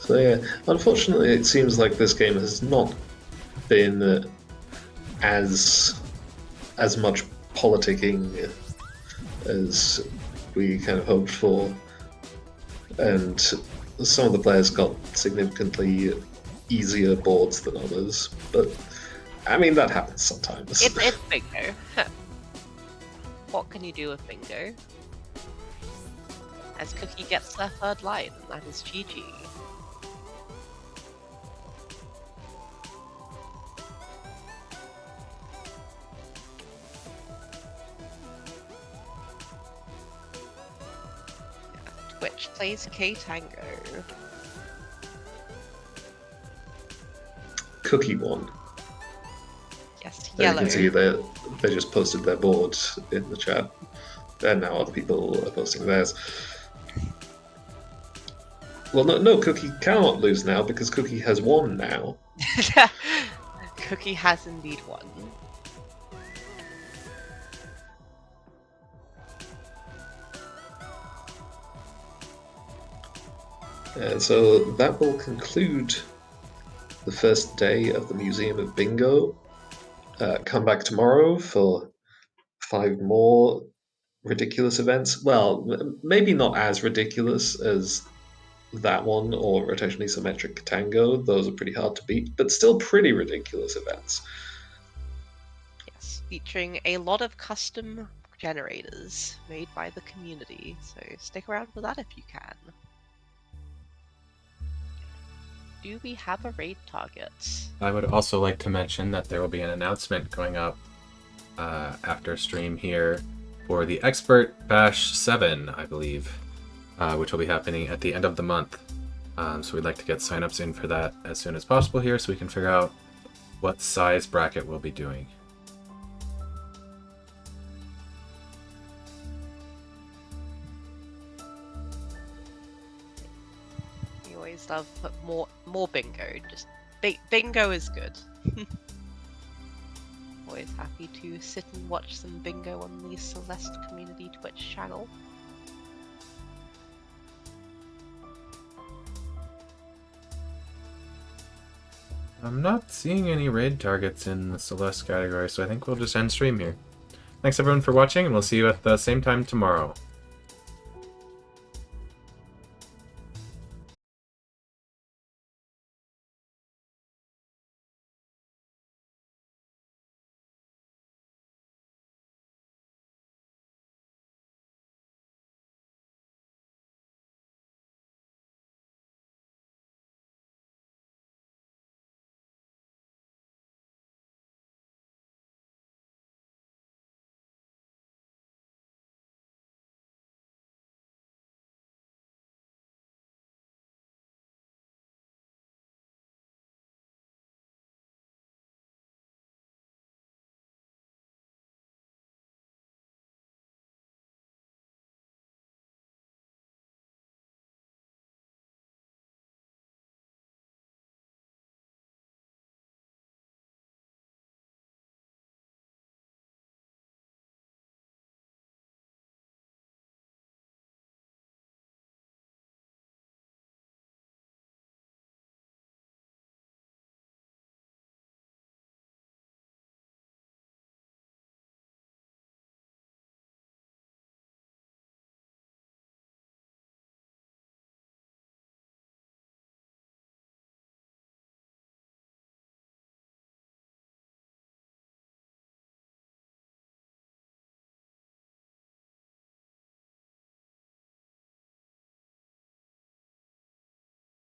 Speaker 1: So yeah, unfortunately it seems like this game has not been as much politicking as we kind of hoped for, and some of the players got significantly easier boards than others, but I mean that happens sometimes.
Speaker 3: It's bingo. What can you do with bingo? As Cookie gets their 3rd line, and that is GG. Twitch plays Ktango.
Speaker 1: Cookie won.
Speaker 3: Yes,
Speaker 1: There
Speaker 3: yellow.
Speaker 1: you can see they just posted their board in the chat, and now other people are posting theirs. Well, no, Cookie cannot lose now because Cookie has won now.
Speaker 3: Cookie has indeed won.
Speaker 1: And so that will conclude the first day of the Museum of Bingo. Come back tomorrow for 5 more ridiculous events. Well, maybe not as ridiculous as that one or Rotationally Symmetric Ktango. Those are pretty hard to beat, but still pretty ridiculous events.
Speaker 3: Yes, featuring a lot of custom generators made by the community, so stick around for that if you can. Do we have a raid target?
Speaker 12: I would also like to mention that there will be an announcement going up after stream here for the Expert Bash 7, I believe, which will be happening at the end of the month. So we'd like to get signups in for that as soon as possible here so we can figure out what size bracket we'll be doing.
Speaker 3: You always love more bingo. Just bingo is good. Always happy to sit and watch some bingo on the Celeste Community Twitch channel.
Speaker 12: I'm not seeing any raid targets in the Celeste category, so I think we'll just end stream here. Thanks everyone for watching, and we'll see you at the same time tomorrow.